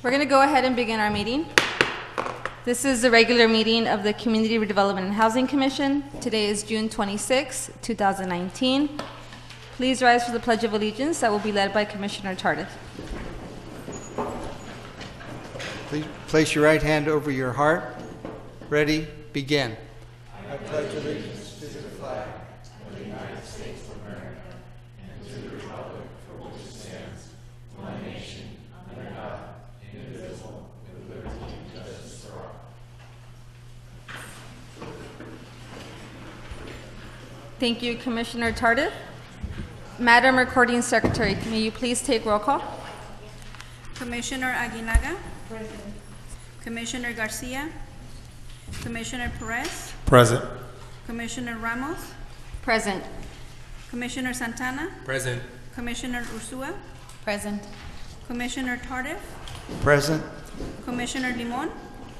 We're going to go ahead and begin our meeting. This is the regular meeting of the Community Redevelopment and Housing Commission. Today is June 26, 2019. Please rise for the Pledge of Allegiance that will be led by Commissioner Tardif. Please place your right hand over your heart. Ready? Begin. I pledge allegiance to the flag of the United States of America and to the republic for which it stands, one nation, under God, indivisible, with liberty and justice for all. Thank you, Commissioner Tardif. Madam Recording Secretary, may you please take roll call? Commissioner Aguinaga. Present. Commissioner Garcia. Commissioner Perez. Present. Commissioner Ramos. Present. Commissioner Santana. Present. Commissioner Ursua. Present. Commissioner Tardif. Present. Commissioner Limon.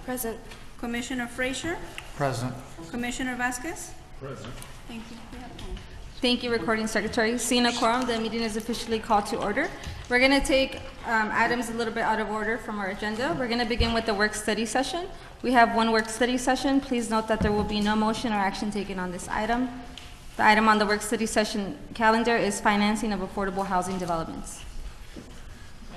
Present. Commissioner Frazier. Present. Commissioner Vasquez. Present. Thank you. We have time. Thank you, Recording Secretary. Seeing a quorum, the meeting is officially called to order. We're going to take items a little bit out of order from our agenda. We're going to begin with the work study session. We have one work study session. Please note that there will be no motion or action taken on this item. The item on the work study session calendar is financing of affordable housing developments.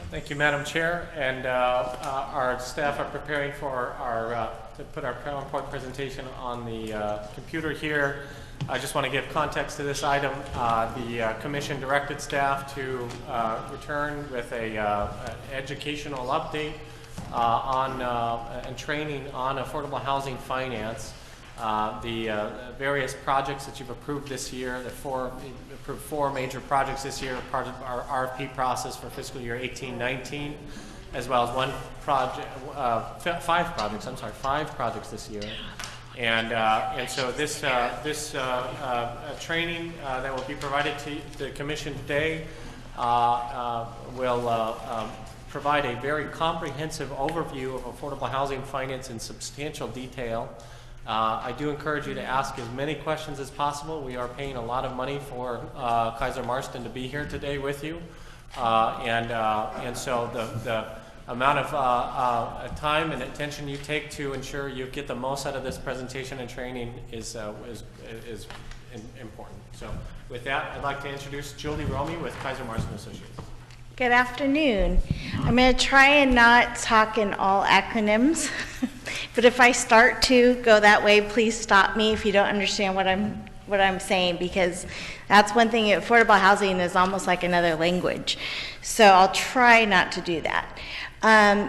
Thank you, Madam Chair, and our staff are preparing for our to put our PowerPoint presentation on the computer here. I just want to give context to this item. The Commission directed staff to return with an educational update on and training on affordable housing finance. The various projects that you've approved this year, approved four major projects this year, part of our RFP process for fiscal year 18-19, as well as five projects this year. And so this training that will be provided to the Commission today will provide a very comprehensive overview of affordable housing finance in substantial detail. I do encourage you to ask as many questions as possible. We are paying a lot of money for Kaiser Marston to be here today with you, and so the amount of time and attention you take to ensure you get the most out of this presentation and training is important. So with that, I'd like to introduce Julie Romy with Kaiser Marston Associates. Good afternoon. I'm going to try and not talk in all acronyms, but if I start to go that way, please stop me if you don't understand what I'm saying, because that's one thing. Affordable housing is almost like another language, so I'll try not to do that.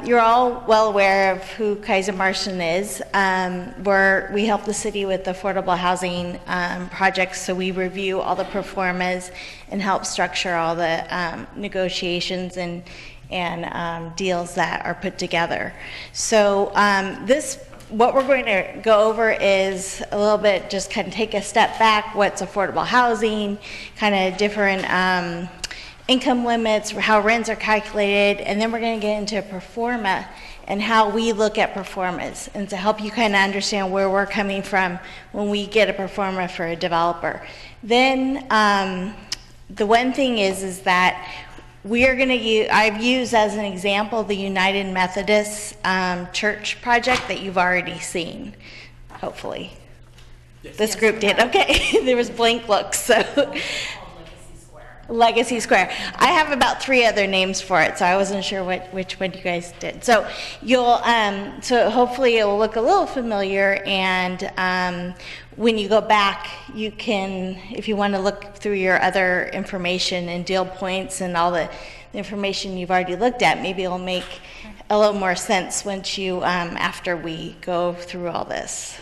You're all well aware of who Kaiser Marston is. We help the city with affordable housing projects, so we review all the pro formas and help structure all the negotiations and deals that are put together. So what we're going to go over is a little bit, just kind of take a step back, what's affordable housing, kind of different income limits, how rents are calculated, and then we're going to get into pro forma and how we look at pro formas, and to help you kind of understand where we're coming from when we get a pro forma for a developer. Then the one thing is that we are going to use, I've used as an example the United Methodist Church project that you've already seen, hopefully. Yes. This group did, okay. There was blank looks, so. Legacy Square. I have about 3 other names for it, so I wasn't sure which one you guys did. So you'll, so hopefully it will look a little familiar, and when you go back, you can, if you want to look through your other information and deal points and all the information you've already looked at, maybe it'll make a little more sense once you, after we go through all this.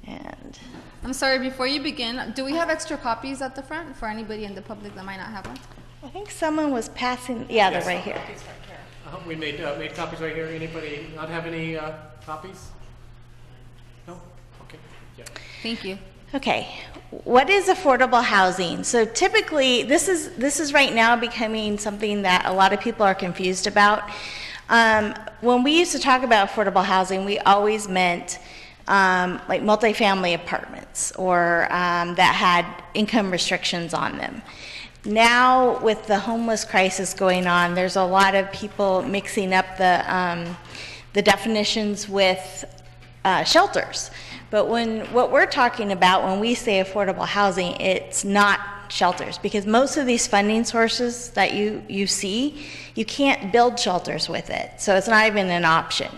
And I'm sorry, before you begin, do we have extra copies at the front for anybody in the public that might not have one? I think someone was passing, yeah, they're right here. We made copies right here. Anybody not have any copies? No? Okay. Yeah. Thank you. Okay. What is affordable housing? So typically, this is right now becoming something that a lot of people are confused about. When we used to talk about affordable housing, we always meant like multifamily apartments or that had income restrictions on them. Now, with the homeless crisis going on, there's a lot of people mixing up the definitions with shelters. But what we're talking about when we say affordable housing, it's not shelters, because most of these funding sources that you see, you can't build shelters with it. So it's not even an option.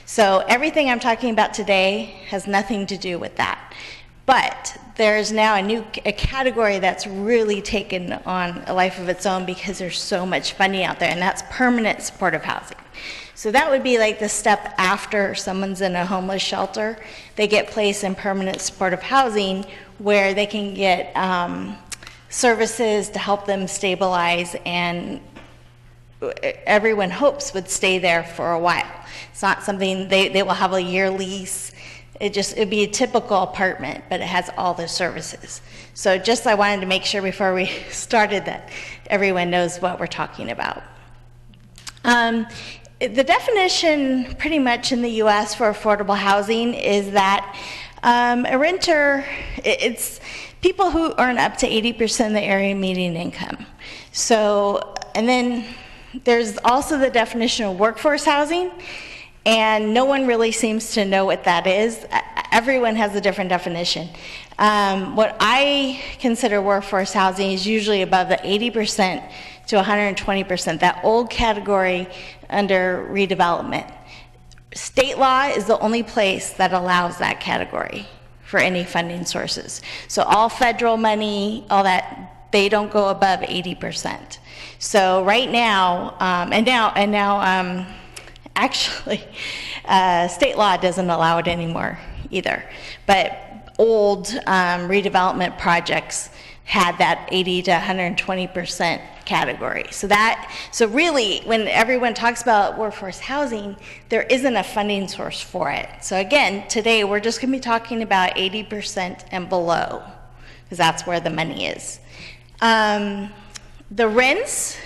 So everything I'm talking about today has nothing to do with that. But there's now a category that's really taken on a life of its own because there's so much funding out there, and that's permanent supportive housing. So that would be like the step after someone's in a homeless shelter. They get placed in permanent supportive housing where they can get services to help them stabilize, and everyone hopes would stay there for a while. It's not something, they will have a year lease. It'd be a typical apartment, but it has all the services. So just, I wanted to make sure before we started that everyone knows what we're talking about. The definition pretty much in the US for affordable housing is that a renter, it's people who earn up to 80% of the area median income. So, and then there's also the definition of workforce housing, and no one really seems to know what that is. Everyone has a different definition. What I consider workforce housing is usually above the 80% to 120%, that old category under redevelopment. State law is the only place that allows that category for any funding sources. So all federal money, all that, they don't go above 80%. So right now, actually, state law doesn't allow it anymore either. But old redevelopment projects had that 80 to 120% category. So really, when everyone talks about workforce housing, there isn't a funding source for it. So again, today we're just going to be talking about 80% and below, because that's where the money is. The rents,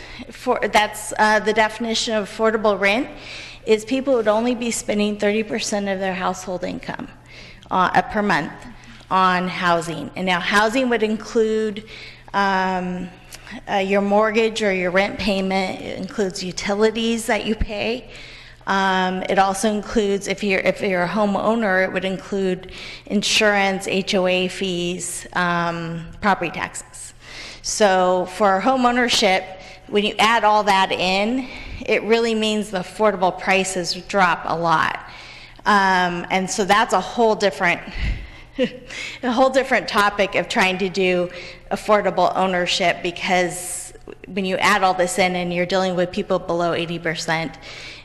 that's the definition of affordable rent, is people would only be spending 30% of their household income per month on housing. And now housing would include your mortgage or your rent payment. It includes utilities that you pay. It also includes, if you're a homeowner, it would include insurance, HOA fees, property taxes. So for home ownership, when you add all that in, it really means the affordable prices drop a lot. And so that's a whole different topic of trying to do affordable ownership, because when you add all this in and you're dealing with people below 80%,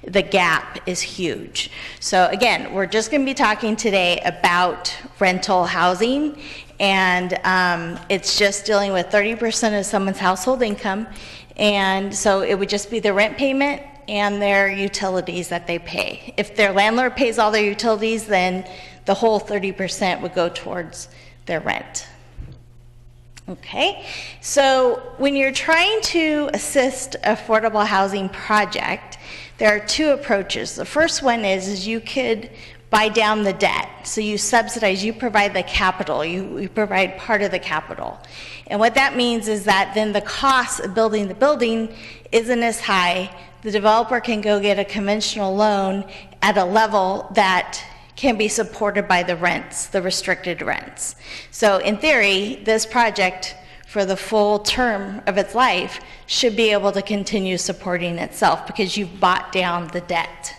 the gap is huge. So again, we're just going to be talking today about rental housing, and it's just dealing with 30% of someone's household income, and so it would just be the rent payment and their utilities that they pay. If their landlord pays all their utilities, then the whole 30% would go towards their rent. Okay, so when you're trying to assist affordable housing project, there are two approaches. The first one is you could buy down the debt. So you subsidize, you provide the capital, you provide part of the capital. And what that means is that then the cost of building the building isn't as high. The developer can go get a conventional loan at a level that can be supported by the rents, the restricted rents. So in theory, this project for the full term of its life should be able to continue supporting itself because you've bought down the debt.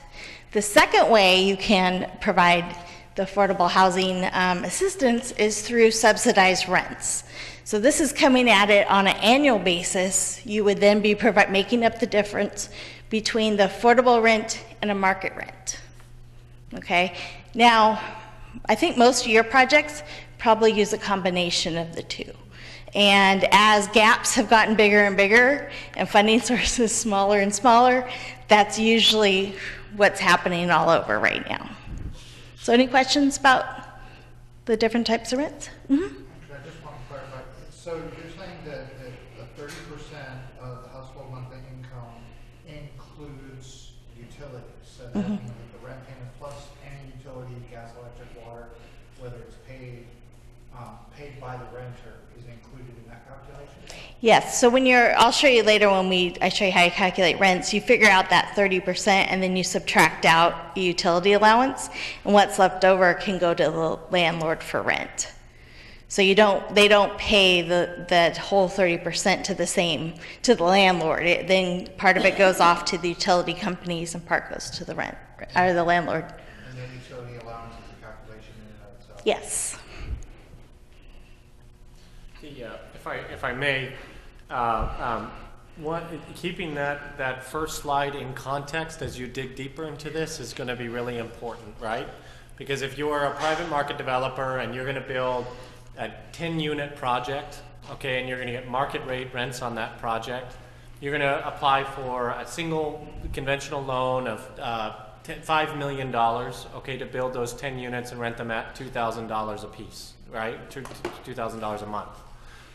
The second way you can provide the affordable housing assistance is through subsidized rents. So this is coming at it on an annual basis. You would then be making up the difference between the affordable rent and a market rent. Okay, now I think most of your projects probably use a combination of the two. And as gaps have gotten bigger and bigger and funding sources smaller and smaller, that's usually what's happening all over right now. So any questions about the different types of rents? Mm-hmm. I just want to clarify. So you're saying that the 30% of household monthly income includes utilities. So that Mm-hmm. means the rent payment plus any utility, gas, electric, water, whether it's paid paid by the renter is included in that calculation? Yes, so I'll show you later when I show you how you calculate rents, you figure out that 30% and then you subtract out utility allowance, and what's left over can go to the landlord for rent. So they don't pay the whole 30% to the landlord. Then part of it goes off to the utility companies and part goes to the the landlord. And then utility allowance is a calculation in and of itself? Yes. If I may, keeping that first slide in context as you dig deeper into this is going to be really important, right? Because if you're a private market developer and you're going to build a 10-unit project, okay, and you're going to get market rate rents on that project, you're going to apply for a single conventional loan of $5 million, okay, to build those 10 units and rent them at $2,000 a piece, right? $2,000 a month.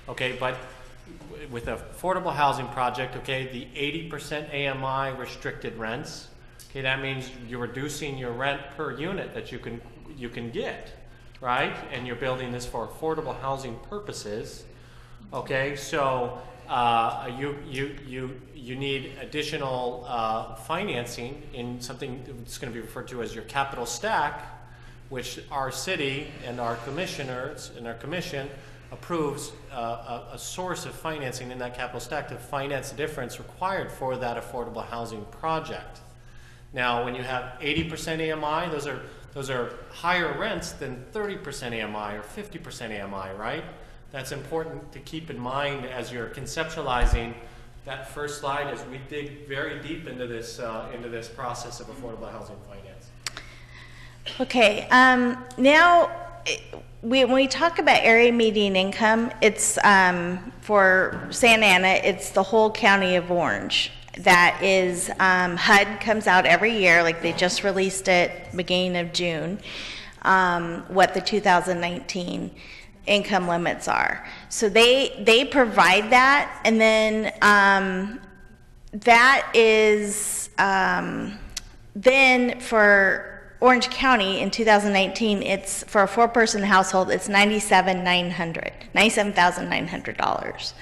Okay, but with an affordable housing project, okay, the 80% AMI restricted rents, okay, that means you're reducing your rent per unit that you can get, right? And you're building this for affordable housing purposes, okay? So you need additional financing in something that's going to be referred to as your capital stack, which our city and our commissioners and our commission approves a source of financing in that capital stack to finance the difference required for that affordable housing project. Now, when you have 80% AMI, those are higher rents than 30% AMI or 50% AMI, right? That's important to keep in mind as you're conceptualizing that first slide as we dig very deep into this process of affordable housing finance. Okay, now when we talk about area median income, it's for Santa Ana, it's the whole county of Orange. That is, HUD comes out every year, like they just released it beginning of June, what the 2019 income limits are. So they provide that, and then that is then for Orange County in 2019, it's for a 4-person household, it's $97,900.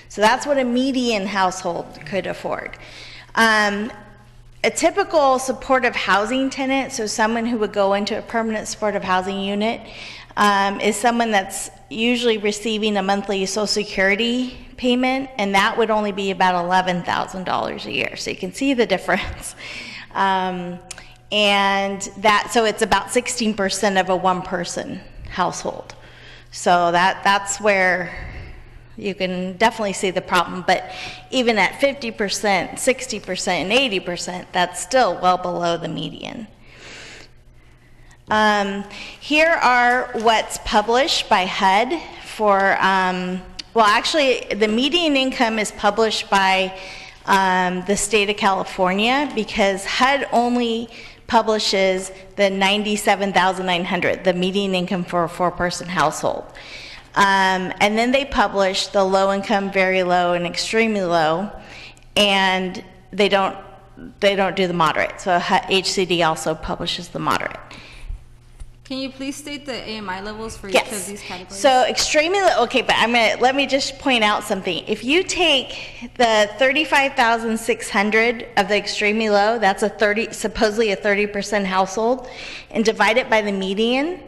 So that's what a median household could afford. A typical supportive housing tenant, so someone who would go into a permanent supportive housing unit, is someone that's usually receiving a monthly Social Security payment, and that would only be about $11,000 a year. So you can see the difference. So it's about 16% of a 1-person household. So that's where you can definitely see the problem. But even at 50%, 60%, and 80%, that's still well below the median. Here are what's published by HUD for, well, actually, the median income is published by the state of California, because HUD only publishes the $97,900, the median income for a 4-person household. And then they publish the low income, very low, and extremely low, and they don't do the moderate. So HCD also publishes the moderate. Can you please state the AMI levels for each Yes. of these categories? So extremely low, okay, but let me just point out something. If you take the 35,600 of the extremely low, that's supposedly a 30% household, and divide it by the median,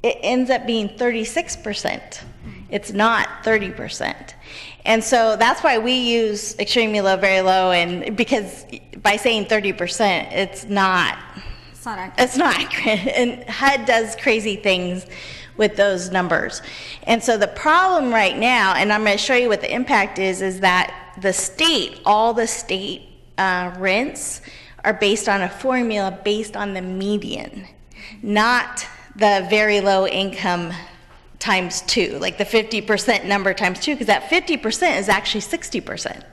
it ends up being 36%. It's not 30%. And so that's why we use extremely low, very low, and because by saying 30%, it's not accurate. It's not accurate. And HUD does crazy things with those numbers. And so the problem right now, and I'm going to show you what the impact is that all the state rents are based on a formula based on the median, not the very low income times 2, like the 50% number times 2, because that 50% is actually 60%.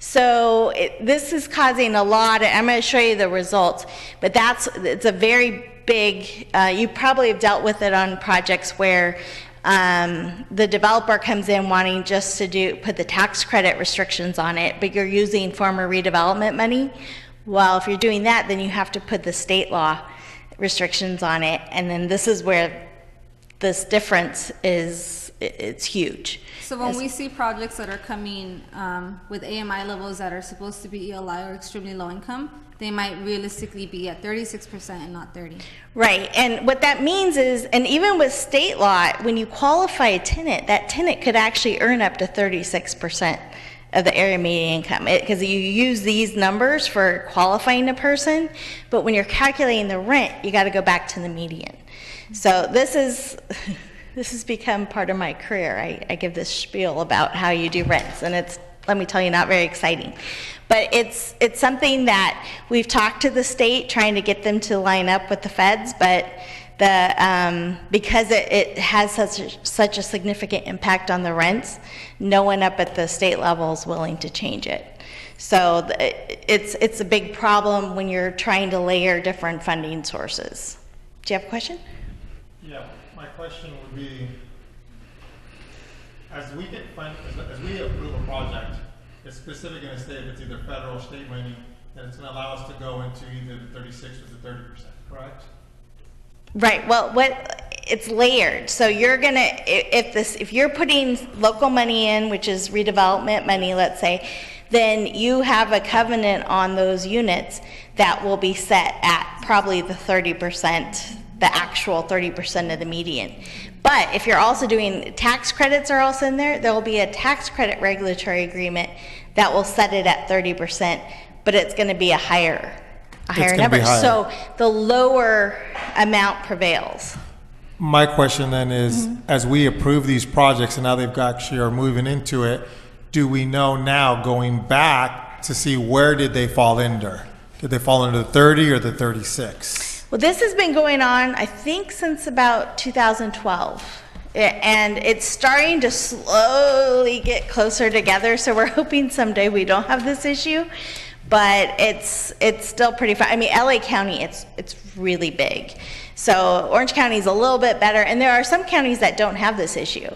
So this is causing a lot, I'm going to show you the results, but it's a very big, you probably have dealt with it on projects where the developer comes in wanting just to put the tax credit restrictions on it, but you're using former redevelopment money. Well, if you're doing that, then you have to put the state law restrictions on it, and then this is where this difference it's huge. So when we see projects that are coming with AMI levels that are supposed to be ELI or extremely low income, they might realistically be at 36% and not 30. Right, and what that means is, and even with state law, when you qualify a tenant, that tenant could actually earn up to 36% of the area median income, because you use these numbers for qualifying a person, but when you're calculating the rent, you got to go back to the median. So this has become part of my career. I give this spiel about how you do rents, and it's, let me tell you, not very exciting. But it's something that we've talked to the state, trying to get them to line up with the feds, but because it has such a significant impact on the rents, no one up at the state level is willing to change it. So it's a big problem when you're trying to layer different funding sources. Do you have a question? Yeah, my question would be, as we get as we approve a project, it's specifically going to say if it's either federal or state money, then it's going to allow us to go into either the 36 or the 30%, correct? Right. Well, it's layered. So you're gonna, if you're putting local money in, which is redevelopment money, let's say, then you have a covenant on those units that will be set at probably the 30%, the actual 30% of the median. But if you're also doing tax credits are also in there, there will be a tax credit regulatory agreement that will set it at 30%, but it's going to be a higher number. So the lower amount prevails. My question then is, as we approve these projects and now they've actually are moving into it, do we know now going back to see where did they fall under? Did they fall under the 30 or the 36? Well, this has been going on, I think, since about 2012. And it's starting to slowly get closer together, so we're hoping someday we don't have this issue. But it's still pretty far. I mean, LA County, it's really big. So Orange County is a little bit better, and there are some counties that don't have this issue.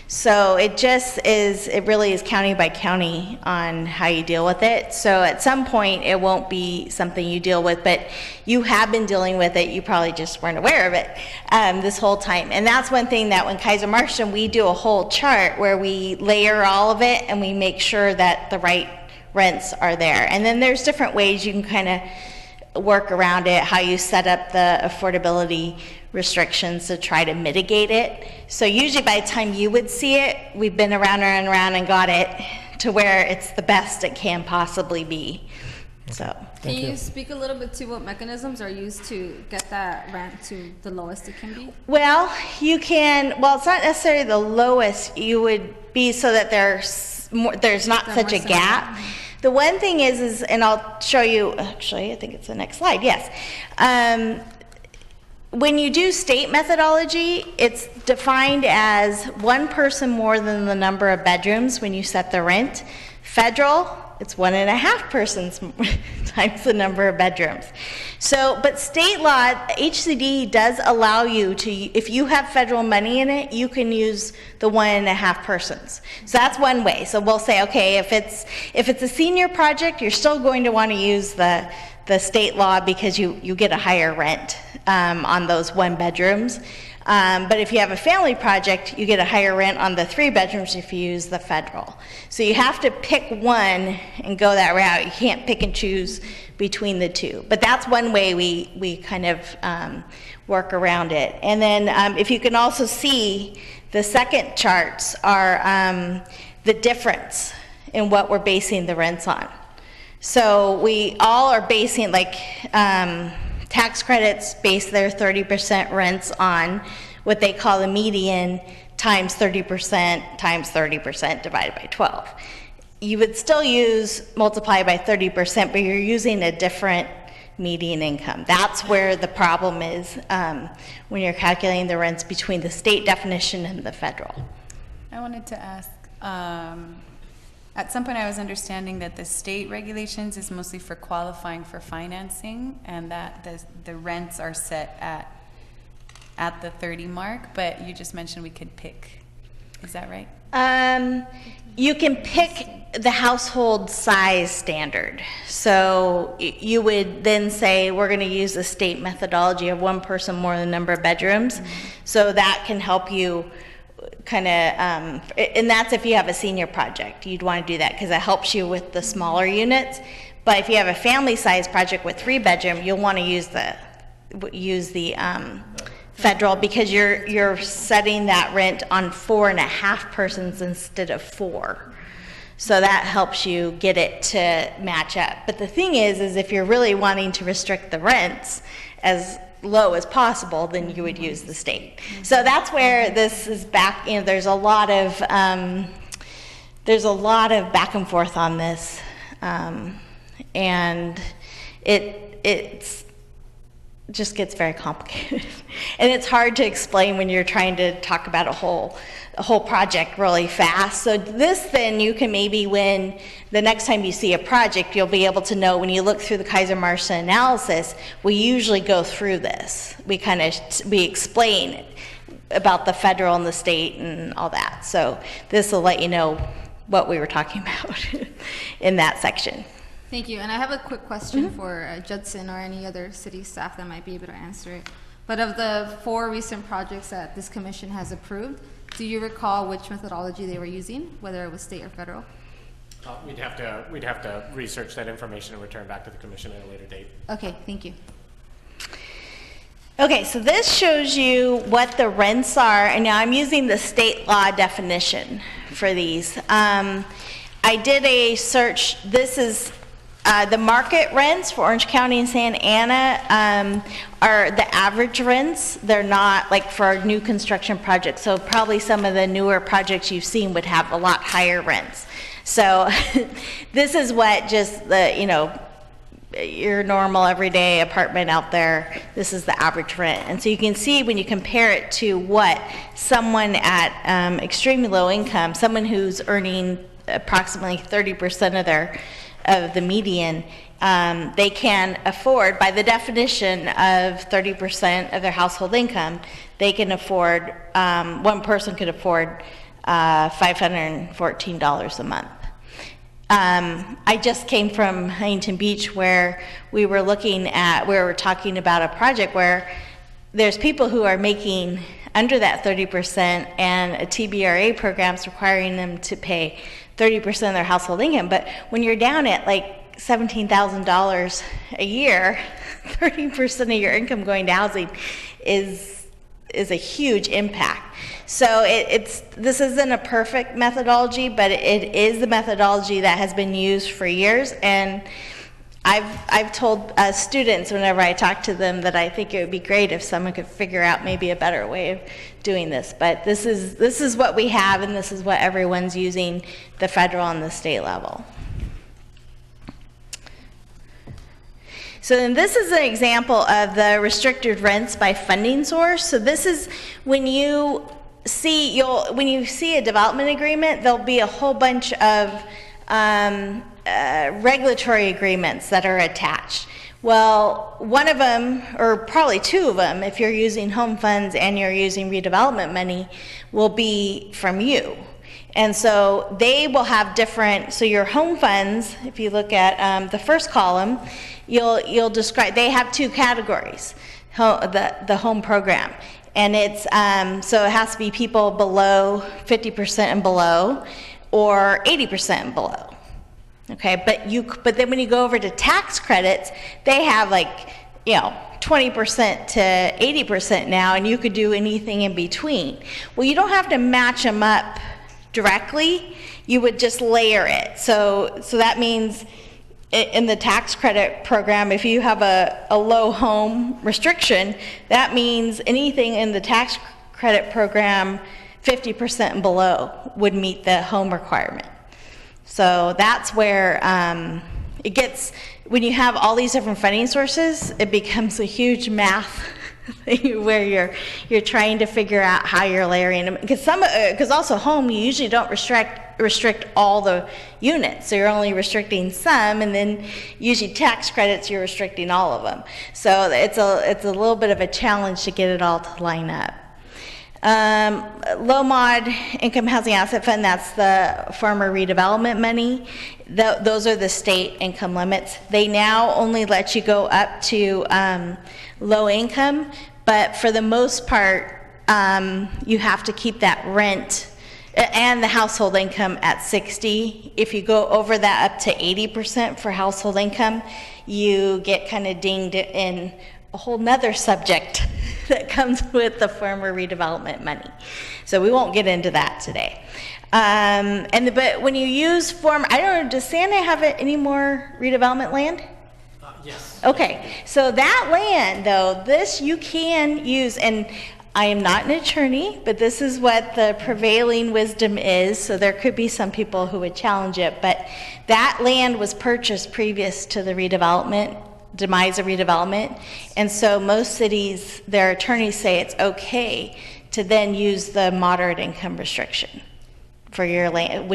So it really is county by county on how you deal with it. So at some point, it won't be something you deal with, but you have been dealing with it. You probably just weren't aware of it this whole time. And that's one thing that when Kaiser Marsham, we do a whole chart where we layer all of it and we make sure that the right rents are there. And then there's different ways you can kind of work around it, how you set up the affordability restrictions to try to mitigate it. So usually by the time you would see it, we've been around and got it to where it's the best it can possibly be. So can you speak a little bit to what mechanisms are used to get that rent to the lowest it can be? Well, you can, well, it's not necessarily the lowest. You would be so that there's not such a gap. The one thing is, and I'll show you, actually, I think it's the next slide, yes. When you do state methodology, it's defined as one person more than the number of bedrooms when you set the rent. Federal, it's 1.5 persons times the number of bedrooms. So, but state law, HCD does allow you to, if you have federal money in it, you can use the 1.5 persons. So that's one way. So we'll say, okay, if it's a senior project, you're still going to want to use the state law because you get a higher rent on those 1 bedrooms. But if you have a family project, you get a higher rent on the 3 bedrooms if you use the federal. So you have to pick one and go that route. You can't pick and choose between the two. But that's one way we kind of work around it. And then if you can also see, the second charts are the difference in what we're basing the rents on. So we all are basing, like, tax credits base their 30% rents on what they call the median times 30% times 30% divided by 12. You would still multiply by 30%, but you're using a different median income. That's where the problem is when you're calculating the rents between the state definition and the federal. I wanted to ask, at some point I was understanding that the state regulations is mostly for qualifying for financing and that the rents are set at the 30 mark, but you just mentioned we could pick Is that right? You can pick the household size standard. So you would then say, we're going to use the state methodology of one person more than number of bedrooms. So that can help you kind of, and that's if you have a senior project, you'd want to do that because it helps you with the smaller units. But if you have a family size project with 3 bedroom, you'll want to use the federal, because you're setting that rent on 4.5 persons instead of 4. So that helps you get it to match up. But the thing is if you're really wanting to restrict the rents as low as possible, then you would use the state. So that's where this is back. There's a lot of back and forth on this, and it's just gets very complicated. And it's hard to explain when you're trying to talk about a whole project really fast. So this, then you can maybe, when the next time you see a project, you'll be able to know, when you look through the Kaiser-Marston analysis, we usually go through this. We explain about the federal and the state and all that. So this will let you know what we were talking about in that section. Thank you. And I have a quick question for Judson or any other city staff that might be able to answer it. But of the 4 recent projects that this commission has approved, do you recall which methodology they were using, whether it was state or federal? We'd have to research that information and return back to the commission at a later date. Okay, thank you. Okay, so this shows you what the rents are, and now I'm using the state law definition for these. I did a search. This is the market rents for Orange County and Santa Ana are the average rents. They're not like for new construction projects. So probably some of the newer projects you've seen would have a lot higher rents. So this is what just the, your normal everyday apartment out there, this is the average rent. And so you can see when you compare it to what someone at extremely low income, someone who's earning approximately 30% of the median, they can afford, by the definition of 30% of their household income, they can afford, one person could afford $514 a month. I just came from Huntington Beach, where we were talking about a project where there's people who are making under that 30%, and a TBRA program's requiring them to pay 30% of their household income. But when you're down at like $17,000 a year, 30% of your income going to housing is a huge impact. So this isn't a perfect methodology, but it is the methodology that has been used for years. And I've told students whenever I talk to them that I think it would be great if someone could figure out maybe a better way of doing this. But this is what we have, and this is what everyone's using, the federal and the state level. So then this is an example of the restricted rents by funding source. So this is when you see a development agreement, there'll be a whole bunch of regulatory agreements that are attached. Well, one of them, or probably 2 of them, if you're using home funds and you're using redevelopment money, will be from you. And so they will have different, so your home funds, if you look at the first column, you'll describe, they have 2 categories, the home program. And it's, so it has to be people below 50% and below, or 80% and below. Okay, but then when you go over to tax credits, they have 20% to 80% now, and you could do anything in between. Well, you don't have to match them up directly, you would just layer it. So that means in the tax credit program, if you have a low home restriction, that means anything in the tax credit program 50% and below would meet the home requirement. So that's where it gets, when you have all these different funding sources, it becomes a huge math where you're trying to figure out how you're layering them. Because also home, you usually don't restrict all the units, so you're only restricting some, and then usually tax credits, you're restricting all of them. So it's a little bit of a challenge to get it all to line up. Low mod income housing asset fund, that's the farmer redevelopment money. Those are the state income limits. They now only let you go up to low income, but for the most part, you have to keep that rent and the household income at 60. If you go over that up to 80% for household income, you get kind of dinged in a whole nother subject that comes with the farmer redevelopment money. So we won't get into that today. But when you use I don't know, does Santa have any more redevelopment land? Yes. Okay, so that land though, this you can use, and I am not an attorney, but this is what the prevailing wisdom is, so there could be some people who would challenge it, but that land was purchased previous to the demise of redevelopment, and so most cities, their attorneys say it's okay to then use the moderate income restriction for your land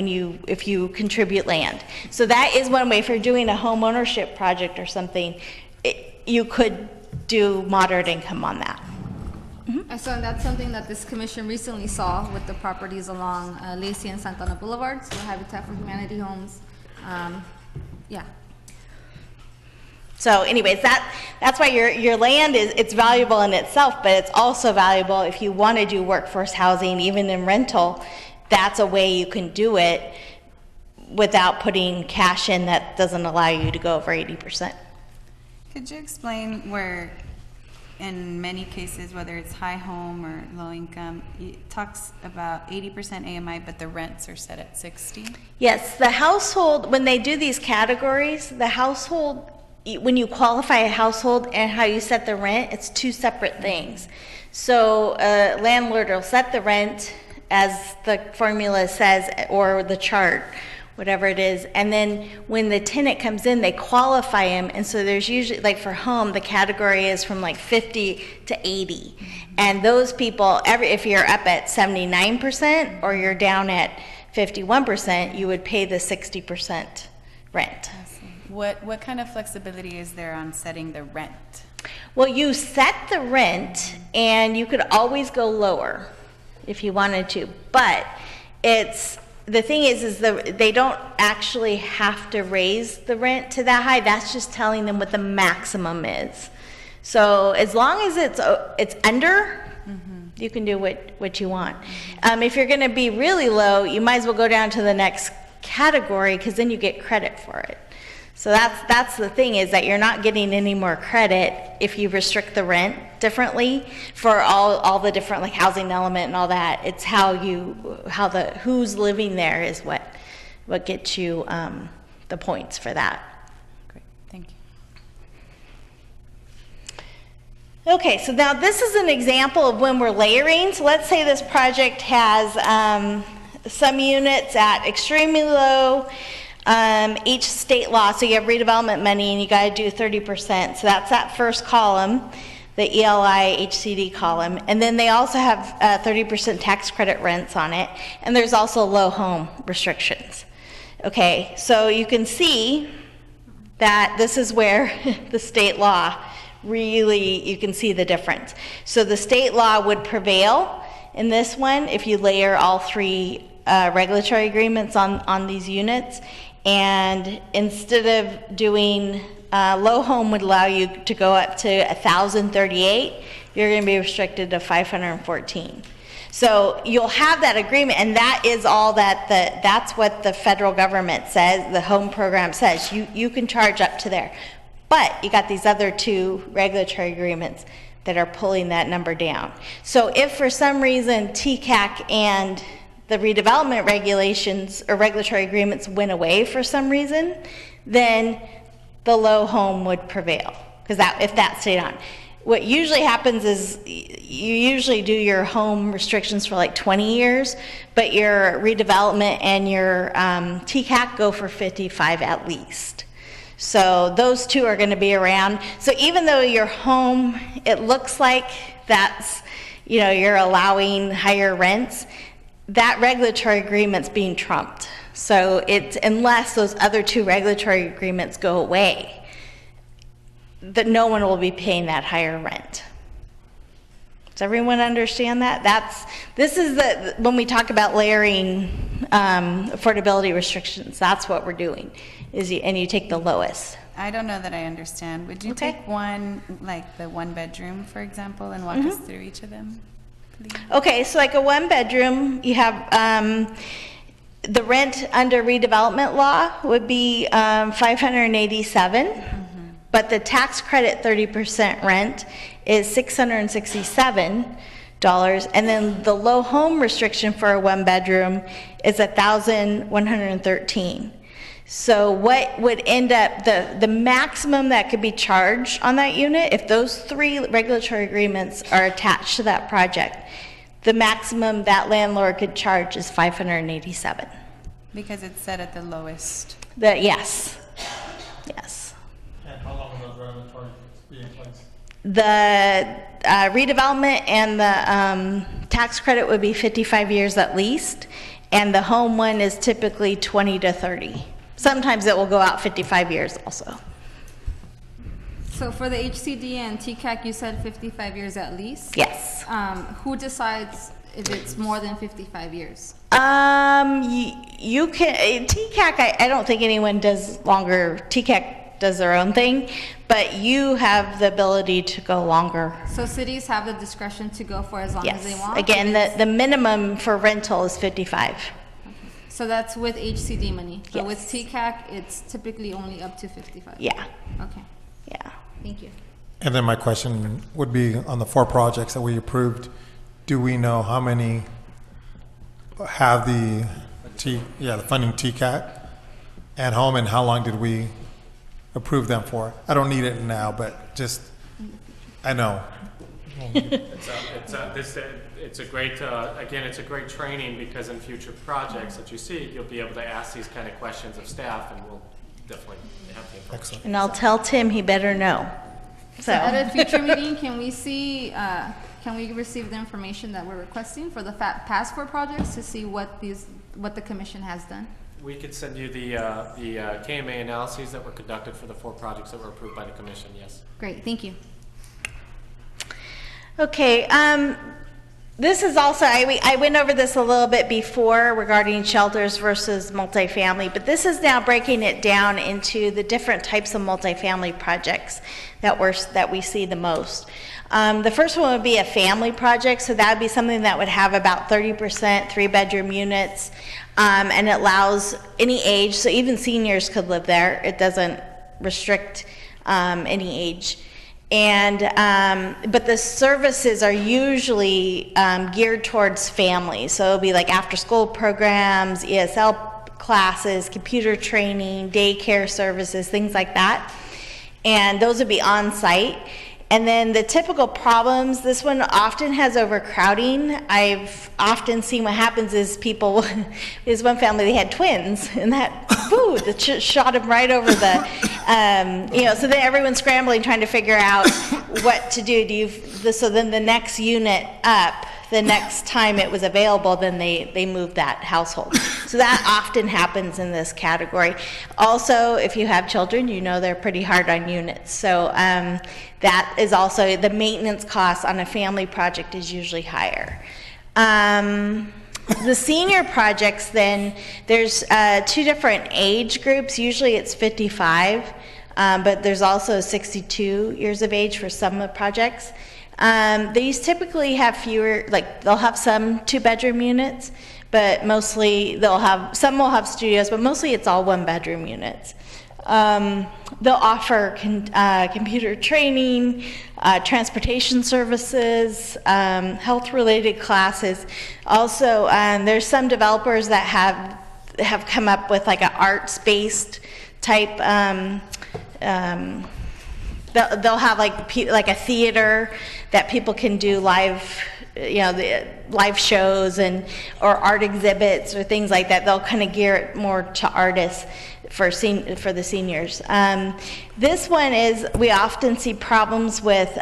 if you contribute land. So that is one way. If you're doing a home ownership project or something, you could do moderate income on that. And so that's something that this commission recently saw with the properties along Lacey and Santana Boulevards, the Habitat for Humanity homes. Yeah. So anyways, that's why your land it's valuable in itself, but it's also valuable if you want to do workforce housing, even in rental. That's a way you can do it without putting cash in that doesn't allow you to go over 80%. Could you explain where, in many cases, whether it's high home or low income, it talks about 80% AMI, but the rents are set at 60? Yes, the household, when they do these categories, the household, when you qualify a household and how you set the rent, it's two separate things. So a landlord will set the rent as the formula says, or the chart, whatever it is, and then when the tenant comes in, they qualify him, and so there's usually, like for home, the category is from like 50 to 80, and those people, if you're up at 79% or you're down at 51%, you would pay the 60% rent. What kind of flexibility is there on setting the rent? Well, you set the rent, and you could always go lower if you wanted to, but the thing is they don't actually have to raise the rent to that high. That's just telling them what the maximum is. So as long as it's under, you can do what you want. If you're going to be really low, you might as well go down to the next category, because then you get credit for it. So that's the thing, is that you're not getting any more credit if you restrict the rent differently for all the different, like housing element and all that. It's who's living there is what gets you the points for that. Great, thank you. Okay, so now this is an example of when we're layering. So let's say this project has some units at extremely low, each state law, so you have redevelopment money and you got to do 30%. So that's that first column, the ELI HCD column. And then they also have 30% tax credit rents on it. And there's also low home restrictions. Okay, so you can see that this is where the state law really, you can see the difference. So the state law would prevail in this one if you layer all three regulatory agreements on these units. And instead of doing low home would allow you to go up to 1,038, you're going to be restricted to 514. So you'll have that agreement, and that is all that's what the federal government says, the home program says. You can charge up to there. But you got these other two regulatory agreements that are pulling that number down. So if for some reason TCAC and the redevelopment regulations or regulatory agreements went away for some reason, then the low home would prevail, because if that stayed on. What usually happens is you usually do your home restrictions for like 20 years, but your redevelopment and your TCAC go for 55 at least. So those two are going to be around. So even though your home, it looks like that's, you're allowing higher rents, that regulatory agreement's being trumped. So unless those other two regulatory agreements go away, that no one will be paying that higher rent. Does everyone understand that? This is when we talk about layering affordability restrictions, that's what we're doing, and you take the lowest. I don't know that I understand. Would you Okay. take one, like the one bedroom, for example, and walk us through each of them, please? Okay, so like a one bedroom, you have, the rent under redevelopment law would be $587, but the tax credit 30% rent is $667, and then the low home restriction for a one bedroom is $1,113. So what would end up, the maximum that could be charged on that unit, if those 3 regulatory agreements are attached to that project, the maximum that landlord could charge is $587. Because it's set at the lowest. Yes. And how long will those regulatory be in place? The redevelopment and the tax credit would be 55 years at least, and the home one is typically 20 to 30. Sometimes it will go out 55 years also. So for the HCD and TCAC, you said 55 years at least? Yes. Who decides if it's more than 55 years? You can, TCAC, I don't think anyone does longer. TCAC does their own thing, but you have the ability to go longer. So cities have the discretion to go for as long as they Yes. want? Again, the minimum for rental is 55. So that's with HCD money? But with Yes. TCAC, it's typically only up to 55? Yeah, Okay, yeah. thank you. And then my question would be on the 4 projects that we approved, do we know how many have the funding TCAT and home, and how long did we approve them for? I don't need it now, but just, I know. It's a great, again, it's a great training, because in future projects that you see, you'll be able to ask these kind of questions of staff, and we'll definitely have the information. Excellent. And I'll tell Tim he better know. So at a future meeting, can we see, can we receive the information that we're requesting for the past 4 projects to see what the commission has done? We could send you the KMA analyses that were conducted for the 4 projects that were approved by the commission, yes. Great, thank you. Okay, this is also, I went over this a little bit before regarding shelters versus multifamily, but this is now breaking it down into the different types of multifamily projects that we see the most. The first one would be a family project, so that would be something that would have about 30% 3-bedroom units, and it allows any age, so even seniors could live there. It doesn't restrict any age. And but the services are usually geared towards families, so it'll be like after-school programs, ESL classes, computer training, daycare services, things like that. And those would be on-site. And then the typical problems, this one often has overcrowding. I've often seen what happens is people, there's one family, they had twins, and that, shot them right over the, so then everyone's scrambling trying to figure out what to do. So then the next unit up, the next time it was available, then they moved that household. So that often happens in this category. Also, if you have children, you know they're pretty hard on units. So that is also, the maintenance cost on a family project is usually higher. The senior projects, then, there's 2 different age groups. Usually it's 55, but there's also 62 years of age for some of the projects. These typically have fewer, like they'll have some 2-bedroom units, but mostly some will have studios, but mostly it's all 1-bedroom units. They'll offer computer training, transportation services, health-related classes. Also, there's some developers that have come up with like an arts-based type. They'll have like a theater that people can do live, the live shows or art exhibits or things like that. They'll kind of gear it more to artists for the seniors. This one is, we often see problems with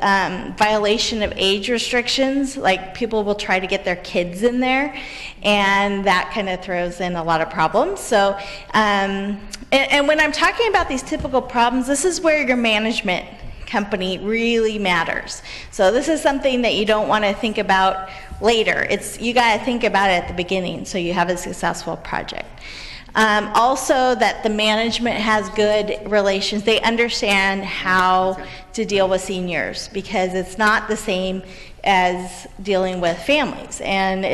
violation of age restrictions, like people will try to get their kids in there, and that kind of throws in a lot of problems. So, and when I'm talking about these typical problems, this is where your management company really matters. So this is something that you don't want to think about later. You got to think about it at the beginning so you have a successful project. Also, that the management has good relations. They understand how to deal with seniors, because it's not the same as dealing with families. And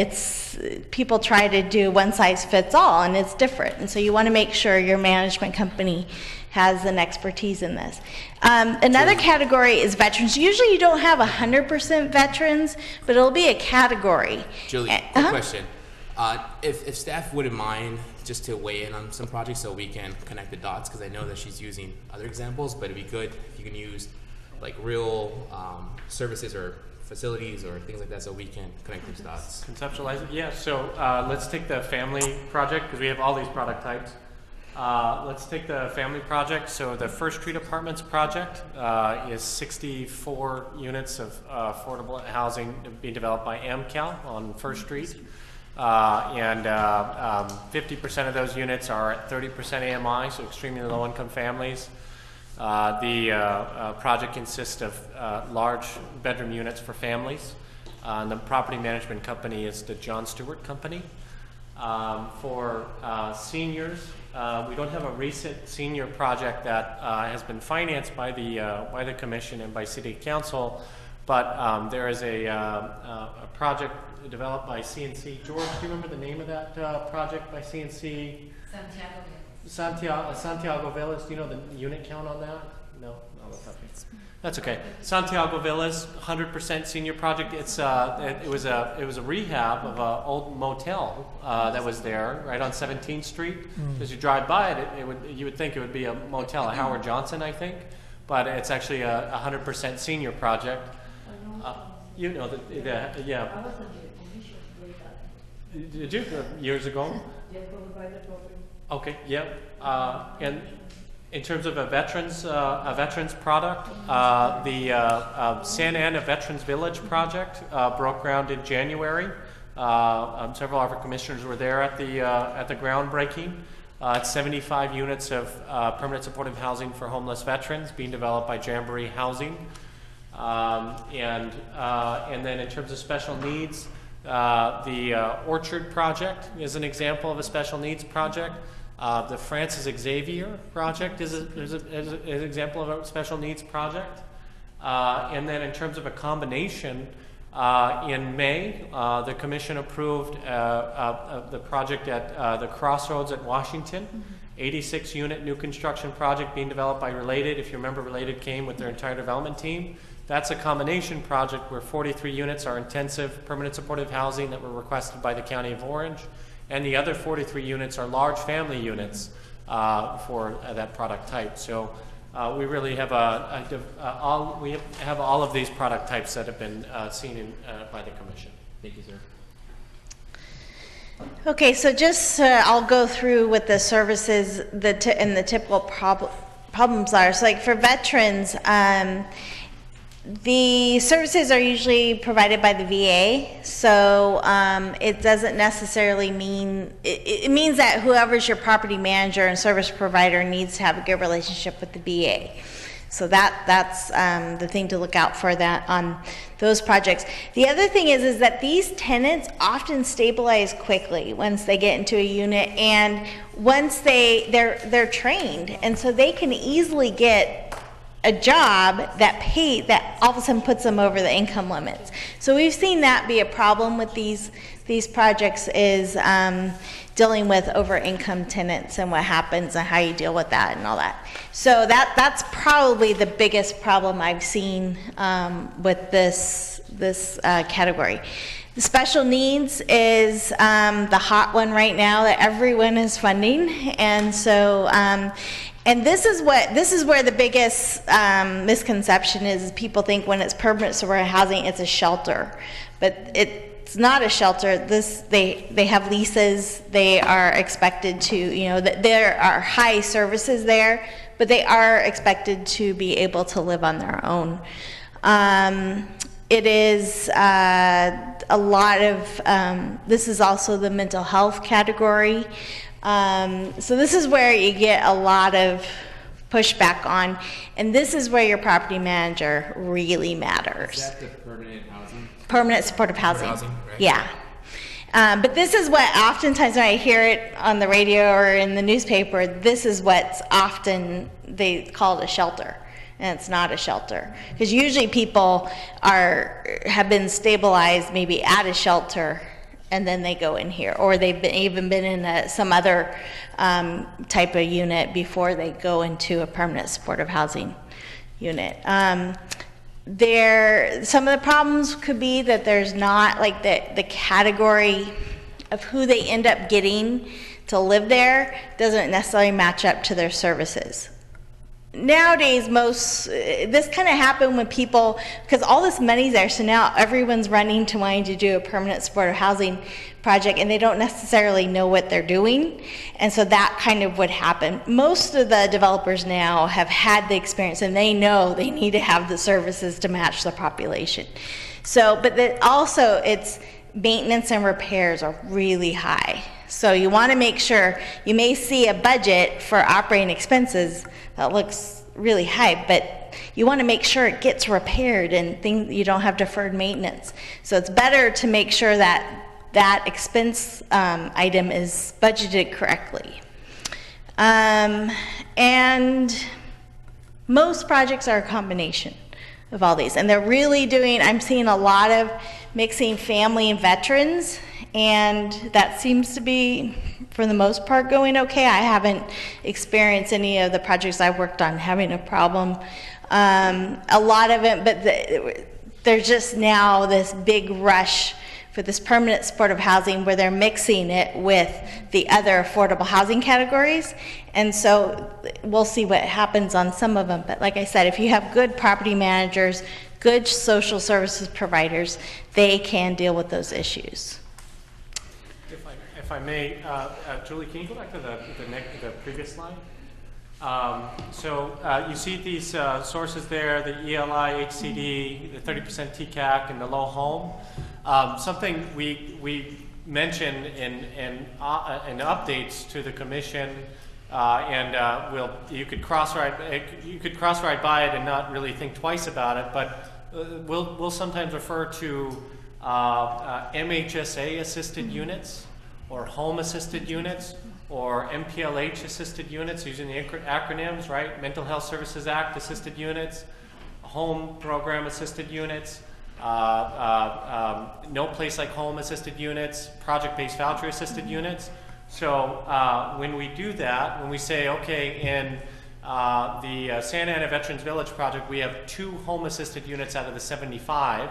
people try to do one size fits all, and it's different. And so you want to make sure your management company has an expertise in this. Another category is veterans. Usually you don't have 100% veterans, but it'll be a category. Julie, quick question. If staff wouldn't mind just to weigh in on some projects so we can connect the dots, because I know that she's using other examples, but it'd be good if you can use like real services or facilities or things like that so we can connect those dots. Conceptualize it? Yeah, so let's take the family project, because we have all these product types. Let's take the family project. So the First Street Apartments project is 64 units of affordable housing being developed by AmCal on First Street. And 50% of those units are at 30% AMI, so extremely low-income families. The project consists of large bedroom units for families. And the property management company is the John Stewart Company. For seniors, we don't have a recent senior project that has been financed by the Commission and by City Council, but there is a project developed by CNC. George, do you remember the name of that project by CNC? Santiago Villas. Do you know the unit count on that? No, that's okay. That's okay. Santiago Villas, 100% senior project. It was a rehab of an old motel that was there right on 17th Street. As you drive by it, you would think it would be a motel, a Howard Johnson, I think, but it's actually a 100% senior project. You know yeah. Did you years ago? Okay, yeah. And in terms of a veterans product, the Santa Ana Veterans Village project broke ground in January. Several of our commissioners were there at the groundbreaking. It's 75 units of permanent supportive housing for homeless veterans being developed by Jamboree Housing. And then in terms of special needs, the Orchard project is an example of a special needs project. The Francis Xavier project is an example of a special needs project. And then in terms of a combination, in May, the Commission approved the project at the Crossroads at Washington, 86-unit new construction project being developed by Related. If you remember, Related came with their entire development team. That's a combination project where 43 units are intensive permanent supportive housing that were requested by the County of Orange, and the other 43 units are large family units for that product type. So we really have all of these product types that have been seen by the Commission. Thank you, sir. Okay, so just I'll go through what the services and the typical problems are. So like for veterans, the services are usually provided by the VA, so it doesn't necessarily mean, it means that whoever's your property manager and service provider needs to have a good relationship with the VA. So that's the thing to look out for that on those projects. The other thing is that these tenants often stabilize quickly once they get into a unit, and once they're trained, and so they can easily get a job that all of a sudden puts them over the income limits. So we've seen that be a problem with these projects, is dealing with over income tenants and what happens and how you deal with that and all that. So that's probably the biggest problem I've seen with this category. The special needs is the hot one right now that everyone is funding, and so and this is where the biggest misconception is. People think when it's permanent supportive housing, it's a shelter, but it's not a shelter. They have leases. They are expected to, there are high services there, but they are expected to be able to live on their own. It is a lot of, this is also the mental health category. So this is where you get a lot of pushback on. And this is where your property manager really matters. Is that the permanent housing? Permanent supportive housing. Housing, right? Yeah. But this is what oftentimes when I hear it on the radio or in the newspaper, this is what's often they call it a shelter. And it's not a shelter. Because usually people have been stabilized maybe at a shelter and then they go in here. Or they've even been in some other type of unit before they go into a permanent supportive housing unit. Some of the problems could be that there's not like the category of who they end up getting to live there doesn't necessarily match up to their services. Nowadays, this kind of happened when people, because all this money's there, so now everyone's running to wanting to do a permanent supportive housing project, and they don't necessarily know what they're doing, and so that kind of would happen. Most of the developers now have had the experience, and they know they need to have the services to match the population. So, but also, it's maintenance and repairs are really high. So you want to make sure, you may see a budget for operating expenses that looks really high, but you want to make sure it gets repaired and you don't have deferred maintenance. So it's better to make sure that that expense item is budgeted correctly. And most projects are a combination of all these. And they're really I'm seeing a lot of mixing family and veterans, and that seems to be, for the most part, going okay. I haven't experienced any of the projects I've worked on having a problem. A lot of it, but there's just now this big rush for this permanent supportive housing where they're mixing it with the other affordable housing categories. And so we'll see what happens on some of them. But like I said, if you have good property managers, good social services providers, they can deal with those issues. If I may, Julie, can you go back to the previous slide? You see these sources there, the ELI, HCD, the 30% TCAC, and the low home. Something we mentioned in updates to the commission, you could cross-ride by it and not really think twice about it, but we'll sometimes refer to MHSA assisted units, or home assisted units, or MPLH assisted units, using the acronyms, right? Mental Health Services Act assisted units, home program assisted units, no place like home assisted units, project-based voucher assisted units. So when we do that, when we say, okay, in the Santa Ana Veterans Village project, we have 2 home assisted units out of the 75,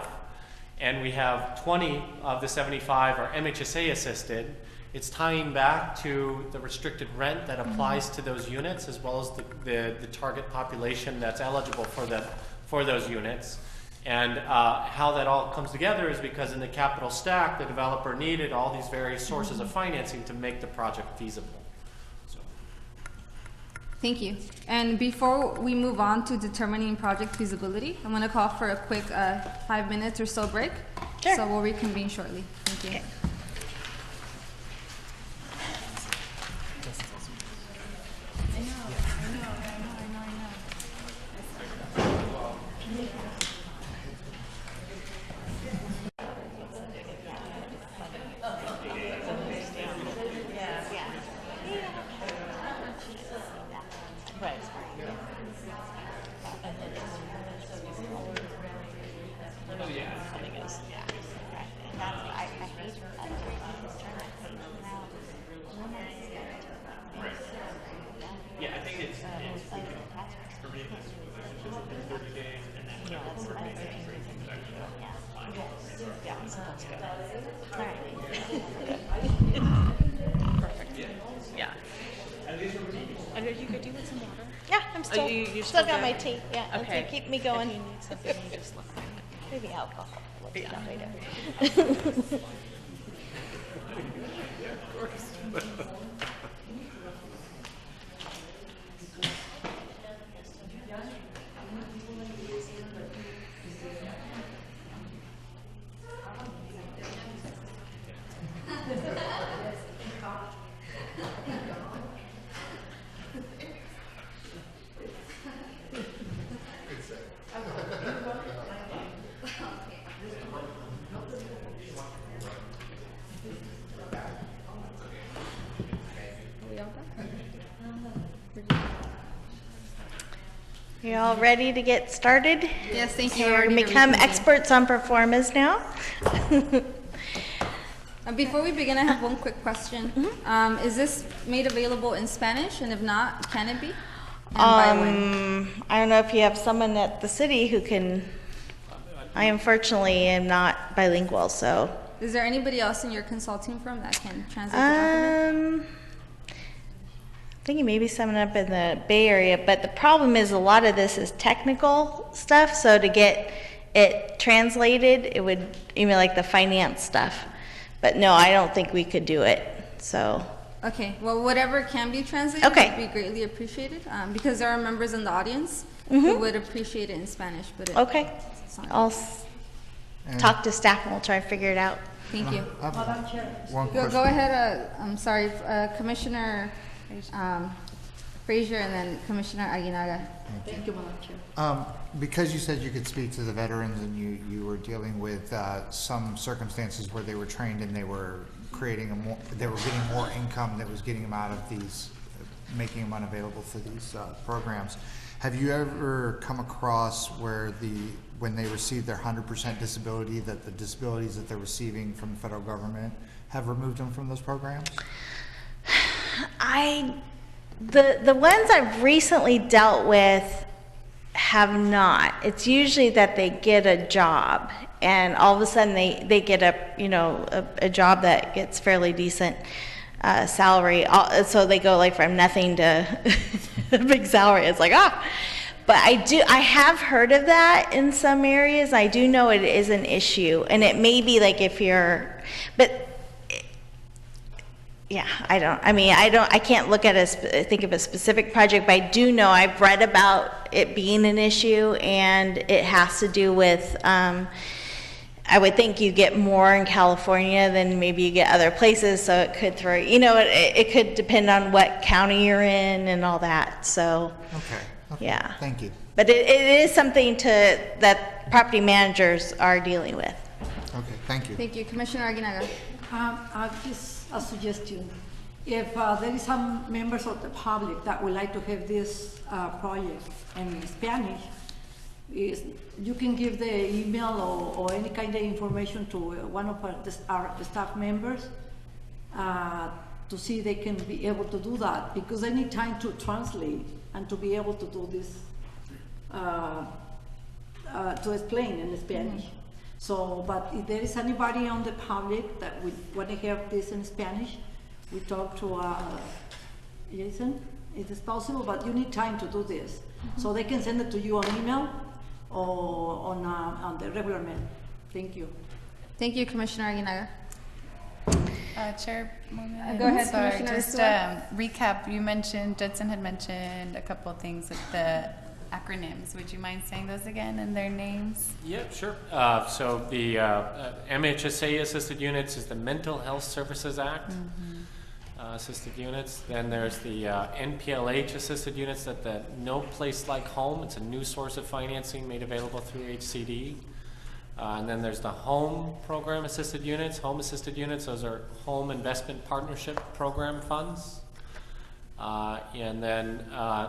and we have 20 of the 75 are MHSA assisted. It's tying back to the restricted rent that applies to those units, as well as the target population that's eligible for those units. And how that all comes together is because in the capital stack, the developer needed all these various sources of financing to make the project feasible. So. Thank you. And before we move on to determining project feasibility, I'm going to call for a quick 5 minutes or so break. Sure. So we'll reconvene shortly. Thank you. Okay. Still got my tea, yeah. Okay. To keep me going. If you need something, you just look. Maybe alcohol. We'll Yeah. later. We all ready to get started? Yes, thank you. We're We're going ready to to become reconvene. experts on performance now. Before we begin, I have one quick question. Is this made available in Spanish, and if not, can it be? And by when? I don't know if you have someone at the city who can, I unfortunately am not bilingual, so. Is there anybody else in your consulting firm that can translate the document? Thinking maybe someone up in the Bay Area, but the problem is a lot of this is technical stuff, so to get it translated, it would, even like the finance stuff. But no, I don't think we could do it, so. Okay, well, whatever can be translated Okay. would be greatly appreciated, because there are members in the audience who would appreciate it in Spanish, but it, Okay, it's not. I'll talk to staff and we'll try and figure it out. Thank you. I have one Go question. ahead, I'm sorry, Commissioner Frazier and then Commissioner Aguinaga. Because you said you could speak to the veterans and you were dealing with some circumstances where they were trained and they were creating they were getting more income that was getting them out of these, making them unavailable for these programs. Have you ever come across where when they receive their 100% disability, that the disabilities that they're receiving from the federal government have removed them from those programs? The ones I've recently dealt with have not. It's usually that they get a job and all of a sudden they get a job that gets fairly decent salary. So they go like from nothing to a big salary. It's like, but I have heard of that in some areas. I do know it is an issue, and it may be like but yeah, I can't look at think of a specific project, but I do know I've read about it being an issue, and it has to do with, I would think you get more in California than maybe you get other places, so it could throw, it could depend on what county you're in and all that, so. Okay. Yeah. Thank you. But it is something that property managers are dealing with. Okay, thank you. Thank you. Commissioner Aguinaga. Just a suggestion. If there is some members of the public that would like to have this project in Spanish, you can give the email or any kind of information to one of our staff members to see if they can be able to do that, because they need time to translate and to be able to do this, to explain in Spanish. So, but if there is anybody on the public that would want to have this in Spanish, we talk to Jason, it is possible, but you need time to do this. So they can send it to you on email or on the regular mail. Thank you. Thank you, Commissioner Aguinaga. Chair, Go ahead, sorry, Commissioner just Stewart. recap. You mentioned, Judson had mentioned a couple of things with the acronyms. Would you mind saying those again and their names? Yeah, sure. So the MHSA assisted units is the Mental Health Services Act assisted units. Then there's the NPLH assisted units, that the No Place Like Home. It's a new source of financing made available through HCD. And then there's the Home Program assisted units. Home assisted units, those are Home Investment Partnership Program funds. And then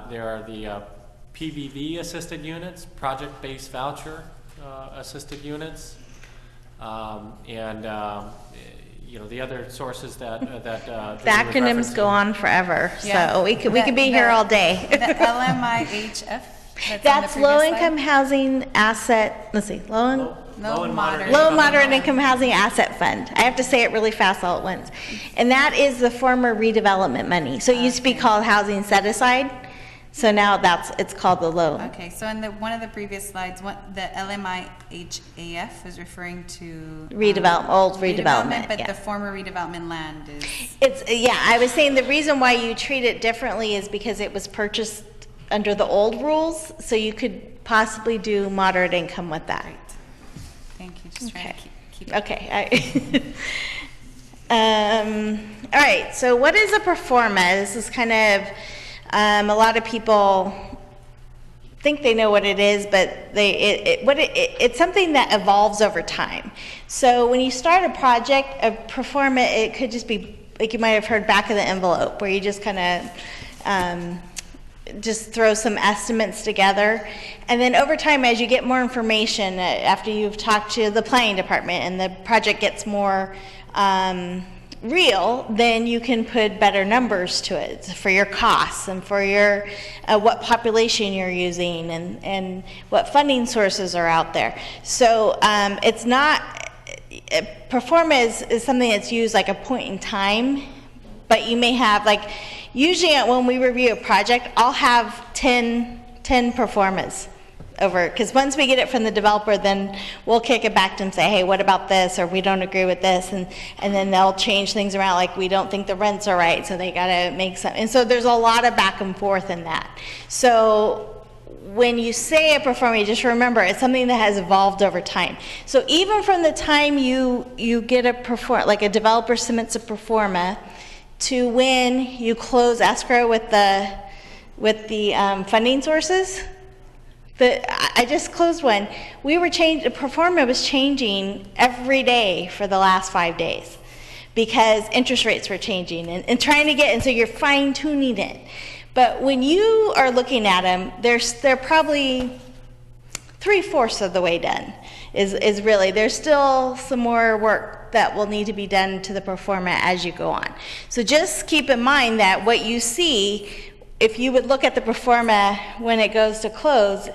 there are the PBV assisted units, project-based voucher assisted units, the other sources that The acronyms go on forever, Yeah. so we could be here all day. The LMIHF? That's low-income housing asset, let's see, Low and moderate. Low and moderate income housing asset fund. I have to say it really fast all at once. And that is the former redevelopment money. So it used to be called housing set aside. So now it's called the loan. Okay, so in one of the previous slides, the LMIHAF is referring to Old redevelopment, but yeah. the former redevelopment land is. I was saying the reason why you treat it differently is because it was purchased under the old rules, so you could possibly do moderate income with that. Right. Thank you. Just trying to keep it. Okay. All right, so what is a performa? This is kind of, a lot of people think they know what it is, but it's something that evolves over time. So when you start a project, a performa, it could just be, like you might have heard, back of the envelope, where you just kind of just throw some estimates together. And then over time, as you get more information, after you've talked to the planning department and the project gets more real, then you can put better numbers to it for your costs and for your what population you're using and what funding sources are out there. So it's not, performa is something that's used like a point in time, but you may have, like, usually when we review a project, I'll have 10 performas over, because once we get it from the developer, then we'll kick it back to them and say, hey, what about this, or we don't agree with this, and then they'll change things around, like we don't think the rents are right, so they gotta make some, and so there's a lot of back and forth in that. So when you say a performa, just remember, it's something that has evolved over time. So even from the time you get a like a developer submits a performa to when you close escrow with the funding sources. I just closed one. The performa was changing every day for the last 5 days because interest rates were changing and trying to get, and so you're fine tuning it. But when you are looking at them, they're probably 3/4 of the way done. Is really, there's still some more work that will need to be done to the performa as you go on. So just keep in mind that what you see, if you would look at the performa when it goes to close,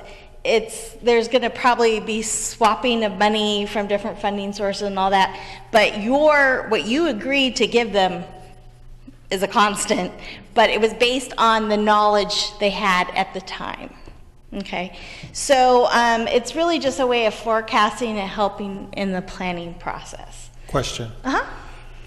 there's going to probably be swapping of money from different funding sources and all that, but what you agreed to give them is a constant, but it was based on the knowledge they had at the time. Okay, so it's really just a way of forecasting and helping in the planning process. Question. Uh-huh.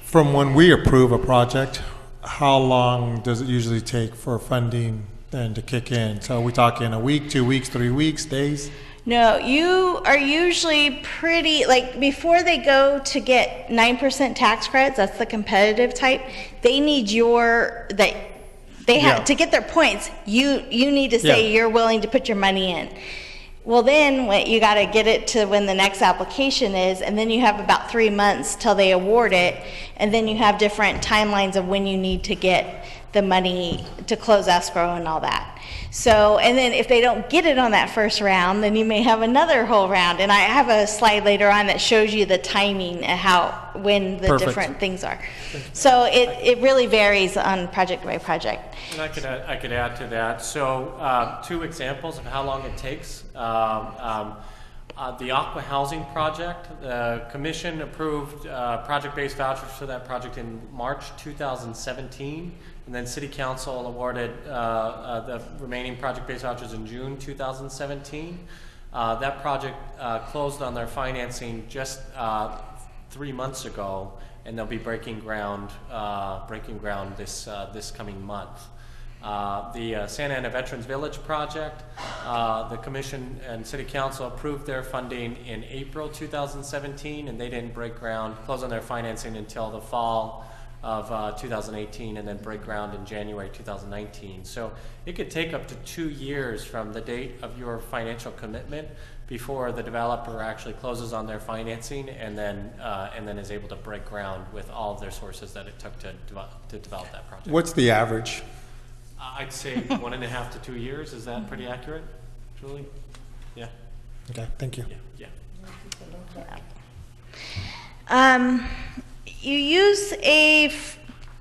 From when we approve a project, how long does it usually take for funding then to kick in? So are we talking a week, 2 weeks, 3 weeks, days? No, you are usually pretty, like, before they go to get 9% tax credits, that's the competitive type, they need to get their points, you need to say you're willing to put your money in. Well, then you got to get it to when the next application is, and then you have about 3 months till they award it, and then you have different timelines of when you need to get the money to close escrow and all that. So, and then if they don't get it on that first round, then you may have another whole round. And I have a slide later on that shows you the timing and when the Perfect. different things are. So it really varies on project by project. And I could add to that. So 2 examples of how long it takes. The Aqua Housing Project, the Commission approved project-based vouchers for that project in March 2017, and then City Council awarded the remaining project-based vouchers in June 2017. That project closed on their financing just 3 months ago, and they'll be breaking ground this coming month. The Santa Ana Veterans Village project, the Commission and City Council approved their funding in April 2017, and they didn't close on their financing until the fall of 2018, and then break ground in January 2019. So it could take up to 2 years from the date of your financial commitment before the developer actually closes on their financing and then is able to break ground with all of their sources that it took to develop that project. What's the average? I'd say 1.5 to 2 years. Is that pretty accurate, Julie? Yeah. Okay, thank you. Yeah. You use a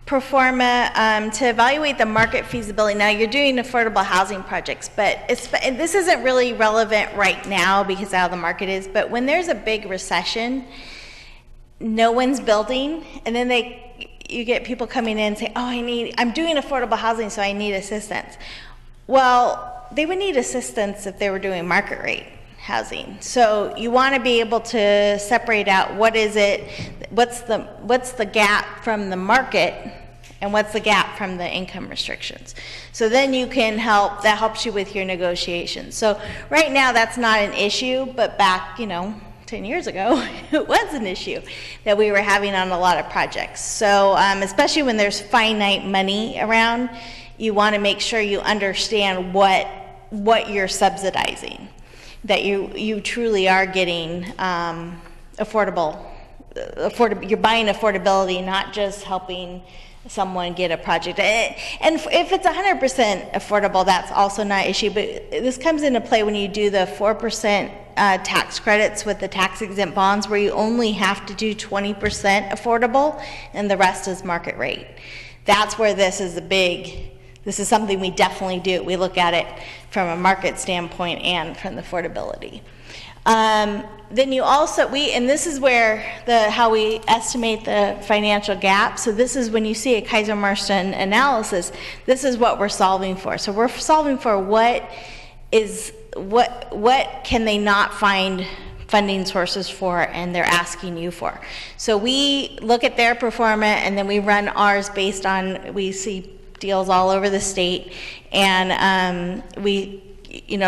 performa to evaluate the market feasibility. Now, you're doing affordable housing projects, but this isn't really relevant right now because of how the market is, but when there's a big recession, no one's building, and then you get people coming in and say, oh, I'm doing affordable housing, so I need assistance. Well, they would need assistance if they were doing market rate housing. So you want to be able to separate out what's the gap from the market and what's the gap from the income restrictions. So then you can that helps you with your negotiations. So right now that's not an issue, but back, 10 years ago, it was an issue that we were having on a lot of projects. So especially when there's finite money around, you want to make sure you understand what you're subsidizing, that you truly are getting you're buying affordability, not just helping someone get a project. And if it's 100% affordable, that's also not an issue, but this comes into play when you do the 4% tax credits with the tax exempt bonds, where you only have to do 20% affordable and the rest is market rate. That's where this is this is something we definitely do. We look at it from a market standpoint and from the affordability. Then you also, and this is where how we estimate the financial gap. So this is when you see a Kaiser-Marston analysis, this is what we're solving for. So we're solving for what can they not find funding sources for, and they're asking you for. So we look at their performance, and then we run ours based on, we see deals all over the state, and we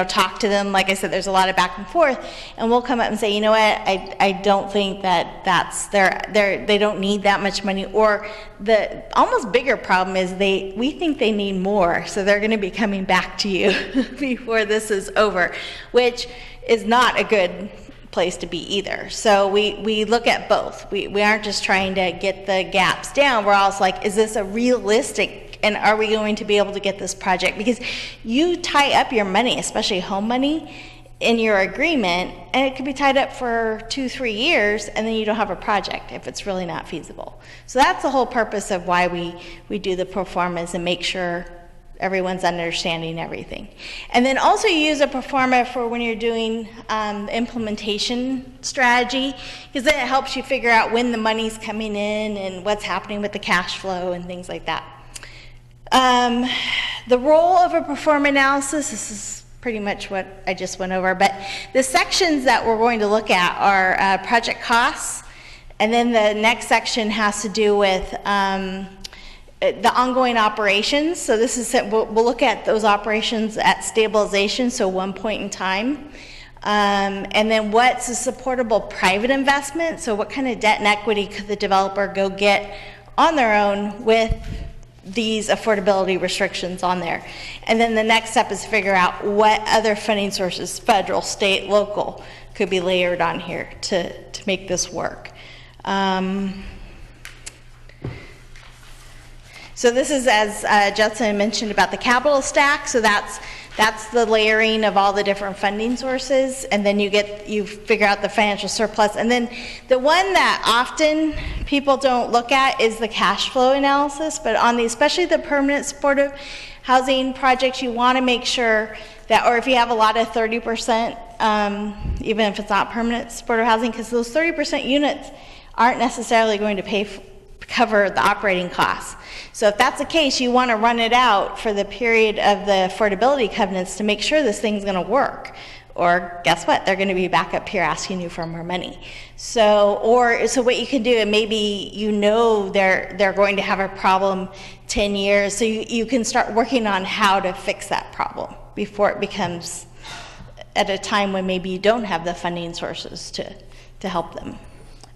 talk to them. Like I said, there's a lot of back and forth, and we'll come up and say, you know what, I don't think that's they don't need that much money, or the almost bigger problem is we think they need more, so they're going to be coming back to you before this is over, which is not a good place to be either. So we look at both. We aren't just trying to get the gaps down. We're also like, is this a realistic, and are we going to be able to get this project? Because you tie up your money, especially home money, in your agreement, and it could be tied up for 2-3 years, and then you don't have a project if it's really not feasible. So that's the whole purpose of why we do the pro formas and make sure everyone's understanding everything. And then also you use a pro forma for when you're doing implementation strategy, because then it helps you figure out when the money's coming in and what's happening with the cash flow and things like that. The role of a pro forma analysis, this is pretty much what I just went over, but the sections that we're going to look at are project costs, and then the next section has to do with the ongoing operations. So this is, we'll look at those operations at stabilization, so one point in time. And then what's a supportable private investment? So what kind of debt and equity could the developer go get on their own with these affordability restrictions on there? And then the next step is figure out what other funding sources, federal, state, local, could be layered on here to make this work. So this is, as Judson mentioned, about the capital stack. So that's the layering of all the different funding sources, and then you figure out the financial surplus. And then the one that often people don't look at is the cash flow analysis. But on especially the permanent supportive housing projects, you want to make sure that, or if you have a lot of 30%, even if it's not permanent supportive housing, because those 30% units aren't necessarily going to cover the operating costs. So if that's the case, you want to run it out for the period of the affordability covenants to make sure this thing's going to work. Or guess what? They're going to be back up here asking you for more money. So what you can do, and maybe they're going to have a problem 10 years, so you can start working on how to fix that problem before it becomes at a time when maybe you don't have the funding sources to help them.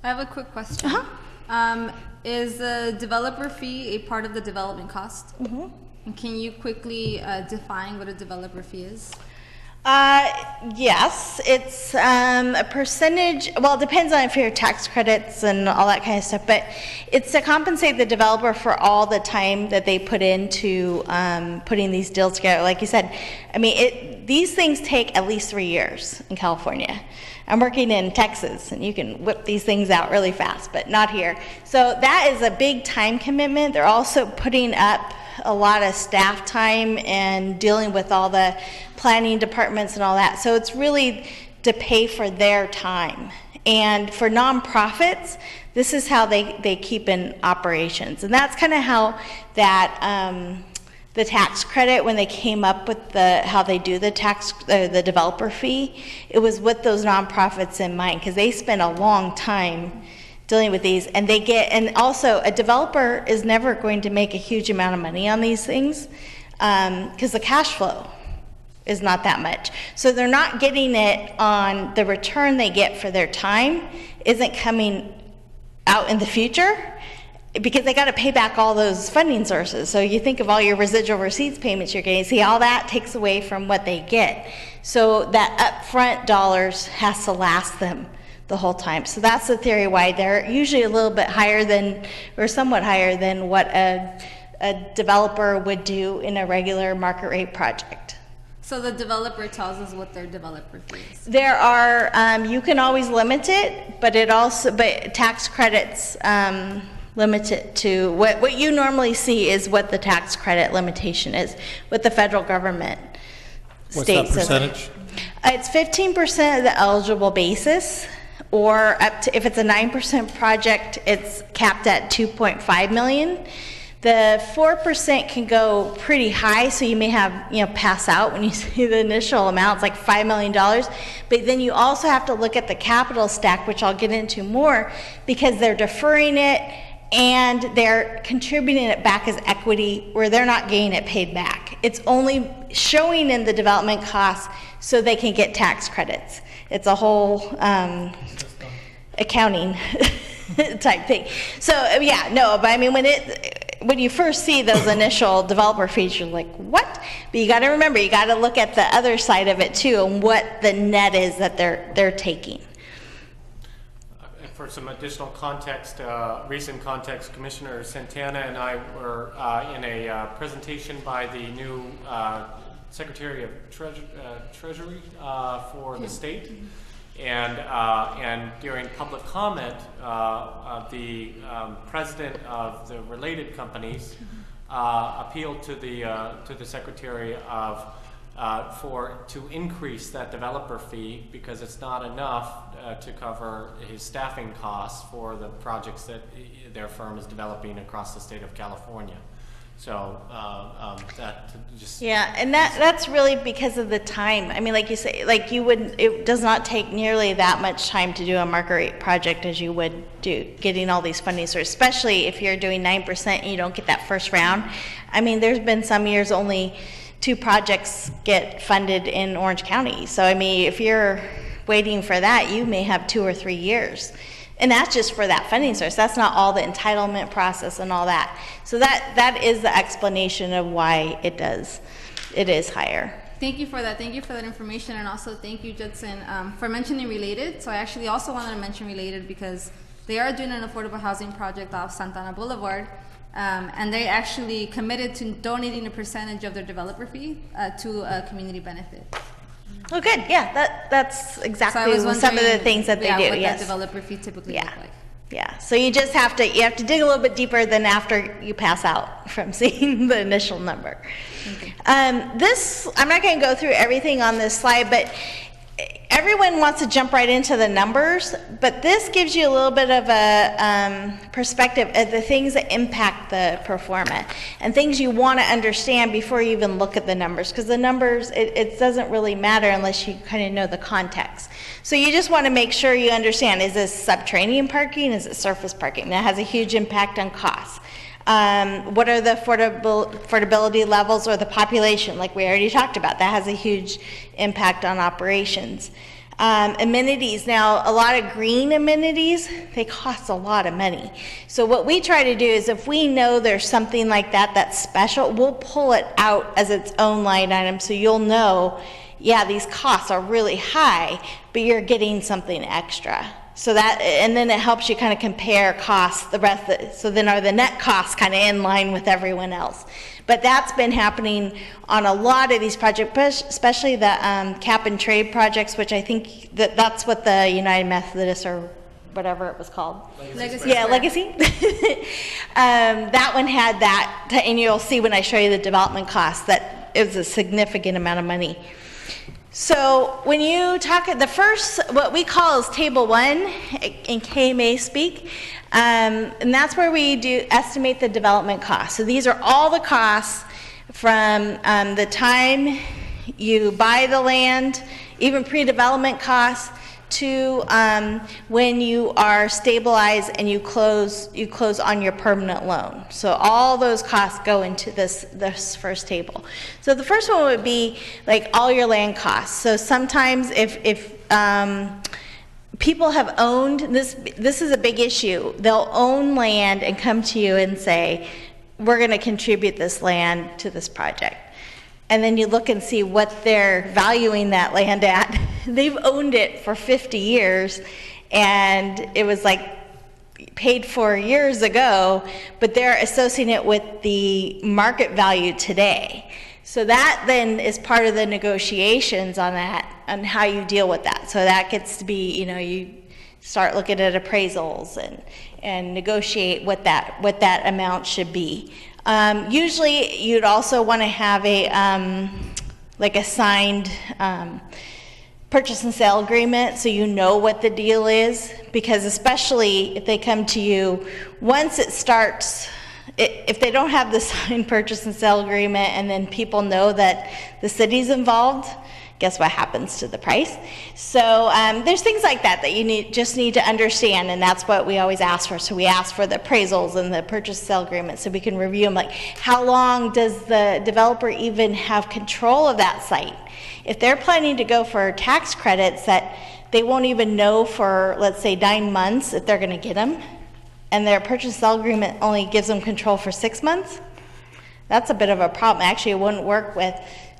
I have a quick question. Is the developer fee a part of the development cost? Mm-hmm. And can you quickly define what a developer fee is? Yes, it's a percentage. Well, it depends on if your tax credits and all that kind of stuff, but it's to compensate the developer for all the time that they put into putting these deals together. Like you said, I mean, these things take at least 3 years in California. I'm working in Texas, and you can whip these things out really fast, but not here. So that is a big time commitment. They're also putting up a lot of staff time and dealing with all the planning departments and all that. So it's really to pay for their time. And for nonprofits, this is how they keep in operations. And that's kind of how that the tax credit, when they came up with how they do the the developer fee, it was with those nonprofits in mind, because they spend a long time dealing with these, and and also a developer is never going to make a huge amount of money on these things, because the cash flow is not that much. So they're not getting it on the return they get for their time isn't coming out in the future, because they got to pay back all those funding sources. So you think of all your residual receipts payments you're getting, see, all that takes away from what they get. So that upfront dollars has to last them the whole time. So that's the theory why they're usually a little bit higher than, or somewhat higher than what a developer would do in a regular market rate project. So the developer tells us what their developer fee is. There are, you can always limit it, but tax credits limit it to, what you normally see is what the tax credit limitation is, what the federal government What's that states. percentage? It's 15% of the eligible basis, or up to, if it's a 9% project, it's capped at 2.5 million. The 4% can go pretty high, so you may have, pass out when you see the initial amount, it's like $5 million. But then you also have to look at the capital stack, which I'll get into more, because they're deferring it and they're contributing it back as equity where they're not getting it paid back. It's only showing in the development costs so they can get tax credits. It's a whole accounting type thing. So yeah, no, but I mean, when you first see those initial developer fees, you're like, what? But you got to remember, you got to look at the other side of it too, and what the net is that they're taking. For some additional context, recent context, Commissioner Santana and I were in a presentation by the new Secretary of Treasury for the state. And during public comment, the president of the related companies appealed to the secretary to increase that developer fee because it's not enough to cover his staffing costs for the projects that their firm is developing across the state of California. So that just and that's really because of the time. I mean, like you say, like it does not take nearly that much time to do a market rate project as you would do getting all these funding sources, especially if you're doing 9% and you don't get that first round. I mean, there's been some years only 2 projects get funded in Orange County. So I mean, if you're waiting for that, you may have 2 or 3 years. And that's just for that funding source. That's not all the entitlement process and all that. So that is the explanation of why it is higher. Thank you for that. Thank you for that information, and also thank you, Judson, for mentioning Related. So I actually also wanted to mention Related because they are doing an affordable housing project off Santana Boulevard, and they actually committed to donating a percentage of their developer fee to a community benefit. Oh, good. Yeah, that's exactly So some of the things that they do. What Yes. that developer fee typically look like. Yeah. So you just have to dig a little bit deeper than after you pass out from seeing the initial number. Okay. I'm not going to go through everything on this slide, but everyone wants to jump right into the numbers, but this gives you a little bit of a perspective of the things that impact the performance and things you want to understand before you even look at the numbers, because the numbers, it doesn't really matter unless you kind of know the context. So you just want to make sure you understand, is this subterranean parking? Is it surface parking? That has a huge impact on costs. What are the affordability levels or the population, like we already talked about? That has a huge impact on operations. Amenities, now a lot of green amenities, they cost a lot of money. So what we try to do is if we know there's something like that that's special, we'll pull it out as its own line item so you'll know, yeah, these costs are really high, but you're getting something extra. So that, and then it helps you kind of compare costs, so then are the net costs kind of in line with everyone else. But that's been happening on a lot of these projects, especially the cap and trade projects, which I think that's what the United Methodist or whatever it was called. Legacy. Yeah, Legacy. That one had that, and you'll see when I show you the development costs that it was a significant amount of money. So when you talk at the first, what we call is table 1 in KMA speak, and that's where we do estimate the development costs. So these are all the costs from the time you buy the land, even pre-development costs, to when you are stabilized and you close on your permanent loan. So all those costs go into this first table. So the first one would be like all your land costs. So sometimes if people have owned this is a big issue. They'll own land and come to you and say, we're going to contribute this land to this project. And then you look and see what they're valuing that land at. They've owned it for 50 years, and it was like paid for years ago, but they're associating it with the market value today. So that then is part of the negotiations on that, on how you deal with that. So that gets to be, you start looking at appraisals and negotiate what that amount should be. Usually you'd also want to have a like a signed purchase and sale agreement, so you know what the deal is, because especially if they come to you, once it starts, if they don't have the signed purchase and sale agreement and then people know that the city's involved, guess what happens to the price? So there's things like that you just need to understand, and that's what we always ask for. So we ask for the appraisals and the purchase and sale agreement so we can review them, like how long does the developer even have control of that site? If they're planning to go for tax credits that they won't even know for, let's say, 9 months if they're gonna get them, and their purchase and sale agreement only gives them control for 6 months, that's a bit of a problem. Actually, it wouldn't work with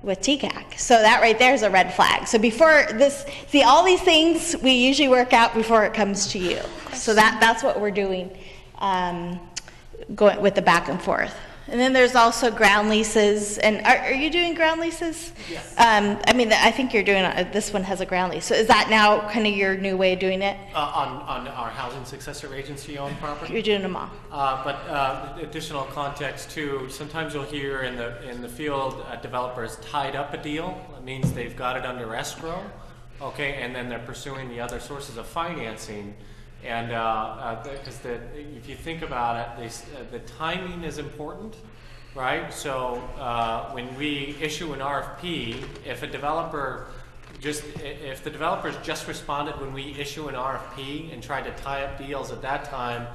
TCAC. So that right there is a red flag. So before this, see, all these things we usually work out before it comes to you. So that's what we're doing, going with the back and forth. And then there's also ground leases. And are you doing ground leases? Yes. I think you're doing, this one has a ground lease. So is that now kind of your new way of doing it? On our housing successor agency owned property? You're doing them all. But additional context too, sometimes you'll hear in the field, developers tied up a deal. It means they've got it under escrow, okay, and then they're pursuing the other sources of financing. And because if you think about it, the timing is important, right? So when we issue an RFP, if the developers just responded when we issue an RFP and tried to tie up deals at that time,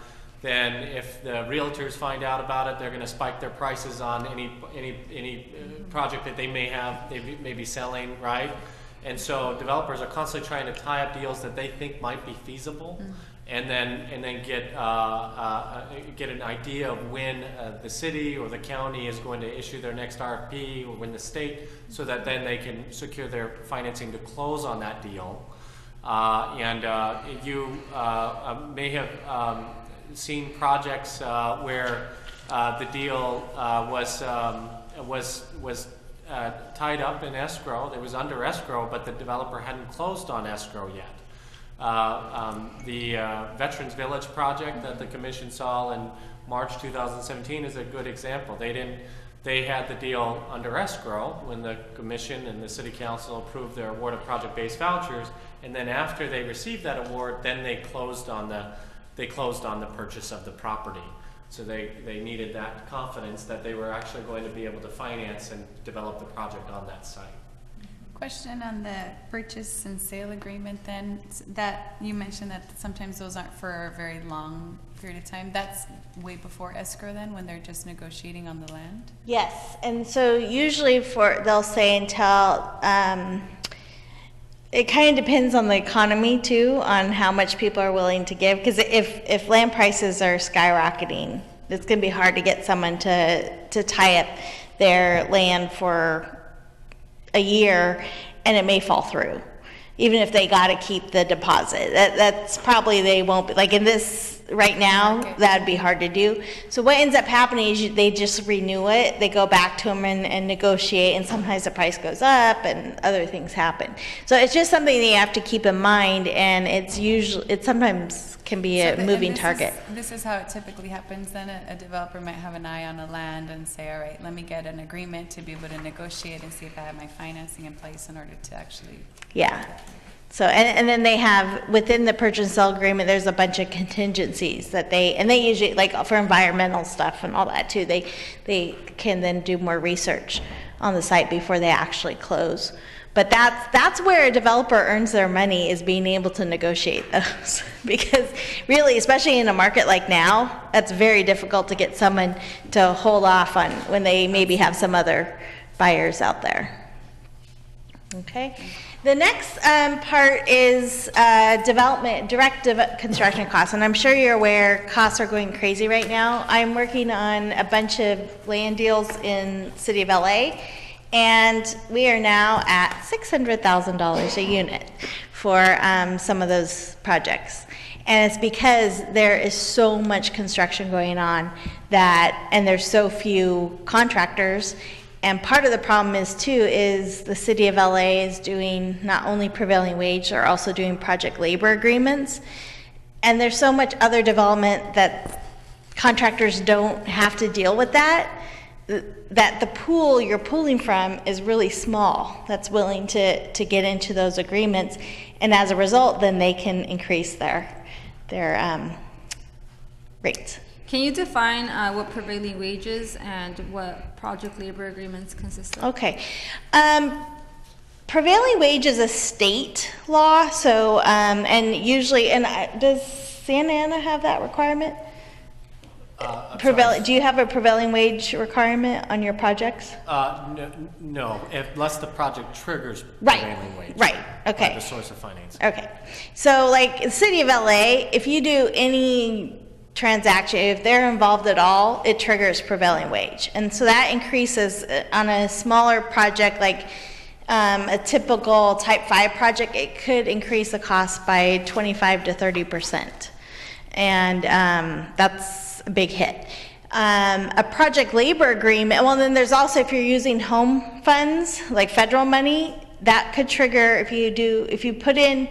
then if the realtors find out about it, they're going to spike their prices on any project that they may be selling, right? And so developers are constantly trying to tie up deals that they think might be feasible. And then get an idea of when the city or the county is going to issue their next RFP, or when the state, so that then they can secure their financing to close on that deal. You may have seen projects where the deal was tied up in escrow. It was under escrow, but the developer hadn't closed on escrow yet. The Veterans Village project that the commission saw in March 2017 is a good example. They had the deal under escrow when the commission and the city council approved their award of project-based vouchers, and then after they received that award, then they closed on the purchase of the property. So they needed that confidence that they were actually going to be able to finance and develop the project on that site. Question on the purchase and sale agreement then, that you mentioned that sometimes those aren't for a very long period of time. That's way before escrow then, when they're just negotiating on the land? Yes, and so usually they'll say until, it kind of depends on the economy too, on how much people are willing to give, because if land prices are skyrocketing, it's going to be hard to get someone to tie up their land for a year, and it may fall through, even if they got to keep the deposit. That's probably, they won't be, like in this right now, Okay. that'd be hard to do. So what ends up happening is they just renew it, they go back to them and negotiate, and sometimes the price goes up and other things happen. So it's just something that you have to keep in mind, and it sometimes can be a moving target. This is how it typically happens then. A developer might have an eye on a land and say, all right, let me get an agreement to be able to negotiate and see if I have my financing in place in order to actually. Yeah. So, and then they have, within the purchase and sale agreement, there's a bunch of contingencies that they usually, like for environmental stuff and all that too, they can then do more research on the site before they actually close. But that's where a developer earns their money, is being able to negotiate those. Because really, especially in a market like now, that's very difficult to get someone to hold off on when they maybe have some other buyers out there. Okay. The next part is construction costs, and I'm sure you're aware costs are going crazy right now. I'm working on a bunch of land deals in City of LA, and we are now at $600,000 a unit for some of those projects. And it's because there is so much construction going on and there's so few contractors. And part of the problem is the city of LA is doing not only prevailing wage, they're also doing project labor agreements. And there's so much other development that contractors don't have to deal with that the pool you're pulling from is really small that's willing to get into those agreements. And as a result, then they can increase their rates. Can you define what prevailing wages and what project labor agreements consist of? Okay. Prevailing wage is a state law, so, and usually, does Santa Ana have that requirement? Do you have a prevailing wage requirement on your projects? No, unless the project triggers Right. prevailing wage. Right, okay. By the source of financing. Okay, so like the city of LA, if you do any transaction, if they're involved at all, it triggers prevailing wage. And so that increases on a smaller project, like a typical type 5 project, it could increase the cost by 25 to 30%. And that's a big hit. A project labor agreement, well then there's also, if you're using home funds, like federal money, that could trigger, if you put in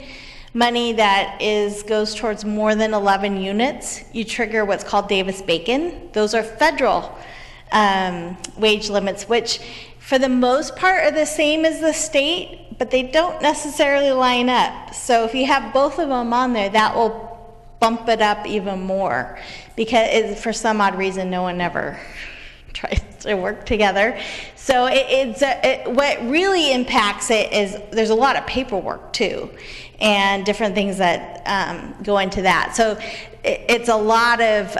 money that goes towards more than 11 units, you trigger what's called Davis-Bacon. Those are federal wage limits, which for the most part are the same as the state, but they don't necessarily line up. So if you have both of them on there, that will bump it up even more, because for some odd reason no one ever tries to work together. So what really impacts it is there's a lot of paperwork too, and different things that go into that. So it's a lot of,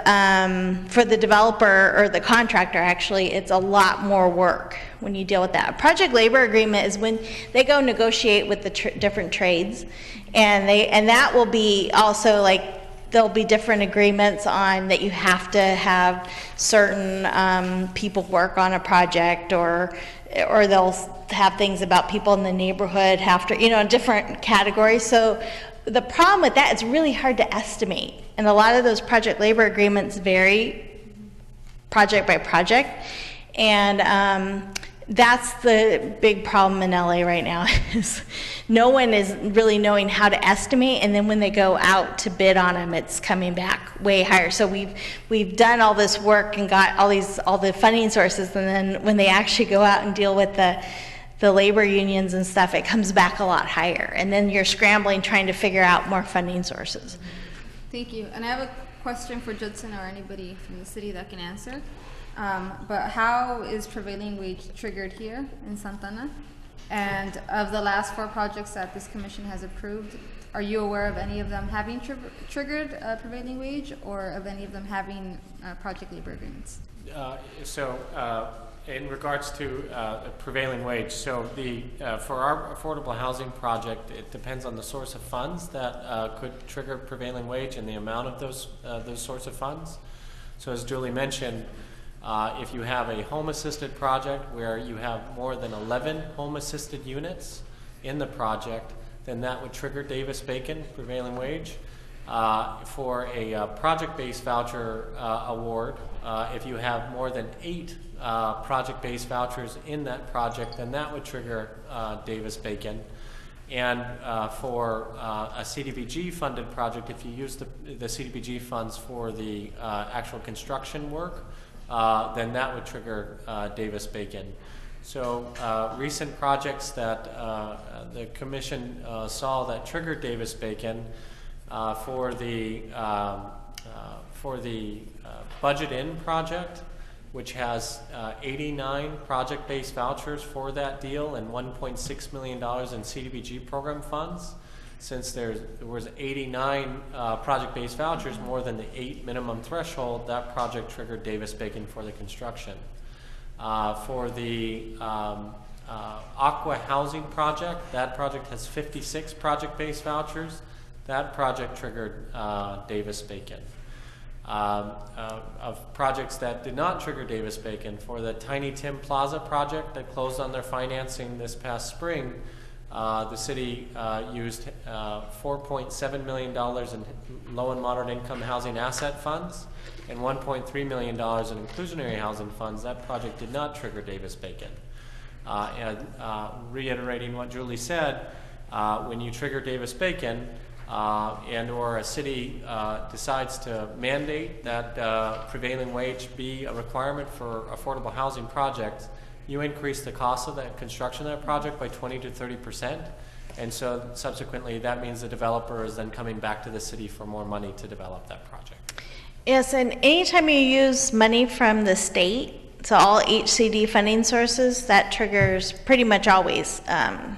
for the developer or the contractor actually, it's a lot more work when you deal with that. A project labor agreement is when they go negotiate with the different trades, and that will be also like, there'll be different agreements on that you have to have certain people work on a project, or they'll have things about people in the neighborhood have to, different categories. So the problem with that, it's really hard to estimate. And a lot of those project labor agreements vary project by project. And that's the big problem in LA right now, is no one is really knowing how to estimate, and then when they go out to bid on them, it's coming back way higher. So we've done all this work and got all the funding sources, and then when they actually go out and deal with the labor unions and stuff, it comes back a lot higher, and then you're scrambling trying to figure out more funding sources. Thank you. And I have a question for Judson or anybody from the city that can answer. But how is prevailing wage triggered here in Santa Ana? And of the last 4 projects that this commission has approved, are you aware of any of them having triggered prevailing wage, or of any of them having project labor agreements? In regards to prevailing wage, so for our affordable housing project, it depends on the source of funds that could trigger prevailing wage and the amount of those sorts of funds. So as Julie mentioned, if you have a home-assisted project where you have more than 11 home-assisted units in the project, then that would trigger Davis-Bacon prevailing wage. For a project-based voucher award, if you have more than 8 project-based vouchers in that project, then that would trigger Davis-Bacon. And for a CDBG-funded project, if you use the CDBG funds for the actual construction work, then that would trigger Davis-Bacon. So recent projects that the commission saw that triggered Davis-Bacon for the budget-in project, which has 89 project-based vouchers for that deal and $1.6 million in CDBG program funds. Since there was 89 project-based vouchers, more than the 8 minimum threshold, that project triggered Davis-Bacon for the construction. For the Aqua Housing project, that project has 56 project-based vouchers. That project triggered Davis-Bacon. Of projects that did not trigger Davis-Bacon, for the Tiny Tim Plaza project that closed on their financing this past spring, The city used $4.7 million in low and moderate income housing asset funds and $1.3 million in inclusionary housing funds. That project did not trigger Davis-Bacon. And reiterating what Julie said, when you trigger Davis-Bacon and or a city decides to mandate that prevailing wage be a requirement for affordable housing projects, you increase the cost of that construction of that project by 20 to 30%. And so subsequently that means the developer is then coming back to the city for more money to develop that project. Yes, and anytime you use money from the state, so all HCD funding sources, that triggers pretty much always,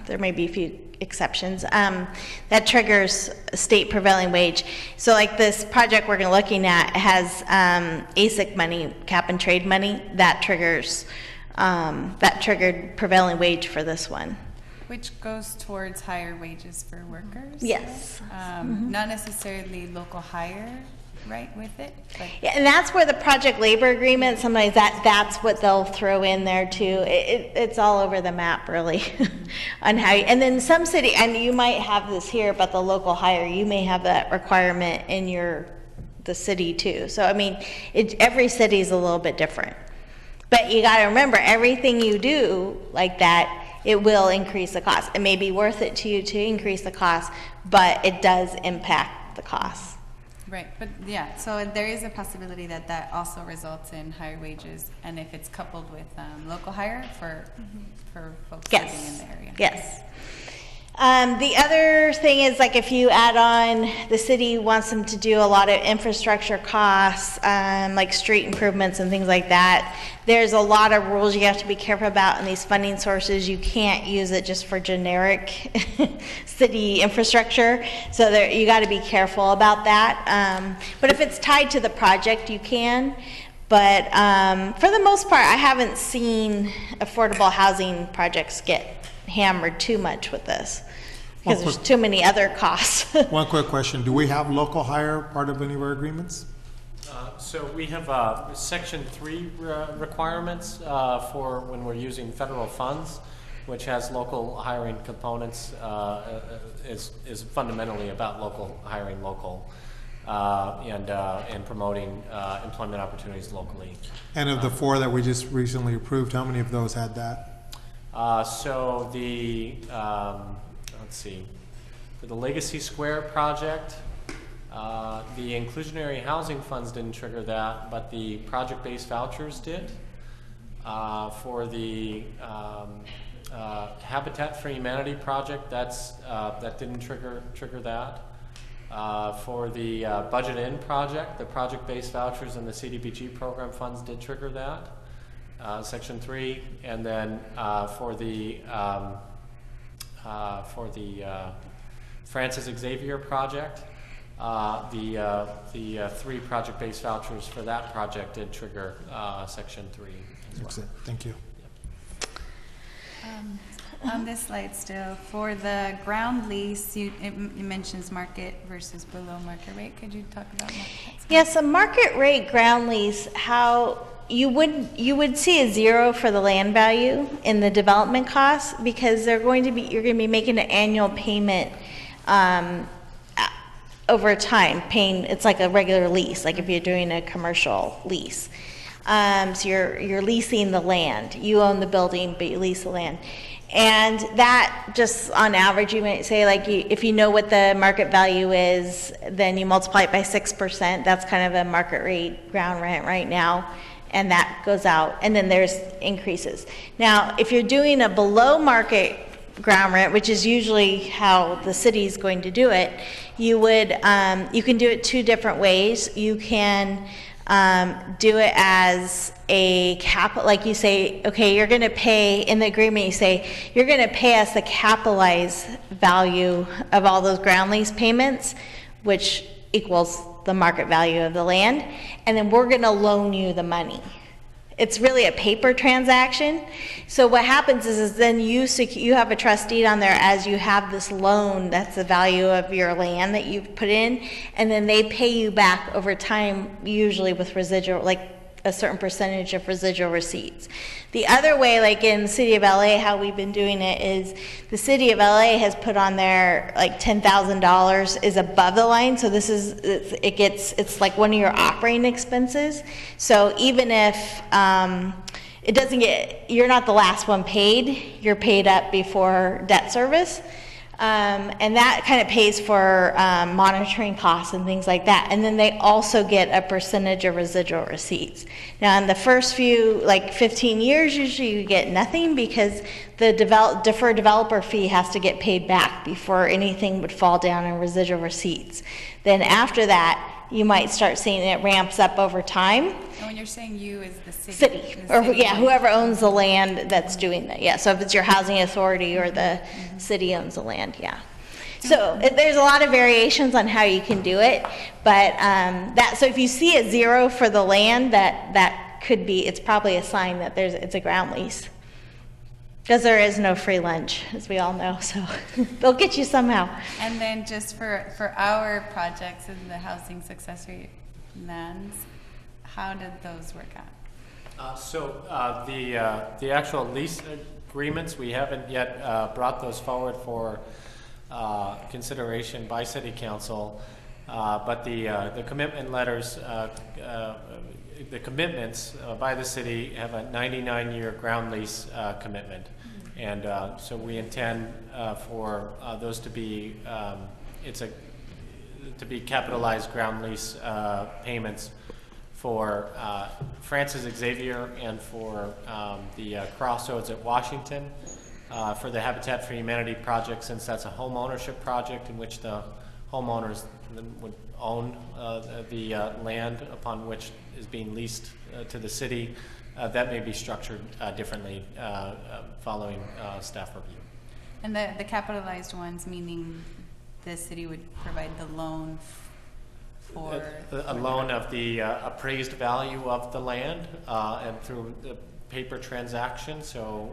there may be a few exceptions, that triggers state prevailing wage. So like this project we're looking at has ASIC money, cap and trade money, that triggers, that triggered prevailing wage for this one. Which goes towards higher wages for workers? Yes. Not necessarily local hire, right, with it? But Yeah, and that's where the project labor agreement, sometimes that's what they'll throw in there too. It's all over the map really on how, and then some city, and you might have this here, but the local hire, you may have that requirement in the city too. So I mean, every city is a little bit different. But you got to remember, everything you do like that, it will increase the cost. It may be worth it to you to increase the cost, but it does impact the cost. right, but yeah, so there is a possibility that that also results in higher wages, and if it's coupled with local hire for folks living in Yes. the area. Yes. The other thing is, like, if you add on, the city wants them to do a lot of infrastructure costs, like street improvements and things like that. There's a lot of rules you have to be careful about in these funding sources. You can't use it just for generic city infrastructure. So you got to be careful about that. But if it's tied to the project, you can. But for the most part, I haven't seen affordable housing projects get hammered too much with this because there's too many other costs. One quick question. Do we have local hire part of any of our agreements? So we have Section 3 requirements for when we're using federal funds, which has local hiring components, is fundamentally about local hiring local and promoting employment opportunities locally. And of the 4 that we just recently approved, how many of those had that? So the, let's see, for the Legacy Square project, the inclusionary housing funds didn't trigger that, but the project-based vouchers did. For the Habitat for Humanity project, that didn't trigger that. For the Budget In project, the project-based vouchers and the CDBG program funds did trigger that. Section 3, and then for the Francis Xavier project, the 3 project-based vouchers for that project did trigger Section 3 as well. Excellent. Thank you. On this slide still, for the ground lease, it mentions market versus below market rate. Could you talk about market? Yes, a market rate ground lease, how you would see a 0 for the land value in the development costs because you're going to be making an annual payment over time, it's like a regular lease, like if you're doing a commercial lease. So you're leasing the land. You own the building, but you lease the land. And that, just on average, you might say, like, if you know what the market value is, then you multiply it by 6%. That's kind of a market rate ground rent right now. And that goes out, and then there's increases. Now, if you're doing a below market ground rent, which is usually how the city is going to do it, you can do it 2 different ways. You can do it as a cap, like you say, okay, you're going to pay, in the agreement you say, you're going to pay us the capitalized value of all those ground lease payments, which equals the market value of the land, and then we're going to loan you the money. It's really a paper transaction. So what happens is then you have a trust deed on there as you have this loan, that's the value of your land that you've put in, and then they pay you back over time, usually with residual, like a certain percentage of residual receipts. The other way, like in the city of LA, how we've been doing it is the city of LA has put on there like $10,000 is above the line. So this is, it's like one of your operating expenses. So even if, it doesn't get, you're not the last one paid, you're paid up before debt service. And that kind of pays for monitoring costs and things like that. And then they also get a percentage of residual receipts. Now, in the first few, like 15 years, usually you get nothing because the deferred developer fee has to get paid back before anything would fall down in residual receipts. Then after that, you might start seeing it ramps up over time. And when you're saying you, is the city? City, The or city yeah, one. whoever owns the land that's doing that, yeah. So if it's your housing authority or the city owns the land, yeah. So there's a lot of variations on how you can do it, but so if you see a 0 for the land, that could be, it's probably a sign that it's a ground lease. Because there is no free lunch, as we all know, so they'll get you somehow. And then just for our projects in the housing successory lands, how did those work out? The actual lease agreements, we haven't yet brought those forward for consideration by City Council, but the commitment letters, the commitments by the city have a 99-year ground lease commitment, and so we intend for those to be to be capitalized ground lease payments for Francis Xavier and for the Crossroads at Washington, for the Habitat for Humanity project, since that's a home ownership project in which the homeowners would own the land upon which is being leased to the city. That may be structured differently following staff review. And the capitalized ones, meaning the city would provide the loan for? A loan of the appraised value of the land and through the paper transaction, so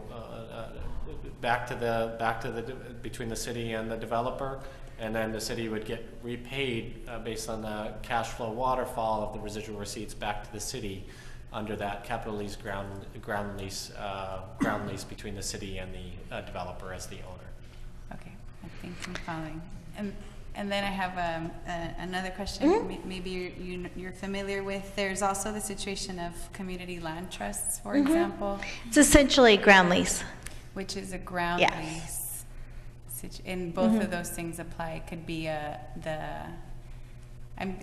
back to the between the city and the developer, and then the city would get repaid based on the cash flow waterfall of the residual receipts back to the city under that capital lease ground lease between the city and the developer as the owner. Okay, I think I'm following. And then I have another question. Maybe you're familiar with. There's also the situation of community land trusts, for example, It's essentially ground lease. which is a ground Yes. lease. And both of those things apply. It could be I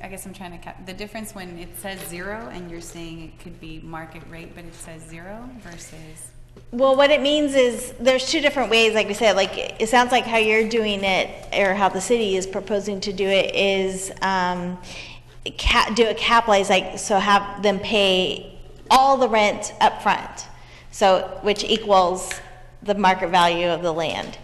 guess I'm trying to the difference when it says 0 and you're saying it could be market rate, but it says 0 versus. Well, what it means is there's two different ways, like we said, like it sounds like how you're doing it or how the city is proposing to do it is do a capitalized, like, so have them pay all the rent up front, so which equals the market value of the land.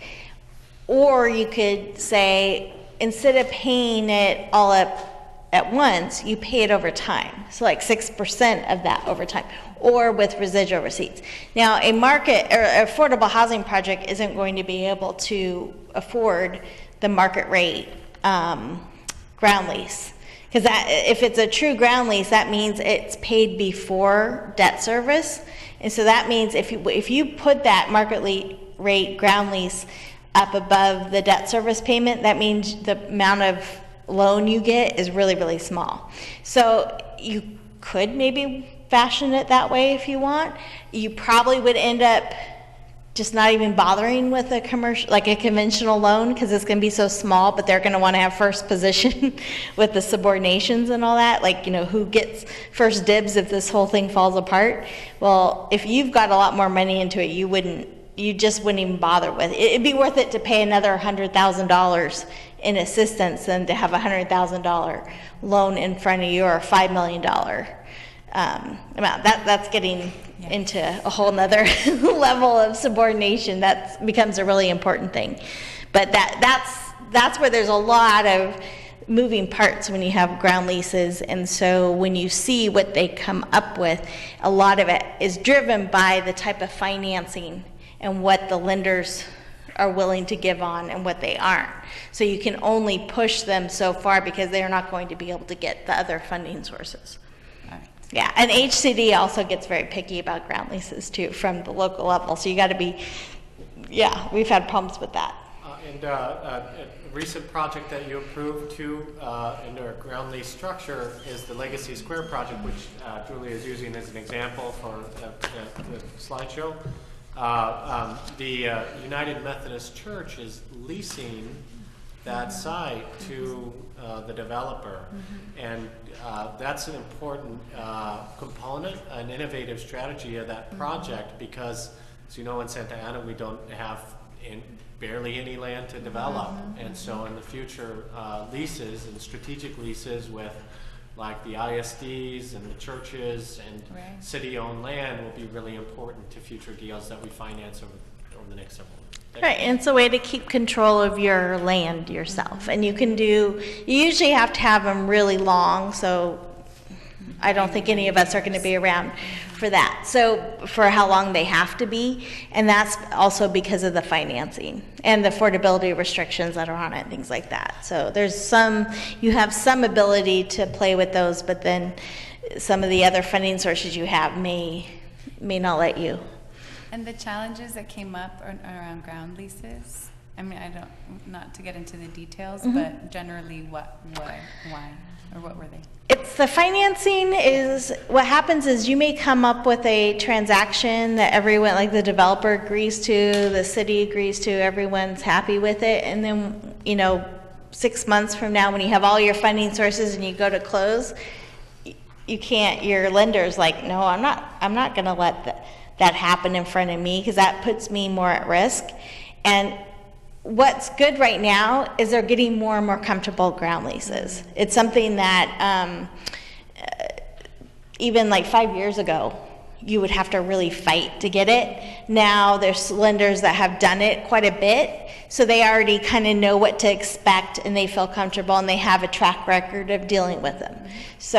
Or you could say, instead of paying it all up at once, you pay it over time. So like 6% of that over time, or with residual receipts. Now, a market or affordable housing project isn't going to be able to afford the market rate ground lease. Because if it's a true ground lease, that means it's paid before debt service. And so that means if you put that market rate ground lease up above the debt service payment, that means the amount of loan you get is really, really small. So you could maybe fashion it that way if you want. You probably would end up just not even bothering with a commercial, like a conventional loan, because it's going to be so small, but they're going to want to have first position with the subordinations and all that, like, you know, who gets first dibs if this whole thing falls apart. Well, if you've got a lot more money into it, you just wouldn't even bother with it. It'd be worth it to pay another $100,000 in assistance than to have a $100,000 loan in front of you, or a $5 million amount. That's getting into a whole nother level of subordination. That becomes a really important thing. But that's where there's a lot of moving parts when you have ground leases. And so when you see what they come up with, a lot of it is driven by the type of financing and what the lenders are willing to give on and what they aren't. So you can only push them so far because they're not going to be able to get the other funding sources. All right. Yeah, and HCD also gets very picky about ground leases too from the local level. So you got to be, yeah, we've had problems with that. And a recent project that you approved too in our ground lease structure is the Legacy Square project, which Julie is using as an example for the slideshow. The United Methodist Church is leasing that site to the developer, and that's an important component, an innovative strategy of that project, because as you know, in Santa Ana we don't have barely any land to develop, and so in the future leases and strategic leases with like the ISDs and the churches and city-owned land will be really important to future deals that we finance over the next several years. Right, and it's a way to keep control of your land yourself. And you usually have to have them really long, so I don't think any of us are going to be around for that. So for how long they have to be, and that's also because of the financing and the affordability restrictions that are on it and things like that. So you have some ability to play with those, but then some of the other funding sources you have may not let you. And the challenges that came up around ground leases, I mean, not to get into the details, but generally why, or what were they? It's the financing what happens is you may come up with a transaction that everyone, like the developer agrees to, the city agrees to, everyone's happy with it, and then, 6 months from now when you have all your funding sources and you go to close, you can't, your lender's like, no, I'm not going to let that happen in front of me because that puts me more at risk. And what's good right now is they're getting more and more comfortable ground leases. It's something that even like 5 years ago, you would have to really fight to get it. Now there's lenders that have done it quite a bit, so they already kind of know what to expect and they feel comfortable and they have a track record of dealing with them. So,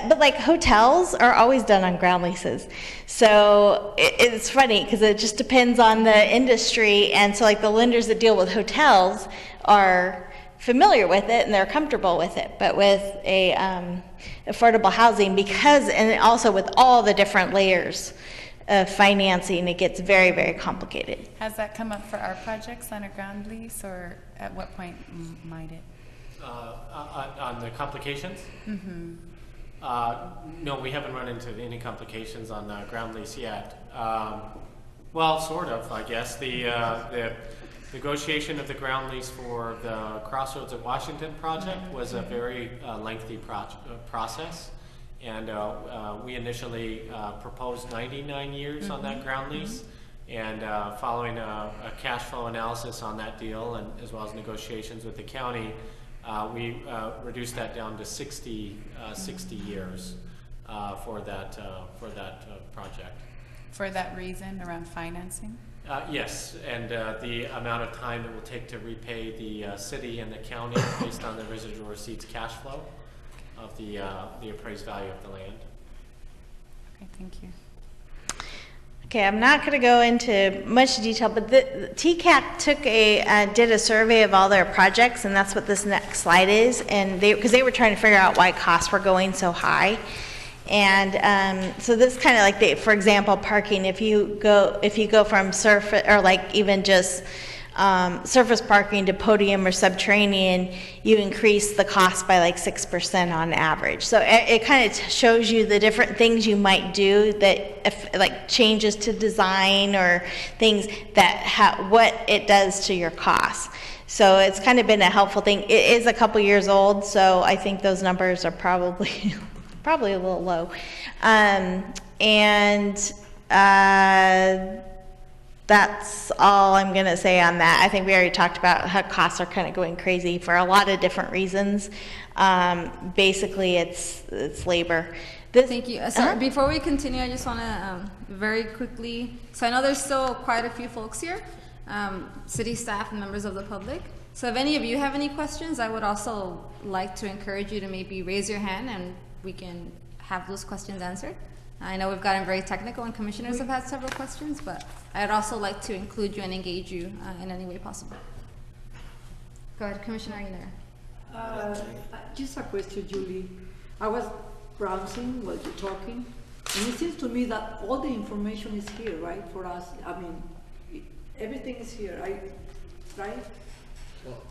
but like hotels are always done on ground leases. So it's funny because it just depends on the industry. And so like the lenders that deal with hotels are familiar with it and they're comfortable with it. But with affordable housing, and also with all the different layers of financing, it gets very, very complicated. Has that come up for our projects on a ground lease, or at what point might it? On the complications? No, we haven't run into any complications on the ground lease yet. Well, sort of, I guess. The negotiation of the ground lease for the Crossroads at Washington project was a very lengthy process. And we initially proposed 99 years on that ground lease. And following a cash flow analysis on that deal, and as well as negotiations with the county, we reduced that down to 60 years for that project. For that reason, around financing? Yes, and the amount of time it will take to repay the city and the county based on the residual receipts cash flow of the appraised value of the land. Okay, thank you. Okay, I'm not going to go into much detail, but the TCAC did a survey of all their projects, and that's what this next slide is. And because they were trying to figure out why costs were going so high, and so this kind of like for example, parking. If you go from surface or like even just surface parking to podium or subterranean, you increase the cost by like 6% on average. So it kind of shows you the different things you might do that like changes to design or things that what it does to your costs. So it's kind of been a helpful thing. It is a couple years old, so I think those numbers are probably a little low. That's all I'm going to say on that. I think we already talked about how costs are kind of going crazy for a lot of different reasons. Basically, it's labor. Thank you. Sorry, before we continue, I just want to very quickly, so I know there's still quite a few folks here, city staff and members of the public. So if any of you have any questions, I would also like to encourage you to maybe raise your hand and we can have those questions answered. I know we've gotten very technical and commissioners have had several questions, but I'd also like to include you and engage you in any way possible. Go ahead, Commissioner Aguilera. Just a question, Julie. I was browsing while you're talking, and it seems to me that all the information is here, right, for us. I mean, everything is here, right?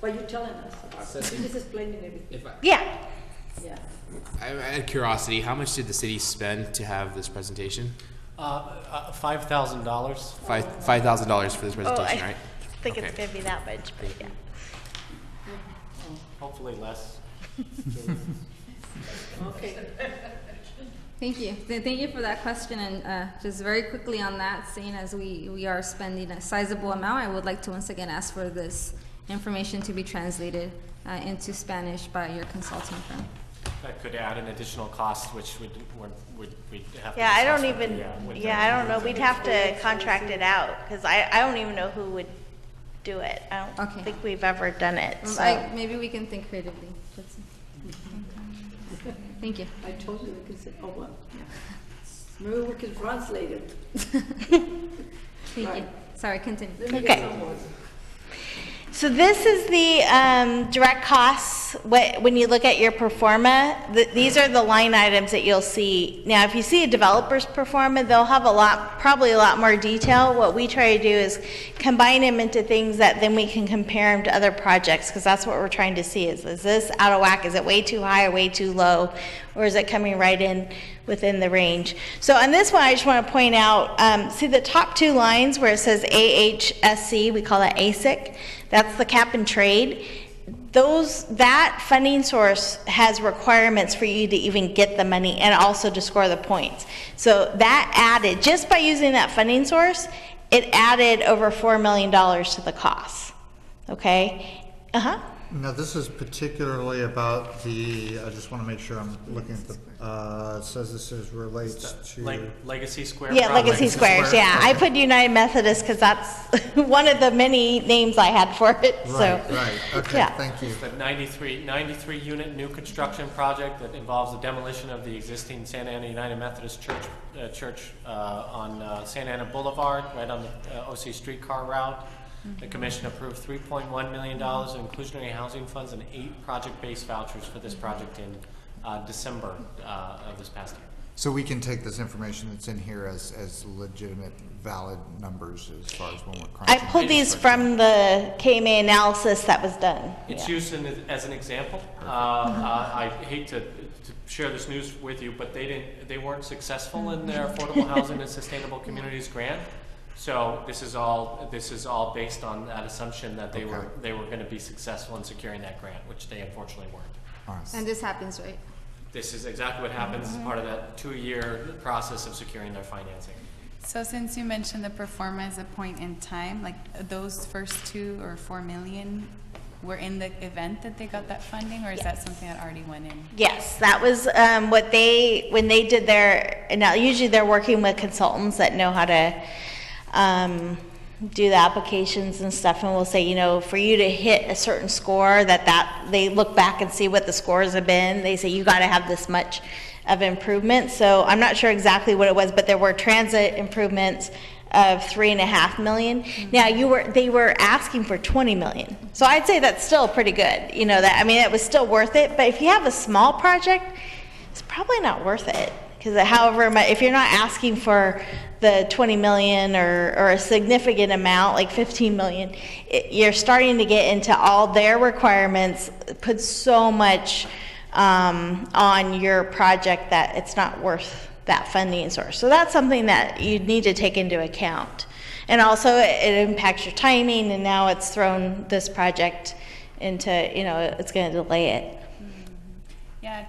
But you're telling us about it. You're just explaining everything. Yeah. Yeah. I had curiosity. How much did the city spend to have this presentation? $5,000. $5,000 for this presentation, I right? think it's Okay. gonna be that much, but yeah. Hopefully less. Okay. Thank you. Thank you for that question. And just very quickly on that, seeing as we are spending a sizable amount, I would like to once again ask for this information to be translated into Spanish by your consulting firm. That could add an additional cost, which we'd have to Yeah, I discuss don't with even, with yeah, I don't know, we'd have to contract it out, because I don't even know who would do it. I don't Okay. think we've ever done it, so. Maybe we can think creatively. Thank you. I told you we could say, oh, well, yeah. Maybe we can translate it. Thank you. Right. Sorry, continue. Let me Okay. get some words. So this is the direct costs. When you look at your pro forma, these are the line items that you'll see. Now, if you see a developer's pro forma, they'll have probably a lot more detail. What we try to do is combine them into things that then we can compare them to other projects, because that's what we're trying to see is this out of whack? Is it way too high or way too low? Or is it coming right in within the range? So on this one, I just want to point out, see the top two lines where it says AHSC, we call that ASIC. That's the cap and trade. That funding source has requirements for you to even get the money and also to score the points. So that added, just by using that funding source, it added over $4 million to the cost. Okay? Now, this is particularly about I just want to make sure I'm looking at it says this relates to. Legacy Square. Yeah, project. Legacy Squares, yeah. I put United Methodist because that's one of the many names I had for it, so. Right, okay, yeah. thank you. The 93 unit new construction project that involves the demolition of the existing Santa Ana United Methodist Church on Santa Ana Boulevard, right on the OC streetcar route. The commission approved $3.1 million in inclusionary housing funds and 8 project-based vouchers for this project in December of this past year. So we can take this information that's in here as legitimate, valid numbers as far as when we're I crunching. pulled these from the KMA analysis that was done. It's Yeah. used as an example. I hate to share this news with you, but they weren't successful in their Affordable Housing and Sustainable Communities grant. So this is all based on that assumption that they were going to be successful in securing that grant, which they unfortunately weren't. All right. And this happens, right? This is exactly what happens as part of that 2-year process of securing their financing. So since you mentioned the pro forma as a point in time, like those first 2 or 4 million were in the event that they got that funding, or is that something that already went in? Yes, that was when they did now usually they're working with consultants that know how to do the applications and stuff, and we'll say, for you to hit a certain score, that they look back and see what the scores have been. They say you got to have this much of improvement. So I'm not sure exactly what it was, but there were transit improvements of $3.5 million. Now they were asking for 20 million. So I'd say that's still pretty good. It was still worth it. But if you have a small project, it's probably not worth it. Because if you're not asking for the 20 million or a significant amount, like 15 million, you're starting to get into all their requirements, put so much on your project that it's not worth that funding source. So that's something that you need to take into account. And also it impacts your timing, and now it's thrown this project into, it's going to delay it. Yeah.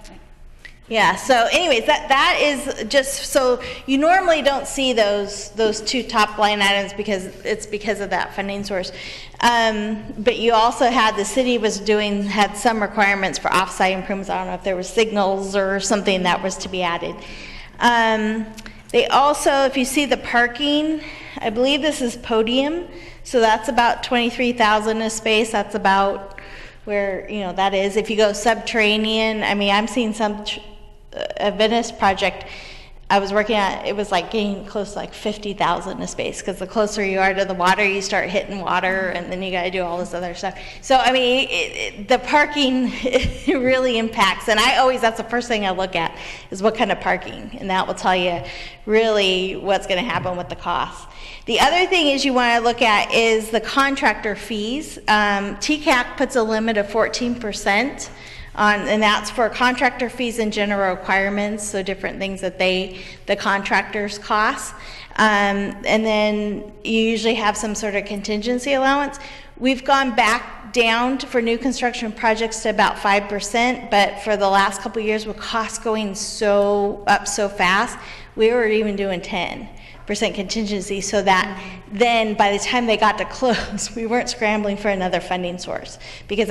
Yeah, so anyways, that is just, so you normally don't see those 2 top line items because of that funding source. But you also the city had some requirements for off-site improvements. I don't know if there were signals or something that was to be added. They also, if you see the parking, I believe this is podium, so that's about 23,000 a space. That's about where, that is. If you go subterranean, I'm seeing a Venice project, I was working at, it was like getting close to like 50,000 a space, because the closer you are to the water, you start hitting water, and then you got to do all this other stuff. So, I mean, the parking it really impacts, and that's the first thing I look at, is what kind of parking, and that will tell you really what's going to happen with the cost. The other thing is you want to look at is the contractor fees. TCAC puts a limit of 14%. And that's for contractor fees and general requirements, so different things that the contractors cost. And then you usually have some sort of contingency allowance. We've gone back down for new construction projects to about 5%, but for the last couple of years with costs going up so fast, we were even doing 10% contingency, so that then by the time they got to close, we weren't scrambling for another funding source, because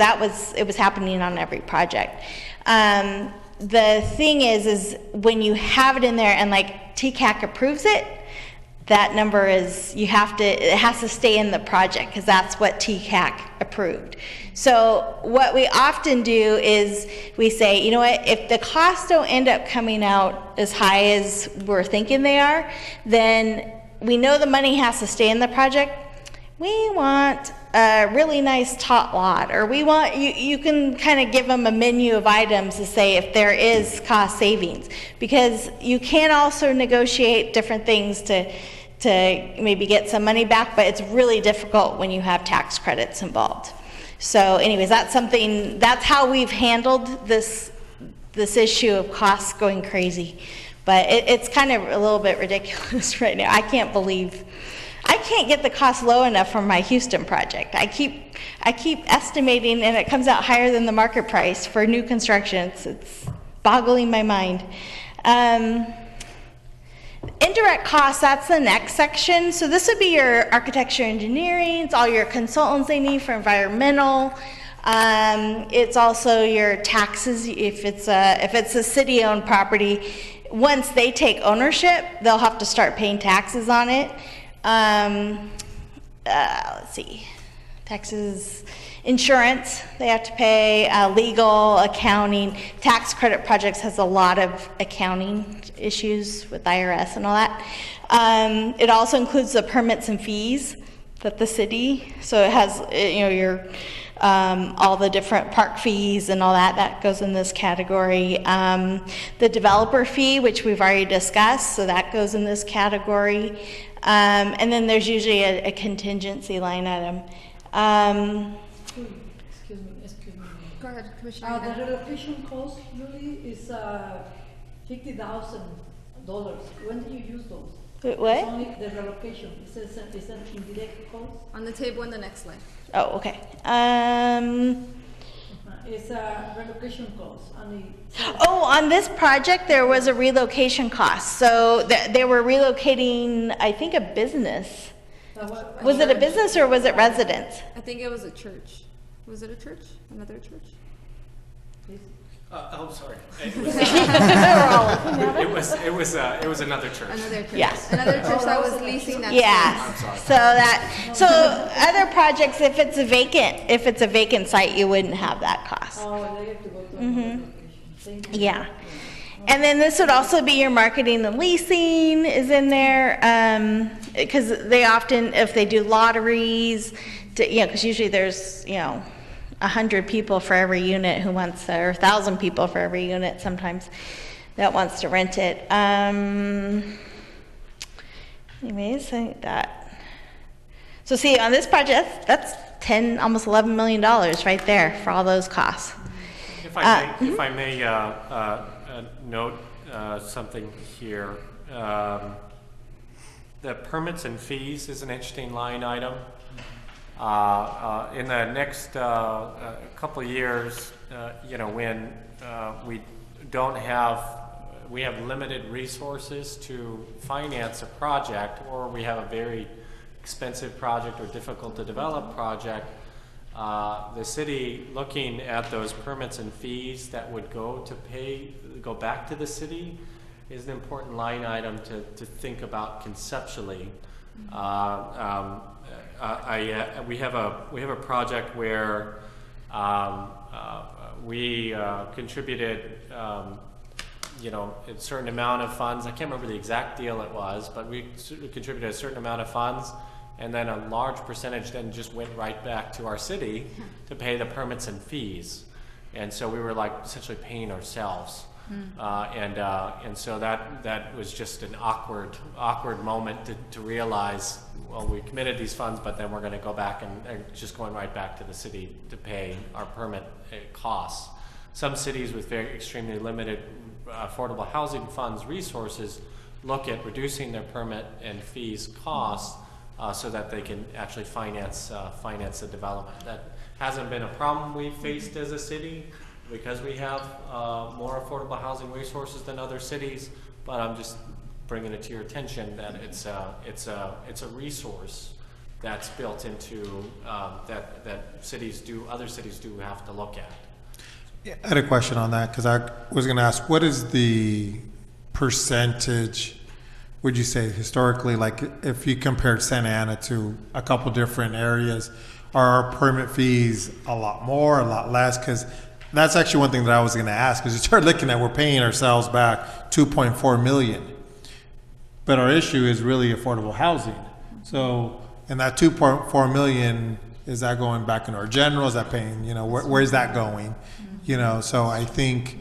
it was happening on every project. The thing is when you have it in there and like TCAC approves it, that number is, it has to stay in the project, because that's what TCAC approved. So what we often do is we say, you know what, if the costs don't end up coming out as high as we're thinking they are, then we know the money has to stay in the project. We want a really nice tot lot, or we want, you can kind of give them a menu of items to say if there is cost savings, because you can also negotiate different things to maybe get some money back, but it's really difficult when you have tax credits involved. So anyways, that's how we've handled this issue of costs going crazy. But it's kind of a little bit ridiculous right now. I can't get the cost low enough for my Houston project. I keep estimating, and it comes out higher than the market price for new construction. It's boggling my mind. Indirect costs, that's the next section. So this would be your architecture, engineering, it's all your consultants they need for environmental. It's also your taxes if it's a city-owned property. Once they take ownership, they'll have to start paying taxes on it. Let's see, taxes, insurance, they have to pay, legal, accounting. Tax credit projects has a lot of accounting issues with IRS and all that. It also includes the permits and fees that the city, so it has, your all the different park fees and all that goes in this category. The developer fee, which we've already discussed, so that goes in this category. And then there's usually a contingency line item. Excuse me. Go ahead, Commissioner. The relocation cost usually is $50,000. When do you use those? Wait, what? It's only the relocation. It's an indirect cost. On the table in the next slide. Oh, okay. It's a relocation cost. On this project, there was a relocation cost. So they were relocating, I think, a business. Was it a business or was it residents? I think it was a church. Was it a church? Another church? Oh, sorry. It was another church. Another church. Yes. Another church that was leasing that Yeah. So other projects, if it's a vacant site, you wouldn't have that cost. Oh, they have to go to another location. Thank you. Yeah. And then this would also be your marketing and leasing is in there, because they often, if they do lotteries, because usually there's, 100 people for every unit or 1,000 people for every unit sometimes that wants to rent it. Anyways, I think that. So see, on this project, that's almost $11 million right there for all those costs. If I may note something here. The permits and fees is an interesting line item. In the next couple of years, when we have limited resources to finance a project, or we have a very expensive project or difficult to develop project, the city, looking at those permits and fees that would go back to the city, is an important line item to think about conceptually. We have a project where we contributed you know, a certain amount of funds. I can't remember the exact deal it was, but we contributed a certain amount of funds, and then a large percentage then just went right back to our city to pay the permits and fees. And so we were like essentially paying ourselves. And so that was just an awkward moment to realize, well, we committed these funds, but then we're going to go back and just going right back to the city to pay our permit costs. Some cities with very extremely limited affordable housing funds resources look at reducing their permit and fees costs so that they can actually finance the development. That hasn't been a problem we've faced as a city because we have more affordable housing resources than other cities. But I'm just bringing it to your attention that it's a resource that's built into that other cities do have to look at. I had a question on that because I was going to ask, what is the percentage, would you say historically, like if you compared Santa Ana to a couple different areas, are our permit fees a lot more, a lot less? Because that's actually one thing that I was going to ask, because you start looking at, we're paying ourselves back $2.4 million. But our issue is really affordable housing. So, and that $2.4 million, is that going back in our general? Is that paying, you know, where's that going? You know, so I think.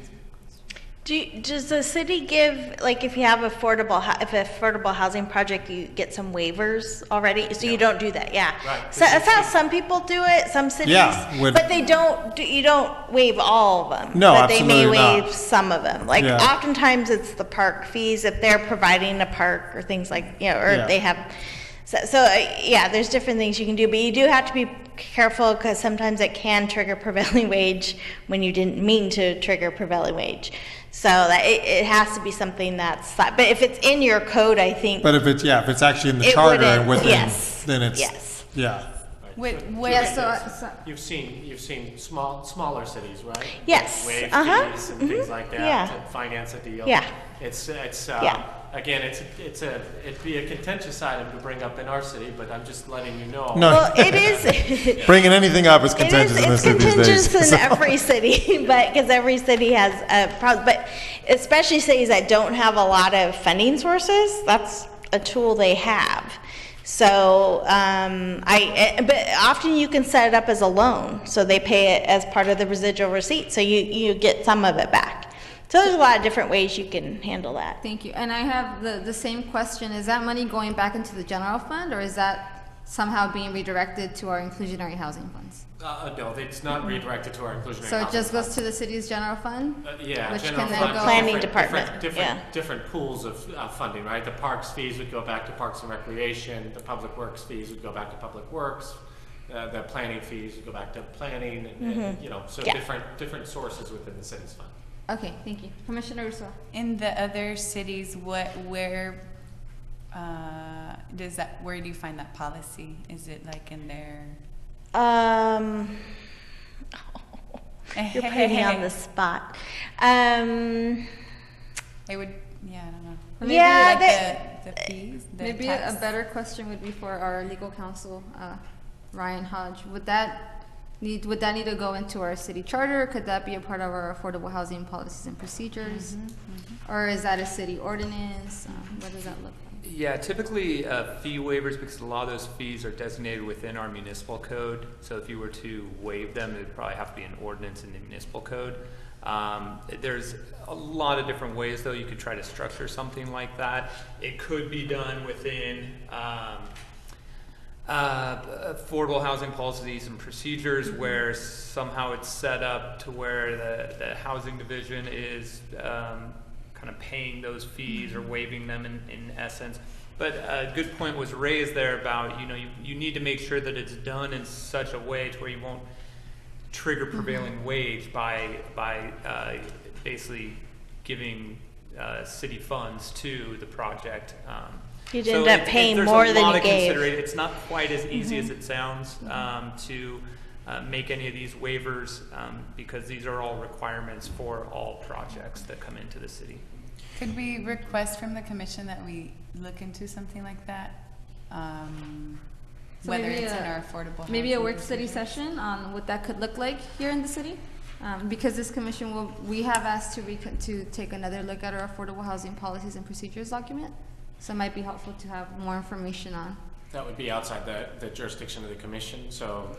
Does the city give, like, if you have affordable housing project, you get some waivers already? So you don't do that, yeah. Right. So that's how some people do it, some cities. Yeah, but they don't. You don't waive all of them. No, but they may absolutely not. waive some of them. Like Yeah. oftentimes it's the park fees if they're providing a park or things like, you know, or Yeah. they have. So yeah, there's different things you can do, but you do have to be careful because sometimes it can trigger prevailing wage when you didn't mean to trigger prevailing wage. So that it has to be something that's, but if it's in your code, I think. But if it's actually in the It charter wouldn't, and within, yes, then it's, yes. yeah. You've seen smaller cities, right? Yes, Waive uh-huh, fees and things like that yeah. to finance a deal. Yeah. Yeah. Again, it'd be a contentious item to bring up in our city, but I'm just letting you know. No. Well, it is. Bringing anything up is contentious in this city these days. It's contentious in So- every city, but because every city has a problem. But especially cities that don't have a lot of funding sources, that's a tool they have. So, but often you can set it up as a loan, so they pay it as part of the residual receipt, so you get some of it back. So there's a lot of different ways you can handle that. Thank you. And I have the same question. Is that money going back into the general fund, or is that somehow being redirected to our inclusionary housing funds? No, it's not redirected to our inclusionary So it housing just goes funds. to the city's general fund? Yeah, Which general can then fund, go- Planning department, different pools of funding, right? The parks fees would go back to Parks and Recreation. The public works fees would go back to Public Works. The planning fees would go back to planning, and you know, so Yeah. different sources within the city's fund. Okay, thank you. Commissioner Russo. In the other cities, where where do you find that policy? Is it like in their? You're putting me on the spot. It would, yeah, I don't know. Maybe Yeah, Like the fees, the Maybe tax? a better question would be for our legal counsel, Ryan Hodge. Would that need to go into our city charter? Could that be a part of our affordable housing policies and procedures? Or is that a city ordinance? What does that look like? Yeah, typically fee waivers, because a lot of those fees are designated within our municipal code. So if you were to waive them, it would probably have to be an ordinance in the municipal code. There's a lot of different ways, though, you could try to structure something like that. It could be done within affordable housing policies and procedures, where somehow it's set up to where the housing division is kind of paying those fees or waiving them in essence. But a good point was raised there about, you need to make sure that it's done in such a way to where you won't trigger prevailing wage by basically giving city funds to the project. You'd end up paying there's more a than lot you of gave. It's not quite as easy as it sounds to make any of these waivers because these are all requirements for all projects that come into the city. Could we request from the commission that we look into something like that? So Whether maybe it's in our affordable housing. Maybe a work study session on what that could look like here in the city? Because this commission we have asked to take another look at our affordable housing policies and procedures document. So it might be helpful to have more information on. That would be outside the jurisdiction of the commission. So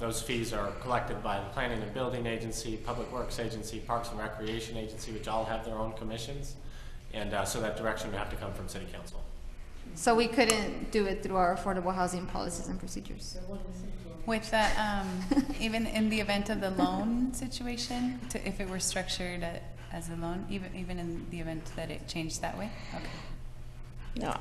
those fees are collected by the Planning and Building Agency, Public Works Agency, Parks and Recreation Agency, which all have their own commissions. And so that direction would have to come from City Council. So we couldn't do it through our affordable housing policies and procedures. With that, even in the event of the loan situation, if it were structured as a loan, even in the event that it changed that way? Okay. No,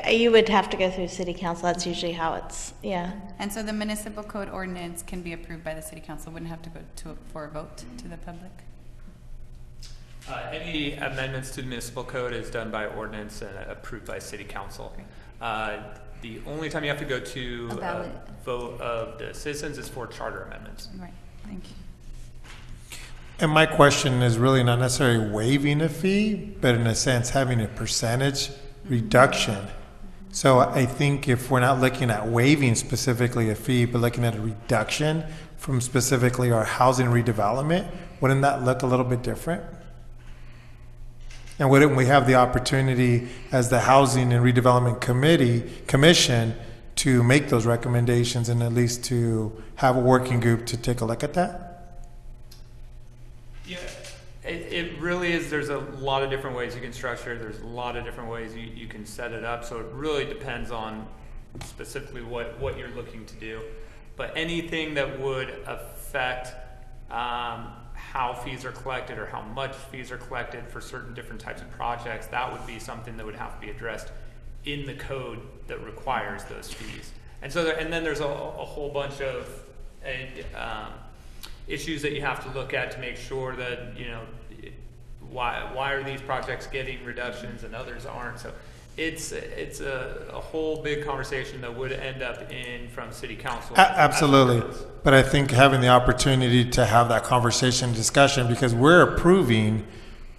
you would have to go through city council. That's usually how it's, yeah. And so the municipal code ordinance can be approved by the city council, wouldn't have to go for a vote to the public? Any amendments to the municipal code is done by ordinance and approved by city council. The only time you have to go to a vote of the citizens is for charter amendments. Right, thank you. And my question is really not necessarily waiving a fee, but in a sense having a percentage reduction. So I think if we're not looking at waiving specifically a fee, but looking at a reduction from specifically our housing redevelopment, wouldn't that look a little bit different? And wouldn't we have the opportunity as the Housing and Redevelopment Commission to make those recommendations and at least to have a working group to take a look at that? Yeah, it really is. There's a lot of different ways you can structure it. There's a lot of different ways you can set it up. So it really depends on specifically what you're looking to do. But anything that would affect how fees are collected or how much fees are collected for certain different types of projects, that would be something that would have to be addressed in the code that requires those fees. And so, and then there's a whole bunch of issues that you have to look at to make sure that, you know, why are these projects getting reductions and others aren't. So it's a whole big conversation that would end up from city council. Absolutely. But I think having the opportunity to have that conversation and discussion, because we're approving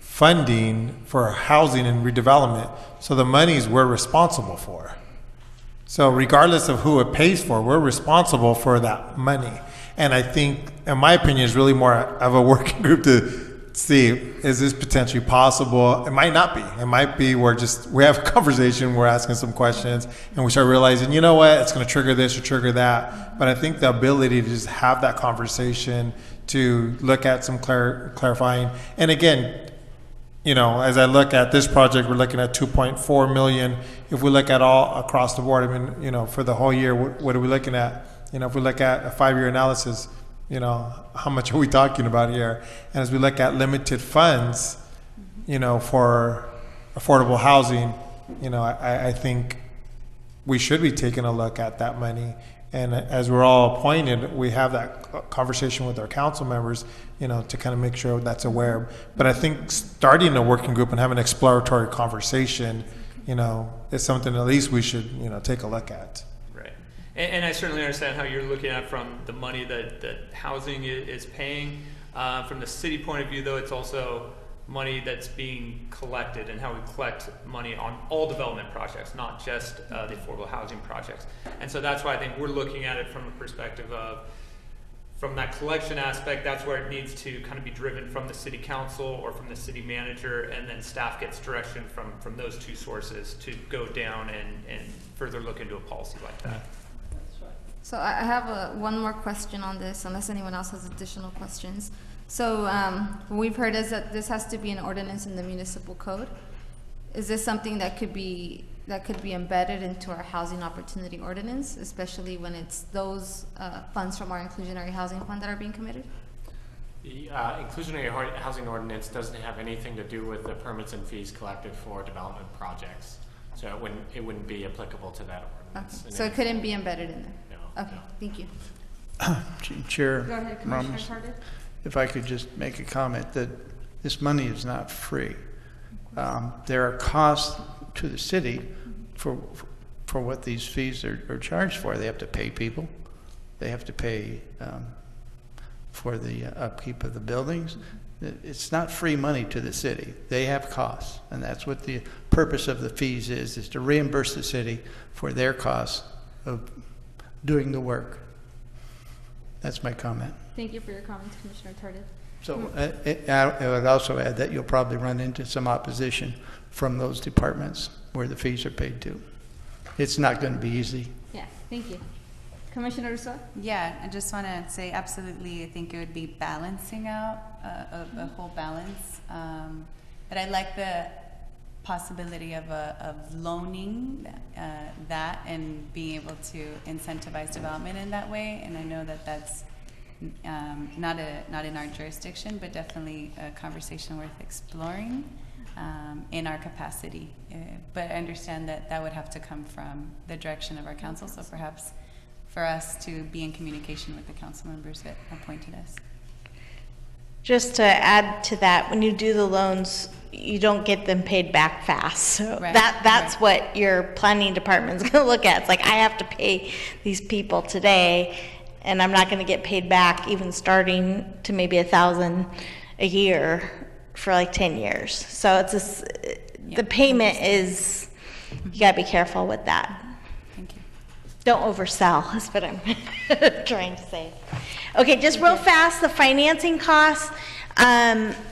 funding for housing and redevelopment. So the monies we're responsible for. So regardless of who it pays for, we're responsible for that money. And I think, in my opinion, is really more of a working group to see, is this potentially possible? It might not be. It might be we have a conversation, we're asking some questions, and we start realizing, you know what, it's going to trigger this or trigger that. But I think the ability to just have that conversation, to look at some clarifying. And again, you know, as I look at this project, we're looking at 2.4 million. If we look at all across the board, I mean, you know, for the whole year, what are we looking at? You know, if we look at a 5-year analysis, you know, how much are we talking about here? And as we look at limited funds, you know, for affordable housing, you know, I think we should be taking a look at that money. And as we're all appointed, we have that conversation with our council members, you know, to kind of make sure that's aware. But I think starting a working group and having an exploratory conversation, you know, is something at least we should, you know, take a look at. And I certainly understand how you're looking at from the money that housing is paying. From the city point of view, though, it's also money that's being collected and how we collect money on all development projects, not just the affordable housing projects. And so that's why I think we're looking at it from a perspective of, from that collection aspect, that's where it needs to kind of be driven from the city council or from the city manager, and then staff gets direction from those two sources to go down and further look into a policy like that. So I have one more question on this, unless anyone else has additional questions. So what we've heard is that this has to be an ordinance in the municipal code. Is this something that could be embedded into our housing opportunity ordinance, especially when it's those funds from our inclusionary housing fund that are being committed? The inclusionary housing ordinance doesn't have anything to do with the permits and fees collected for development projects. So it wouldn't be applicable to that ordinance. Okay. So it couldn't be embedded in there? No. Okay, thank you. Chair Go ahead, Commissioner Ramos, Carter. if I could just make a comment that this money is not free. There are costs to the city for what these fees are charged for. They have to pay people. They have to pay for the upkeep of the buildings. It's not free money to the city. They have costs, and that's what the purpose of the fees is to reimburse the city for their costs of doing the work. That's my comment. Thank you for your comments, Commissioner Tardif. So I would also add that you'll probably run into some opposition from those departments where the fees are paid to. It's not going to be easy. Yeah, thank you. Commissioner Rousseau? Yeah, I just want to say absolutely, I think it would be balancing out a whole balance. But I like the possibility of loaning that and being able to incentivize development in that way. And I know that that's not in our jurisdiction, but definitely a conversation worth exploring in our capacity. But I understand that that would have to come from the direction of our council, so perhaps for us to be in communication with the council members that appointed us. Just to add to that, when you do the loans, you don't get them paid back fast. So Right, that's right. what your planning department's going to look at. It's like, I have to pay these people today, and I'm not going to get paid back even starting to maybe $1,000 a year for like 10 years. So it's just, the payment is, you got to be careful with that. Thank you. Don't oversell, is what I'm trying to say. Okay, just real fast, the financing costs.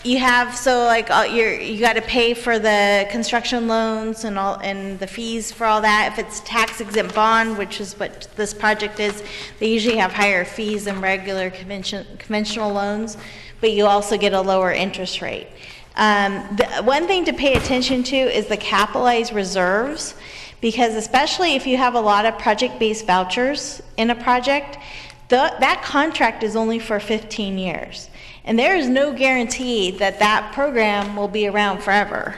You have, so like, you got to pay for the construction loans and all, and the fees for all that. If it's tax exempt bond, which is what this project is, they usually have higher fees than regular conventional loans, but you also get a lower interest rate. The one thing to pay attention to is the capitalized reserves, because especially if you have a lot of project-based vouchers in a project, that contract is only for 15 years. And there is no guarantee that that program will be around forever.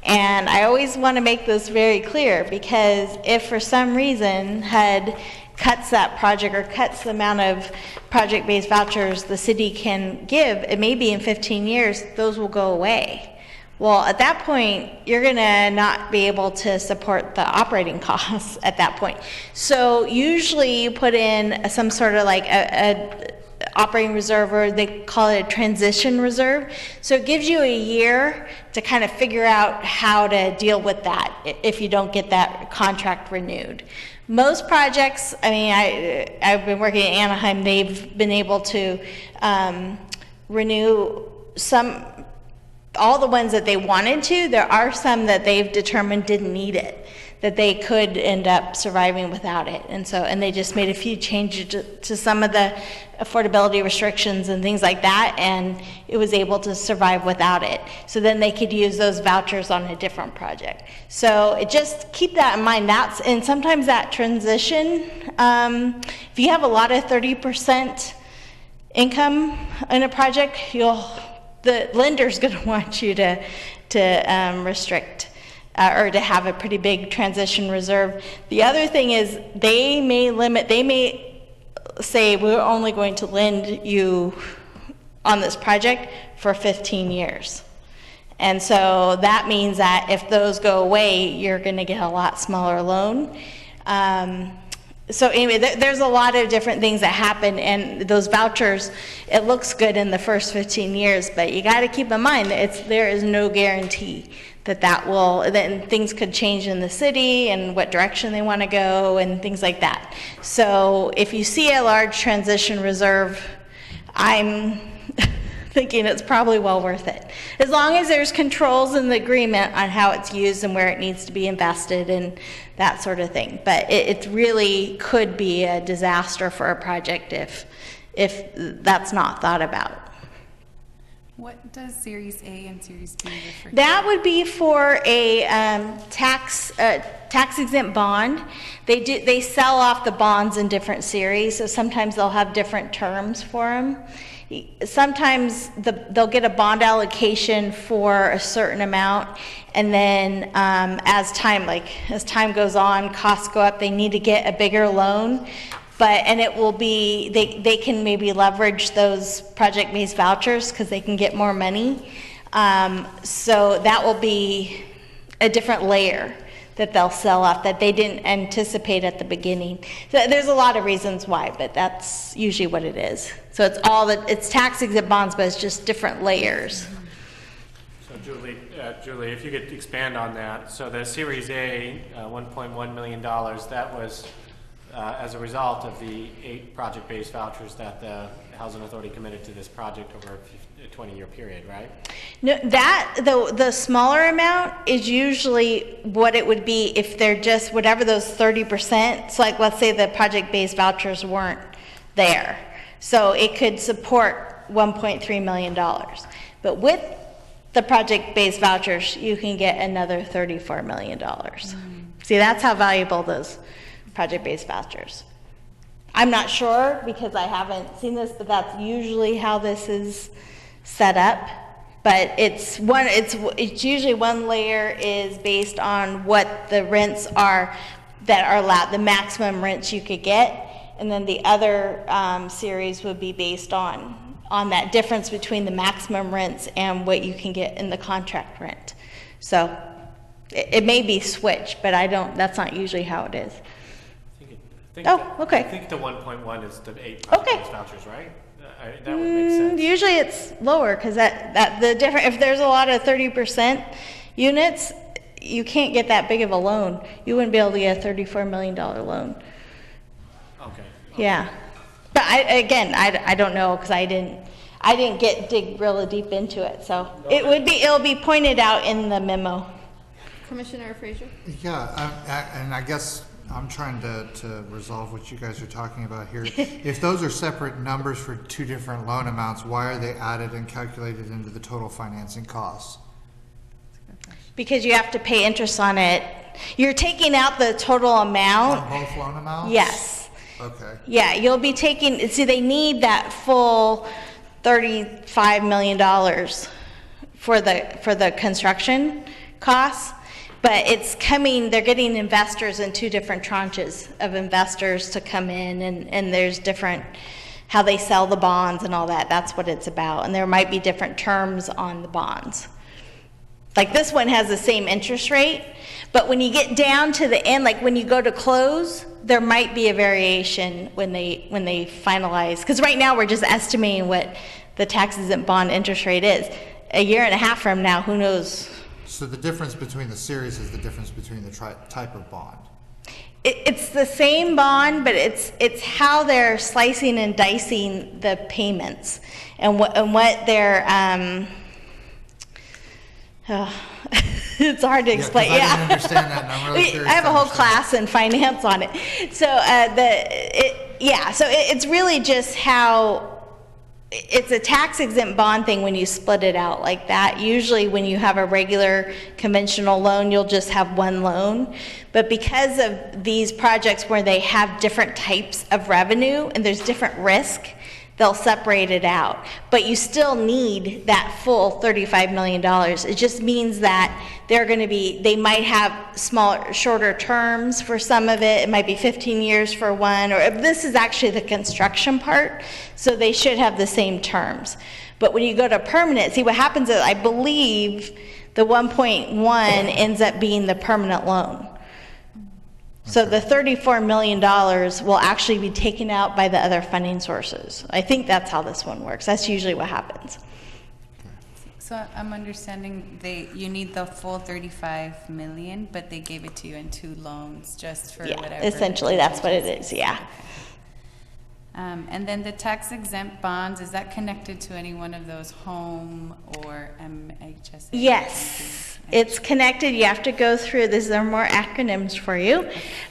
And I always want to make this very clear, because if for some reason HUD cuts that project or cuts the amount of project-based vouchers the city can give, it may be in 15 years, those will go away. Well, at that point, you're going to not be able to support the operating costs at that point. So usually you put in some sort of like a operating reserve, or they call it a transition reserve. So it gives you a year to kind of figure out how to deal with that if you don't get that contract renewed. Most projects, I mean, I've been working in Anaheim, they've been able to renew all the ones that they wanted to. There are some that they've determined didn't need it, that they could end up surviving without it. And they just made a few changes to some of the affordability restrictions and things like that, and it was able to survive without it. So then they could use those vouchers on a different project. So just keep that in mind. And sometimes that transition, if you have a lot of 30% income in a project, the lender's going to want you to restrict or to have a pretty big transition reserve. The other thing is they may say, we're only going to lend you on this project for 15 years. And so that means that if those go away, you're going to get a lot smaller loan. So anyway, there's a lot of different things that happen, and those vouchers, it looks good in the first 15 years, but you got to keep in mind that there is no guarantee then things could change in the city and what direction they want to go and things like that. So if you see a large transition reserve, I'm thinking it's probably well worth it. As long as there's controls in the agreement on how it's used and where it needs to be invested and that sort of thing. But it really could be a disaster for a project if that's not thought about. What does Series A and Series B refer to? That would be for a tax exempt bond. They sell off the bonds in different series, so sometimes they'll have different terms for them. Sometimes they'll get a bond allocation for a certain amount, and then as time goes on, costs go up, they need to get a bigger loan. And it will be, they can maybe leverage those project-based vouchers because they can get more money. So that will be a different layer that they'll sell off that they didn't anticipate at the beginning. So there's a lot of reasons why, but that's usually what it is. So it's tax exempt bonds, but it's just different layers. So Julie, if you could expand on that. So the Series A, $1.1 million, that was as a result of the 8 project-based vouchers that the the Housing Authority committed to this project over a 20-year period, right? No, the smaller amount is usually what it would be if they're just whatever those 30%. So like, let's say the project-based vouchers weren't there. So it could support $1.3 million. But with the project-based vouchers, you can get another $34 million. See, that's how valuable those project-based vouchers. I'm not sure because I haven't seen this, but that's usually how this is set up. But it's usually one layer is based on what the rents are that are allowed, the maximum rents you could get, and then the other series would be based on that difference between the maximum rents and what you can get in the contract rent. So it may be switched, but that's not usually how it is. Okay. I think the 1.1 is the 8 project-based vouchers, right? That would make sense. Usually it's lower because if there's a lot of 30% units, you can't get that big of a loan. You wouldn't be able to get a $34 million loan. Okay. Yeah. But I don't know because I didn't dig really deep into it. So it'll be pointed out in the memo. Commissioner Frazier? Yeah, and I guess I'm trying to resolve what you guys are talking about here. If those are separate numbers for two different loan amounts, why are they added and calculated into the total financing costs? Because you have to pay interest on it. You're taking out the total amount. On both loan amounts? Yes. Okay. Yeah, you'll be taking, see, they need that full $35 million for the construction costs. But it's coming, they're getting investors in two different tranches of investors to come in, and there's different, how they sell the bonds and all that. That's what it's about. And there might be different terms on the bonds. Like this one has the same interest rate, but when you get down to the end, like when you go to close, there might be a variation when they finalize. Because right now we're just estimating what the tax-exempt bond interest rate is. A year and a half from now, who knows? So the difference between the series is the difference between the type of bond. It's the same bond, but it's how they're slicing and dicing the payments and what they're. It's hard to explain. I didn't understand that, and I'm really curious. I have to a whole understand. class in finance on it. So it's really just how. It's a tax-exempt bond thing when you split it out like that. Usually when you have a regular conventional loan, you'll just have one loan. But because of these projects where they have different types of revenue and there's different risk, they'll separate it out. But you still need that full $35 million. It just means that they might have shorter terms for some of it. It might be 15 years for one, or this is actually the construction part, so they should have the same terms. But when you go to permanent, see what happens is I believe the 1.1 ends up being the permanent loan. So the $34 million will actually be taken out by the other funding sources. I think that's how this one works. That's usually what happens. So I'm understanding you need the full 35 million, but they gave it to you in 2 loans just for whatever. Yeah, essentially that's what it is, yeah. And then the tax exempt bonds, is that connected to any one of those home or MHSA? Yes, it's connected. You have to go through, these are more acronyms for you.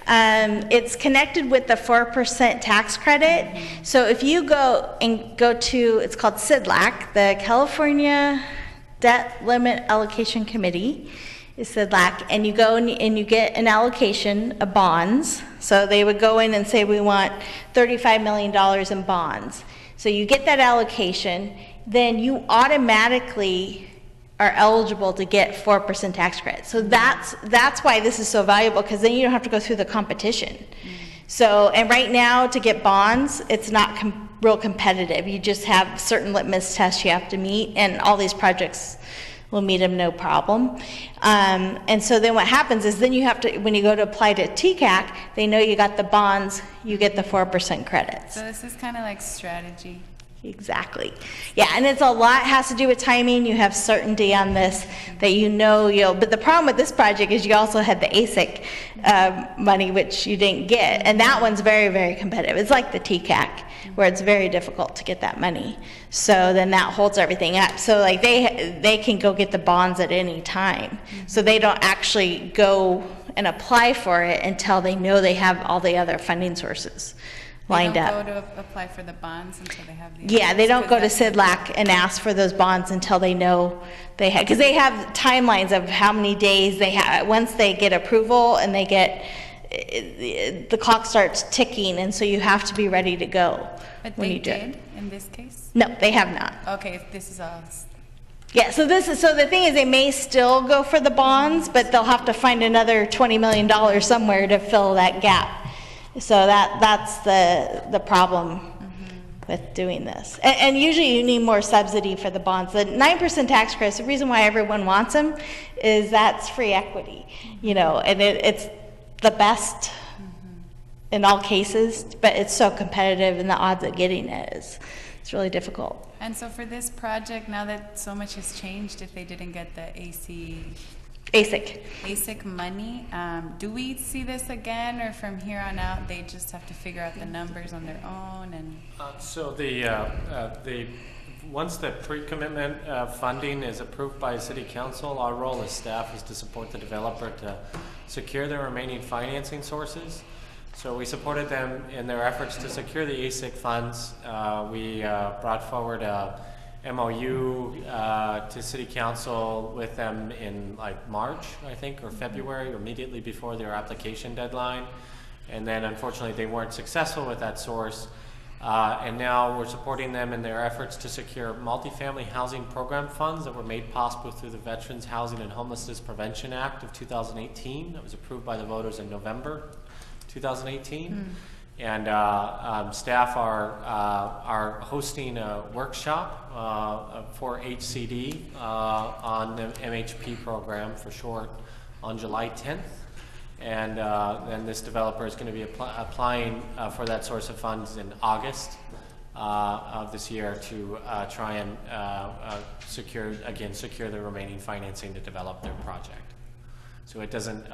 It's connected with the 4% tax credit. So if you go to, it's called CDLAC, the California Debt Limit Allocation Committee, is CDLAC, and you go and you get an allocation of bonds. So they would go in and say, we want $35 million in bonds. So you get that allocation, then you automatically are eligible to get 4% tax credit. So that's why this is so valuable, because then you don't have to go through the competition. So, and right now to get bonds, it's not real competitive. You just have certain litmus tests you have to meet, and all these projects will meet them no problem. And so then what happens is then you have to, when you go to apply to TCAC, they know you got the bonds, you get the 4% credits. So this is kind of like strategy. Exactly. Yeah, and it's a lot has to do with timing. You have certainty on this that you'll, but the problem with this project is you also had the ASIC money, which you didn't get. And that one's very, very competitive. It's like the TCAC, where it's very difficult to get that money. So then that holds everything up. So like they can go get the bonds at any time. So they don't actually go and apply for it until they know they have all the other funding sources lined up. They don't go to apply for the bonds until they have the. Yeah, they don't go to SIDLAC and ask for those bonds until they know they have, because they have timelines of how many days they have. Once they get approval and they get, the clock starts ticking, and so you have to be ready to go. But when they you do it. did in this case? No, they have not. Okay, this is all. Yeah, so the thing is, they may still go for the bonds, but they'll have to find another $20 million somewhere to fill that gap. So that's the problem with doing this. And usually you need more subsidy for the bonds. The 9% tax credits, the reason why everyone wants them is that's free equity, and it's the best in all cases, but it's so competitive, and the odds of getting it it's really difficult. And so for this project, now that so much has changed, if they didn't get the ASIC money, do we see this again, or from here on out they just have to figure out the numbers on their own? And So once the pre-commitment funding is approved by City Council, our role as staff is to support the developer to secure the remaining financing sources. So we supported them in their efforts to secure the ASIC funds. We brought forward a MOU to City Council with them in like March, I think, or February, or immediately before their application deadline. And then unfortunately they weren't successful with that source. And now we're supporting them in their efforts to secure multifamily housing program funds that were made possible through the Veterans Housing and Homelessness Prevention Act of 2018 that was approved by the voters in November 2018. And staff are hosting a workshop for HCD on the MHP program for short on July 10th. And then this developer is going to be applying for that source of funds in August of this year to try and secure the remaining financing to develop their project. So it doesn't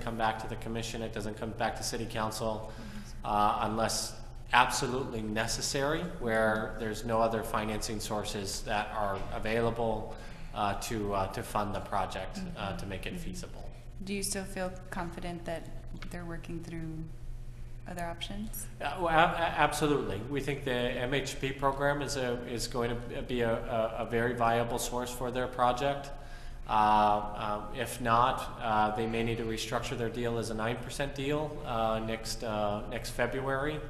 come back to the commission, it doesn't come back to City Council unless absolutely necessary, where there's no other financing sources that are available to fund the project to make it feasible. do you still feel confident that they're working through other options? Well, absolutely. We think the MHP program is going to be a very viable source for their project. If not, they may need to restructure their deal as a 9% deal next February,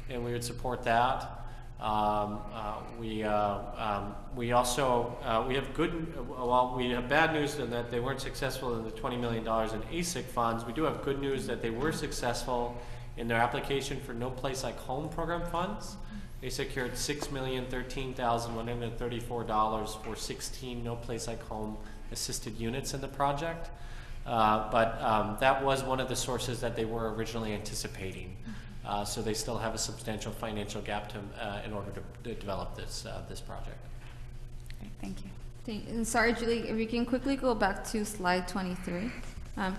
and we would support that. We have bad news in that they weren't successful in the $20 million in ASIC funds. We do have good news that they were successful in their application for No Place Like Home program funds. They secured $6,013,134 for 16 No Place Like Home assisted units in the project. But that was one of the sources that they were originally anticipating. So they still have a substantial financial gap in order to develop this project. Okay, thank you. And sorry, Julie, if you can quickly go back to slide 23.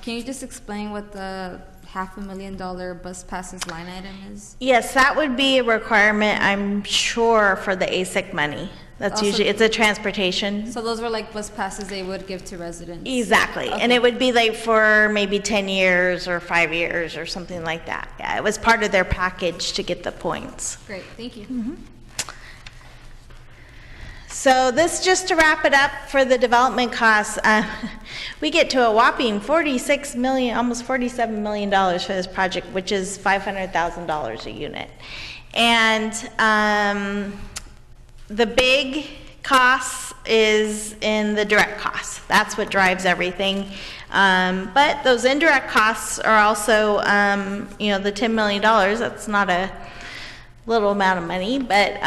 Can you just explain what the $500,000 bus passes line item is? Yes, that would be a requirement, I'm sure, for the ASIC money. That's Also- usually, it's a transportation. So those were like bus passes they would give to residents? Exactly, and Okay. it would be like for maybe 10 years or 5 years or something like that. Yeah, it was part of their package to get the points. Great, thank you. So this, just to wrap it up for the development costs, we get to a whopping $46 million, almost $47 million for this project, which is $500,000 a unit. And the big cost is in the direct costs. That's what drives everything. But those indirect costs are also, the $10 million, that's not a little amount of money, but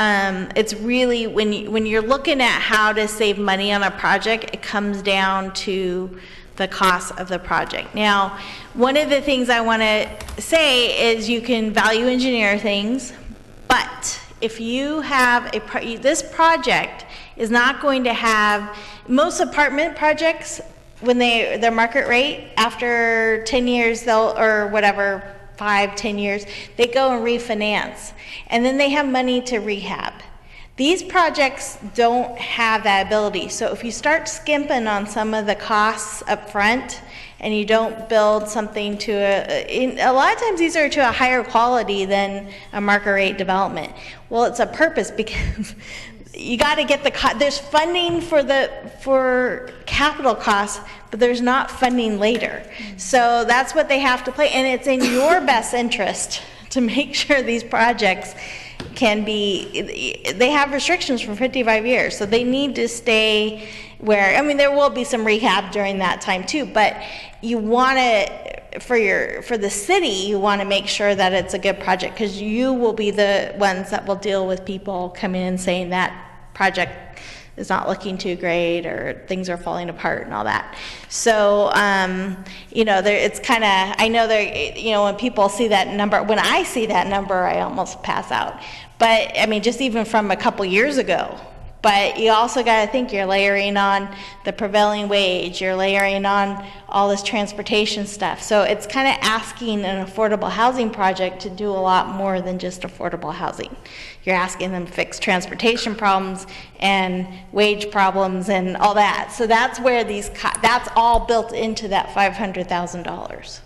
it's really, when you're looking at how to save money on a project, it comes down to the cost of the project. Now, one of the things I want to say is you can value engineer things, but If you have this project is not going to have, most apartment projects, when their market rate, after 10 years, or whatever, 5-10 years, they go and refinance. And then they have money to rehab. These projects don't have that ability. So if you start skimping on some of the costs up front and you don't build something to a lot of times these are to a higher quality than a market rate development. Well, it's a purpose because you got to get there's funding for capital costs, but there's not funding later. So that's what they have to play, and it's in your best interest to make sure these projects they have restrictions for 55 years, so they need to stay where, I mean, there will be some rehab during that time too, but you want to, for the city, you want to make sure that it's a good project, because you will be the ones that will deal with people coming in saying that project is not looking too great, or things are falling apart and all that. So, it's kind of, I know when people see that number, when I see that number, I almost pass out. But, I mean, just even from a couple years ago. But you also got to think you're layering on the prevailing wage, you're layering on all this transportation stuff. So it's kind of asking an affordable housing project to do a lot more than just affordable housing. You're asking them to fix transportation problems and wage problems and all that. So that's where that's all built into that $500,000.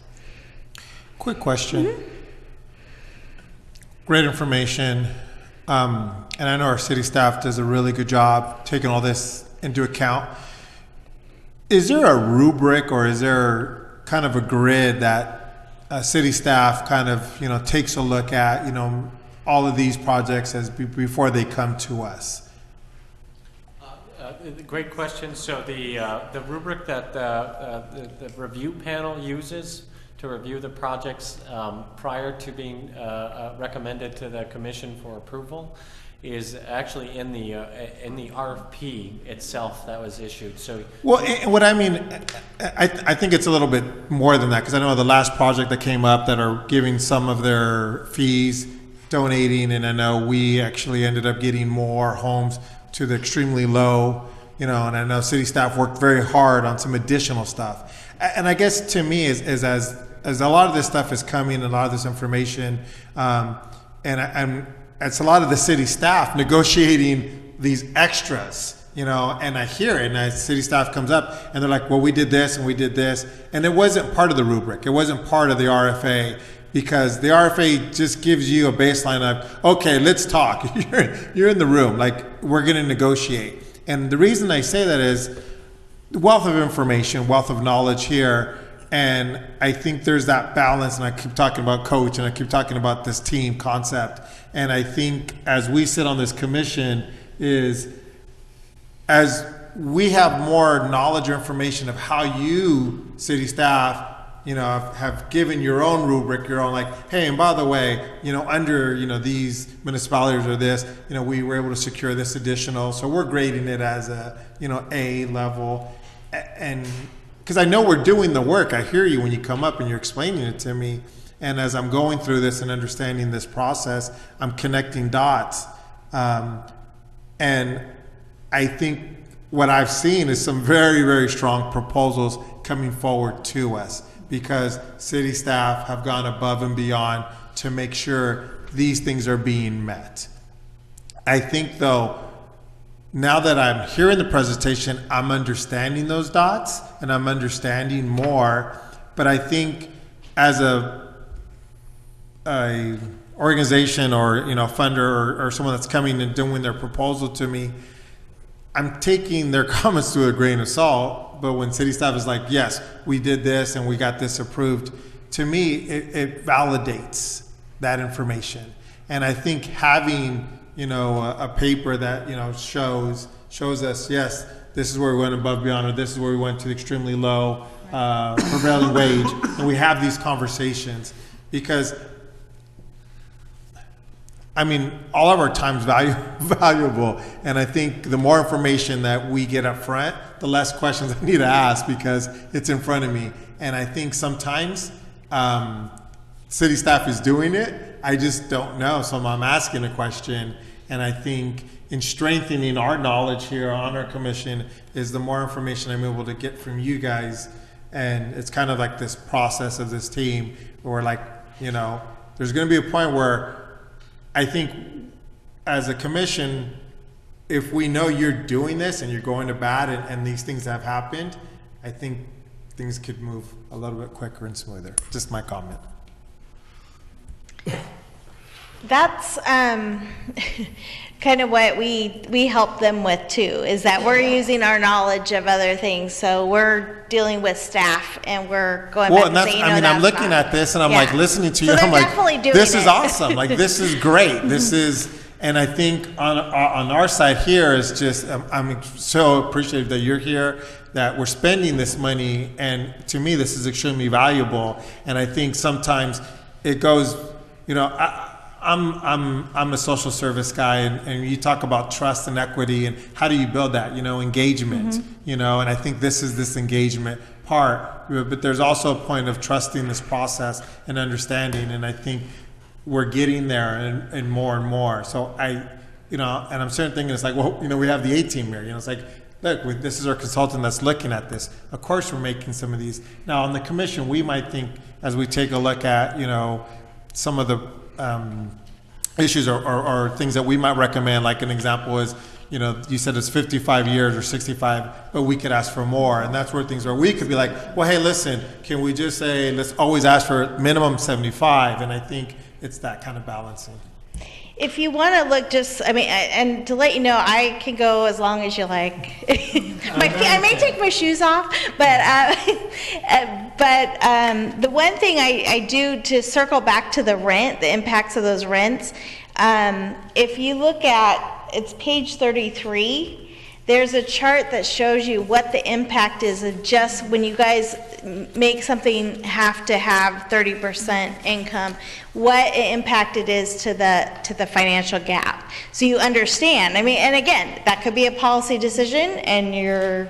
Quick question. Great information. And I know our city staff does a really good job taking all this into account. Is there a rubric, or is there kind of a grid that city staff kind of, takes a look at, all of these projects before they come to us? Great question. So the rubric that the review panel uses to review the projects prior to being recommended to the commission for approval is actually in the RFP itself that was issued. So, well, what I mean, I think it's a little bit more than that, because I know the last project that came up that are giving some of their fees, donating, and I know we actually ended up getting more homes to the extremely low, and I know city staff worked very hard on some additional stuff. And I guess to me, as a lot of this stuff is coming, a lot of this information, and it's a lot of the city staff negotiating these extras, and I hear it, and city staff comes up, and they're like, well, we did this, and we did this, and it wasn't part of the rubric. It wasn't part of the RFA, because the RFA just gives you a baseline of, okay, let's talk. You're in the room, like, we're going to negotiate. And the reason I say that is wealth of information, wealth of knowledge here. And I think there's that balance, and I keep talking about coach, and I keep talking about this team concept. And I think as we sit on this commission is, as we have more knowledge or information of how you, city staff, have given your own rubric, your own, like, hey, and by the way, under, these municipalities or this, we were able to secure this additional. So we're grading it as a, A level. And because I know we're doing the work. I hear you when you come up and you're explaining it to me. And as I'm going through this and understanding this process, I'm connecting dots. And I think what I've seen is some very, very strong proposals coming forward to us, because city staff have gone above and beyond to make sure these things are being met. I think, though, now that I'm hearing the presentation, I'm understanding those dots and I'm understanding more. But I think as a organization or funder or someone that's coming and doing their proposal to me, I'm taking their comments with a grain of salt. But when city staff is like, yes, we did this and we got this approved, to me it validates that information. And I think having a paper that shows us, yes, this is where we went above and beyond, or this is where we went to the extremely low prevailing wage, and we have these conversations, because all of our time's valuable, and I think the more information that we get up front, the less questions I need to ask, because it's in front of me. And I think sometimes city staff is doing it. I just don't know. So I'm asking a question. And I think in strengthening our knowledge here on our commission is the more information I'm able to get from you guys. And it's kind of like this process of this team where we're like, you know, there's going to be a point where I think as a commission, if we know you're doing this and you're going to bat and these things have happened, I think things could move a little bit quicker and smoother. Just my comment. That's kind of what we help them with too, is that we're using our knowledge of other things. So we're dealing with staff and we're going back And and that's, saying, I mean, I'm that's looking not- at this and I'm Yeah. like listening to you. So they're I'm like, definitely doing this is it. awesome. Like, this is great. This is, and I think on our side here is just, I'm so appreciative that you're here, that we're spending this money. And to me, this is extremely valuable. And I think sometimes it goes, you know, I'm a social service guy, and you talk about trust and equity, and how do you build that? You know, engagement. You know, and I think this is this engagement part. But there's also a point of trusting this process and understanding, and I think we're getting there and more. So you know, and I'm certain thinking it's like, well, you know, we have the A team here. You know, it's like, look, this is our consultant that's looking at this. Of course, we're making some of these. Now, on the commission, we might think as we take a look at, you know, some of the issues or things that we might recommend. Like an example is, you know, you said it's 55 years or 65, but we could ask for more. And that's where things are. We could be like, well, hey, listen, can we just say, let's always ask for minimum 75? And I think it's that kind of balancing. If you want to look just, I mean, and to let you know, I can go as long as you like. I may take my shoes off, but the one thing I do to circle back to the rent, the impacts of those rents, if you look at, it's page 33, there's a chart that shows you what the impact is of just when you guys make something have to have 30% income, what impact it is to the financial gap. So you understand. I mean, and again, that could be a policy decision, and you're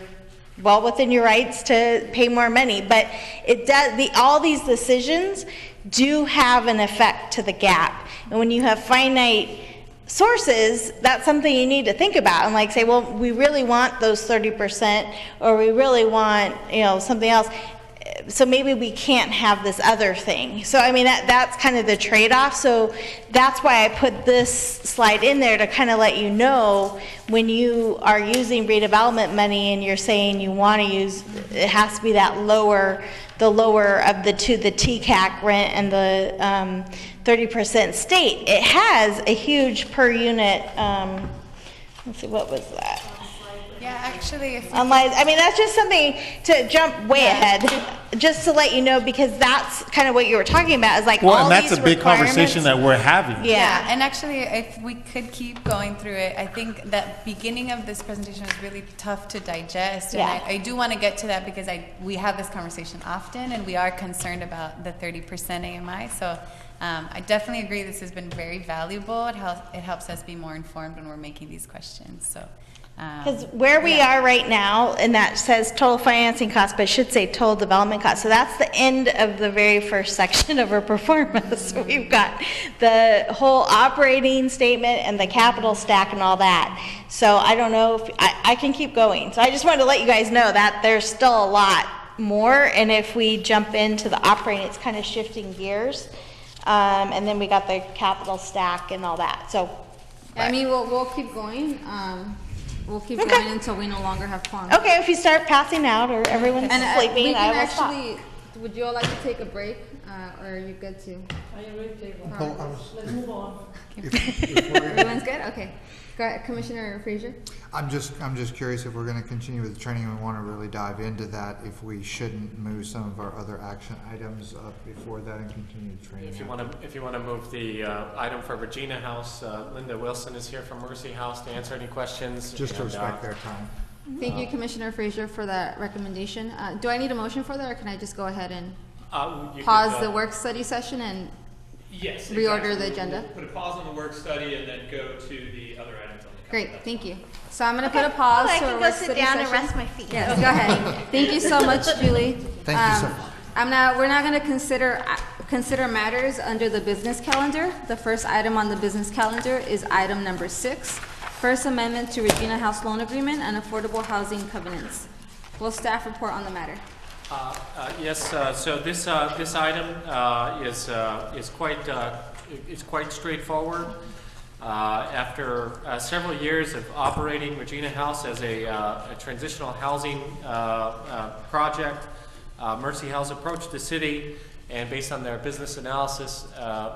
well within your rights to pay more money. But it does. All these decisions do have an effect to the gap, and when you have finite sources, that's something you need to think about and like say, well, we really want those 30%, or we really want, you know, something else. So maybe we can't have this other thing. So I mean, that's kind of the trade-off. So that's why I put this slide in there to kind of let you know when you are using redevelopment money and you're saying you want to use, it has to be that lower, the lower of the two, the TCAC rent and the 30% state. It has a huge per unit, let's see, what was that? Yeah, actually, if we I mean, that's just something to jump way ahead, just to let you know, because that's kind of what you were talking about, is like Well, all and that's these a big conversation requirements. that we're having. Yeah. and actually, if we could keep going through it, I think that beginning of this presentation was really tough to digest. And Yeah. I do want to get to that because we have this conversation often, and we are concerned about the 30% AMI. So I definitely agree this has been very valuable. It helps us be more informed when we're making these questions. So. Because where we are right now, and that says total financing cost, but it should say total development cost. So that's the end of the very first section of our performance. So we've got the whole operating statement and the capital stack and all that. So I don't know if, I can keep going. So I just wanted to let you guys know that there's still a lot more. And if we jump into the operating, it's kind of shifting gears. And then we got the capital stack and all that. So. I mean, we'll keep going. We'll keep going until we no longer have quorum. Okay, if you start passing out or everyone's And sleeping, we I can will stop. actually, would you all like to take a break, or are you good to? Let's move on. Everyone's good? Okay. Go ahead, Commissioner Frazier. I'm just curious if we're gonna continue with the training and we wanna really dive into that, if we shouldn't move some of our other action items up before that and continue the training. If you want to move the item for Regina House, Linda Wilson is here from Mercy House to answer any questions. Just to And, respect their time. Thank you, Commissioner Frazier, for that recommendation. Do I need a motion for that, or can I just go ahead and you pause could, the work study session and Yes. reorder exactly. the agenda? We'll put a pause on the work study and then go to the other items on the calendar. Great, thank you. So I'm gonna put a pause Oh, I to can our go work sit study down session. and rest my feet. Yes, go ahead. Thank you so much, Julie. Thank you so much. We're not gonna consider Consider matters under the business calendar. The first item on the business calendar is item number 6, First Amendment to Regina House Loan Agreement and Affordable Housing Covenants. Will staff report on the matter? Yes, so this item is quite straightforward. After several years of operating Regina House as a transitional housing project, Mercy House approached the city and, based on their business analysis,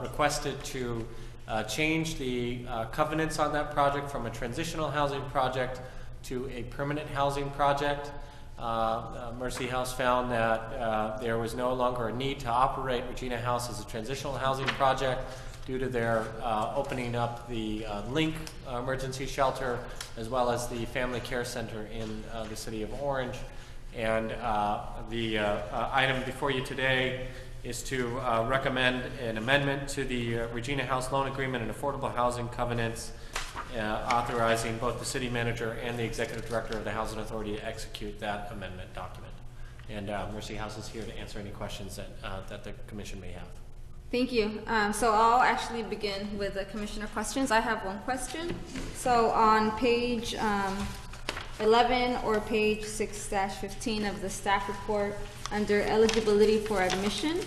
requested to change the covenants on that project from a transitional housing project to a permanent housing project. Mercy House found that there was no longer a need to operate Regina House as a transitional housing project due to their opening up the Link emergency shelter as well as the family care center in the city of Orange. And the item before you today is to recommend an amendment to the Regina House Loan Agreement and Affordable Housing Covenants, authorizing both the city manager and the executive director of the Housing Authority to execute that amendment document. And Mercy House is here to answer any questions that the commission may have. Thank you. So I'll actually begin with the commissioner questions. I have one question. So on page 11 or page 6-15 of the staff report, under eligibility for admission,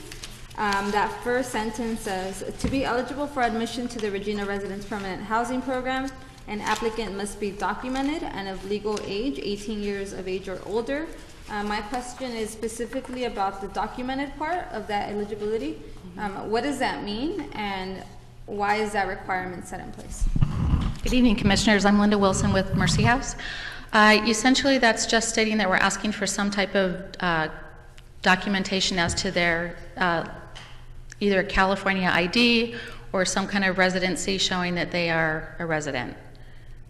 that first sentence says, to be eligible for admission to the Regina Residence Permanent Housing Program, an applicant must be documented and of legal age, 18 years of age or older. My question is specifically about the documented part of that eligibility. What does that mean, and why is that requirement set in place? Good evening, Commissioners. I'm Linda Wilson with Mercy House. Essentially, that's just stating that we're asking for some type of documentation as to their either California ID or some kind of residency showing that they are a resident.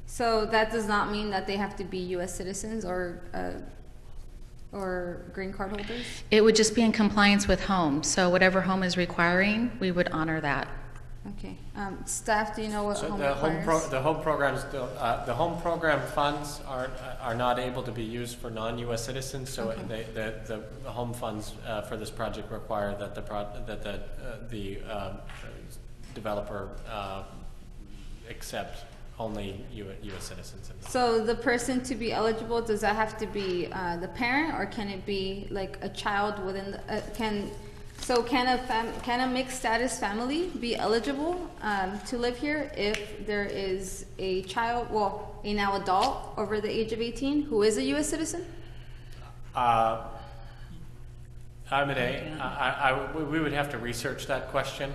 So that does not mean that they have to be U.S. citizens or green card holders? It would just be in compliance with home. So whatever home is requiring, we would honor that. Okay. Staff, do you know what So home the requires? the home program funds are not able to be used for non-U.S. citizens. So Okay. the home funds for this project require that the developer accept only U.S. citizens. So the person to be eligible, does that have to be the parent, or can it be like a child within the, can a mixed status family be eligible to live here if there is a child, well, a now adult over the age of 18 who is a U.S. citizen? We would have to research that question.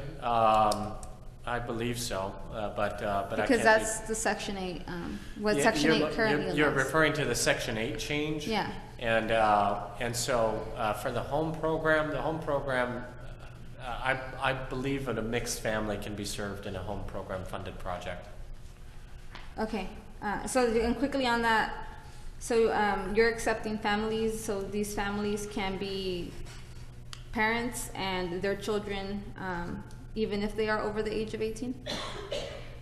I believe so, but I can't. Because that's the Section 8, what Yeah, Section 8 currently You're allows. referring to the Section 8 change? Yeah. And so for the home program, I believe that a mixed family can be served in a home program funded project. Okay, and quickly on that, so you're accepting families, so these families can be parents and their children, even if they are over the age of 18?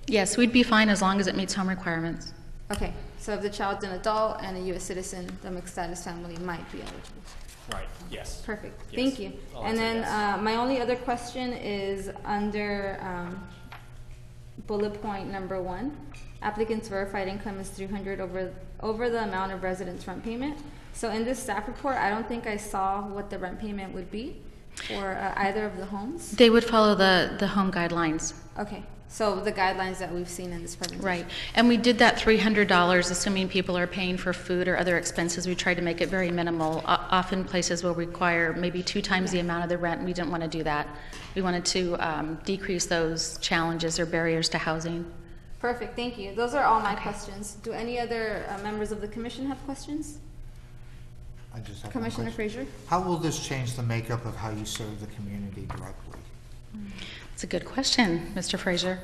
Yes, we'd be fine as long as it meets home requirements. Okay, so if the child's an adult and a U.S. citizen, the mixed status family might be eligible. Right, yes. Perfect, Yes. thank you. I'll And answer then yes. my only other question is under bullet point number 1. Applicant's verified income is 300 over the amount of residence rent payment. So in this staff report, I don't think I saw what the rent payment would be for either of the homes. They would follow the home guidelines. Okay, so the guidelines that we've seen in this presentation. Right. And we did that $300, assuming people are paying for food or other expenses. We tried to make it very minimal. Often places will require maybe 2 times the amount of the rent, and we didn't want to do that. We wanted to decrease those challenges or barriers to housing. Perfect, thank you. Those are all my questions. Do any other members of the commission have questions? I just have one Commissioner question. Frazier? How will this change the makeup of how you serve the community directly? It's a good question, Mr. Frazier.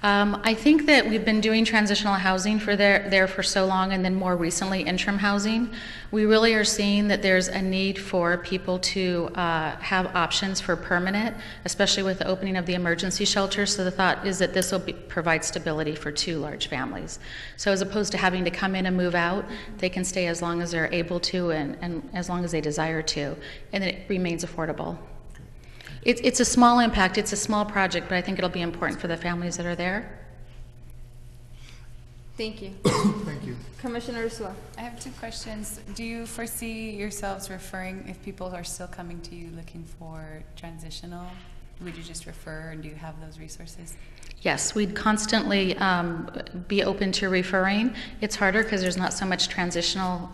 I think that we've been doing transitional housing for there for so long, and then more recently interim housing. We really are seeing that there's a need for people to have options for permanent, especially with the opening of the emergency shelter. So the thought is that this will provide stability for 2 large families. So as opposed to having to come in and move out, they can stay as long as they're able to and as long as they desire to, and it remains affordable. It's a small impact, it's a small project, but I think it'll be important for the families that are there. Thank you. Thank you. Commissioner Ursula. I have two questions. Do you foresee yourselves referring, if people are still coming to you looking for transitional, would you just refer, and do you have those resources? Yes, we'd constantly be open to referring. It's harder because there's not so much transitional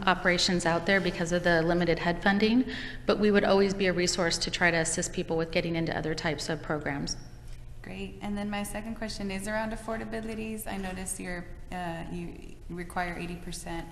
operations out there because of the limited HUD funding, but we would always be a resource to try to assist people with getting into other types of programs. Great. And then my second question is around affordabilities. I noticed you require 80%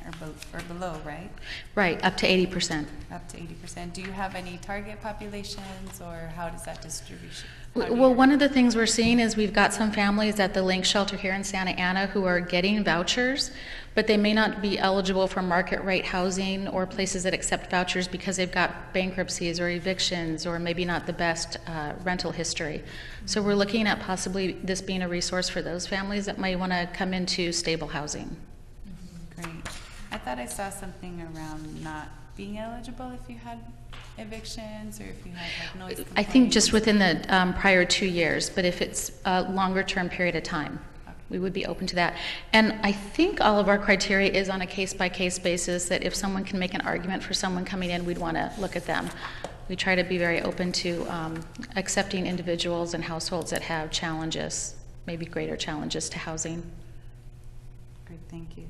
or below, right? Right, up to 80%. Up to 80%. Do you have any target populations, or how does that distribution? Well, one of the things we're seeing is we've got some families at the Link Shelter here in Santa Ana who are getting vouchers, but they may not be eligible for market rate housing or places that accept vouchers because they've got bankruptcies or evictions or maybe not the best rental history. So we're looking at possibly this being a resource for those families that may want to come into stable housing. Great. I thought I saw something around not being eligible if you had evictions or if you had like noise complaints. I think just within the prior 2 years, but if it's a longer term period of time, we would be open to that. And I think all of our criteria is on a case-by-case basis, that if someone can make an argument for someone coming in, we'd want to look at them. We try to be very open to accepting individuals and households that have challenges, maybe greater challenges to housing. Great, thank you.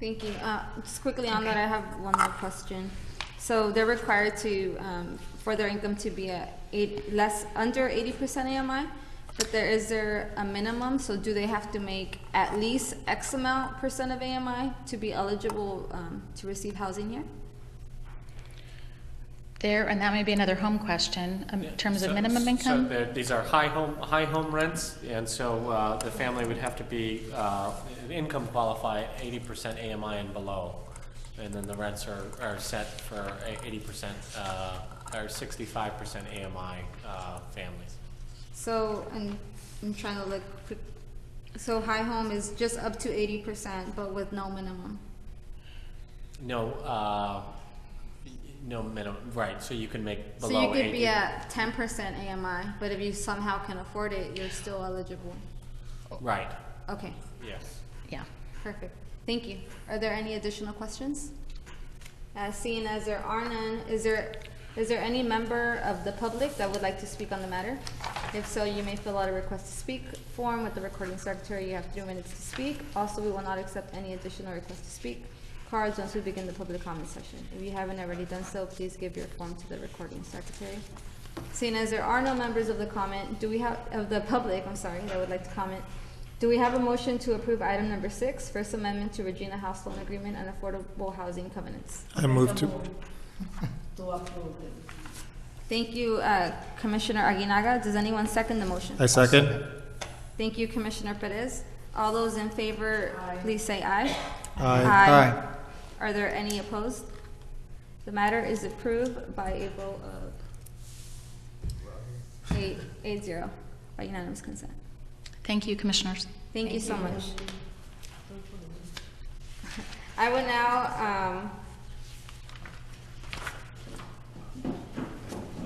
Thank you. Just quickly on that, I have one more question. So they're required to, for their income to be under 80% AMI, but is there a minimum? So do they have to make at least X amount percent of AMI to be eligible to receive housing here? And that may be another home question, in terms of minimum income? So these are high home rents, and so the family would have to be income qualify 80% AMI and below, and then the rents are set for 80% or 65% AMI families. So, and I'm trying to look quick. So high home is just up to 80%, but with no minimum. No minimum, right, so you can make below 80. So you could be at 10% AMI, but if you somehow can afford it, you're still eligible. Right, Okay, yes. Yeah. perfect. Thank you. Are there any additional questions? Seeing as there are none, is there any member of the public that would like to speak on the matter? If so, you may fill out a request to speak form with the recording secretary. You have 3 minutes to speak. Also, we will not accept any additional requests to speak cards once we begin the public comment session. If you haven't already done so, please give your form to the recording secretary. Seeing as there are no members of the public, that would like to comment, do we have a motion to approve item number 6, First Amendment to Regina House Loan Agreement and Affordable Housing Covenants? I move to. Thank you, Commissioner Aguinaga. Does anyone second the motion? I second. Thank you, Commissioner Perez. All those in favor, please say aye. Aye. Aye. Are there any opposed? The matter is approved by a vote of 8-0 by unanimous consent. Thank you, commissioners. Thank you so much. I will now,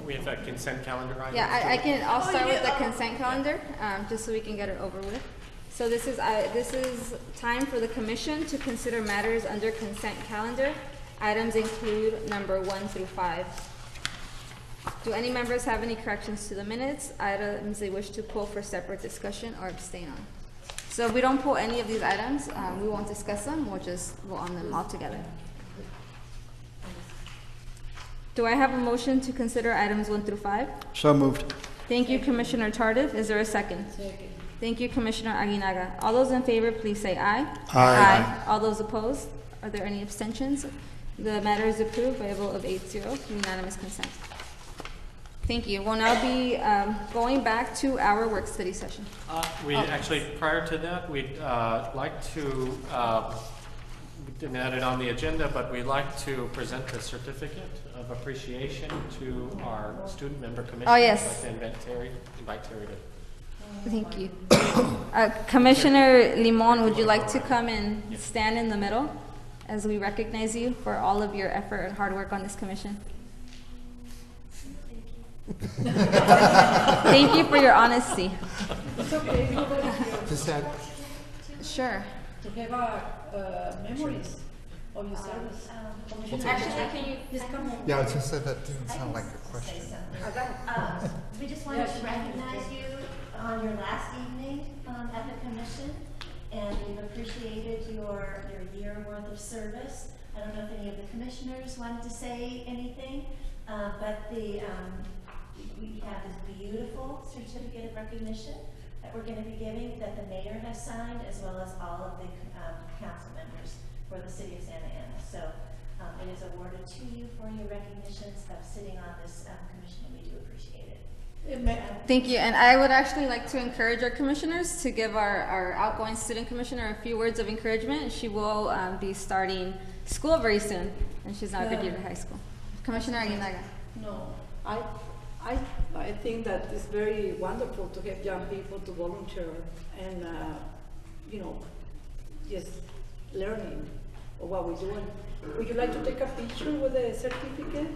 We have a consent calendar item? yeah, I'll start with the consent calendar, just so we can get it over with. So this is time for the commission to consider matters under consent calendar. Items include number 1 through 5. Do any members have any corrections to the minutes, items they wish to pull for separate discussion or abstain on? So if we don't pull any of these items, we won't discuss them, we'll just vote on them all together. Do I have a motion to consider items 1 through 5? So moved. Thank you, Commissioner Tardif. Is there a second? Second. Thank you, Commissioner Aguinaga. All those in favor, please say aye. Aye. All those opposed? Are there any abstentions? The matter is approved by a vote of 8-0, unanimous consent. Thank you. We'll now be going back to our work study session. Actually, prior to that, we'd like to, we didn't add it on the agenda, but we'd like to present a certificate of appreciation to our student member commission. Oh, yes. I'd like to invite Terry to. Thank you. Commissioner Limon, would you like to come and stand in the middle as we recognize you for all of your effort and hard work on this commission? Thank you for your honesty. It's okay, nobody here. Just that, Sure. To have memories of your service. Actually, can you? Please come on. yeah, I was just said that didn't sound like a question. We just wanted to recognize you on your last evening at the commission, and we've appreciated your year worth of service. I don't know if any of the commissioners wanted to say anything, but we have this beautiful certificate of recognition that we're going to be giving, that the mayor has signed, as well as all of the council members for the city of Santa Ana. So it is awarded to you for your recognitions of sitting on this commission, and we do appreciate it. Thank you, and I would actually like to encourage our commissioners to give our outgoing student commissioner a few words of encouragement. She will be starting school very soon, and she's not graduated high school. Commissioner Aguinaga. No, I think that it's very wonderful to have young people to volunteer and, you know, just learning of what we're doing. Would you like to take a picture with the certificate?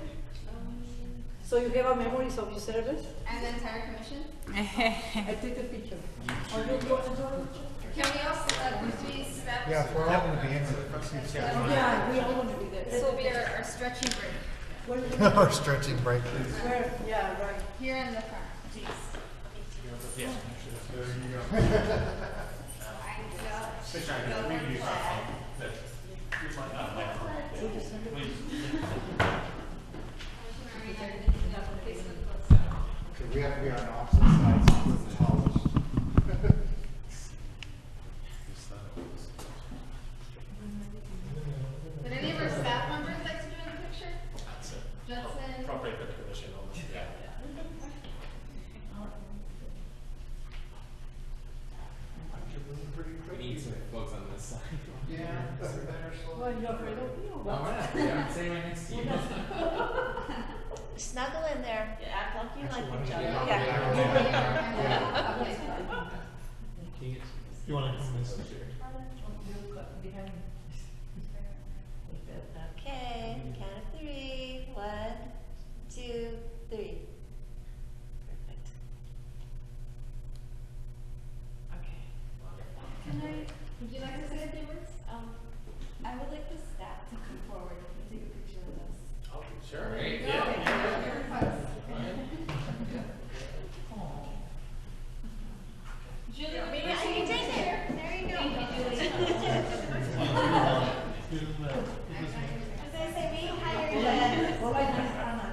So you have a memories of your service? And the entire commission? I take a picture. Or you want to do it? Can we also, please, Yeah, if we're all gonna be in it. Yeah, we all want to be there. this will be our stretching break. Our stretching break. Where? Yeah, right. Here in the front, please. We have to be on opposite sides of the college. Would any of our staff members like to join the picture? Judson? Appropriate for the commission. Yeah. We need some folks on this side. Yeah, that's a better Well, you're afraid of me or what? I'm sitting right next to you. Snuggle in there. Act like you like each other. You want to come this way? Okay, count of 3. 1, 2, 3. Perfect. Would you like to say a few words? I would like the staff to come forward and take a picture with us. Oh, sure. Julie, I can take it. There you go. As I say, we hired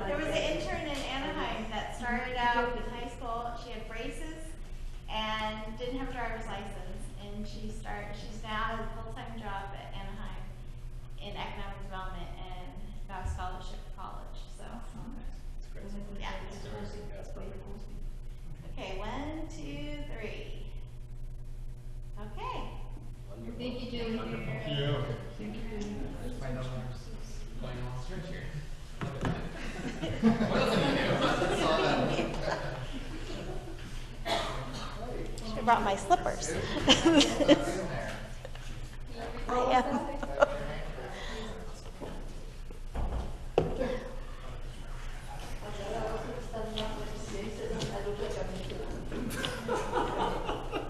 there was an intern in Anaheim that started out in high school. She had braces and didn't have a driver's license, and she's now has a full-time job at Anaheim in economic development and got a scholarship to college. So yeah. Okay, 1, 2, 3. Okay. thank you, Julie. I brought my slippers. Yeah.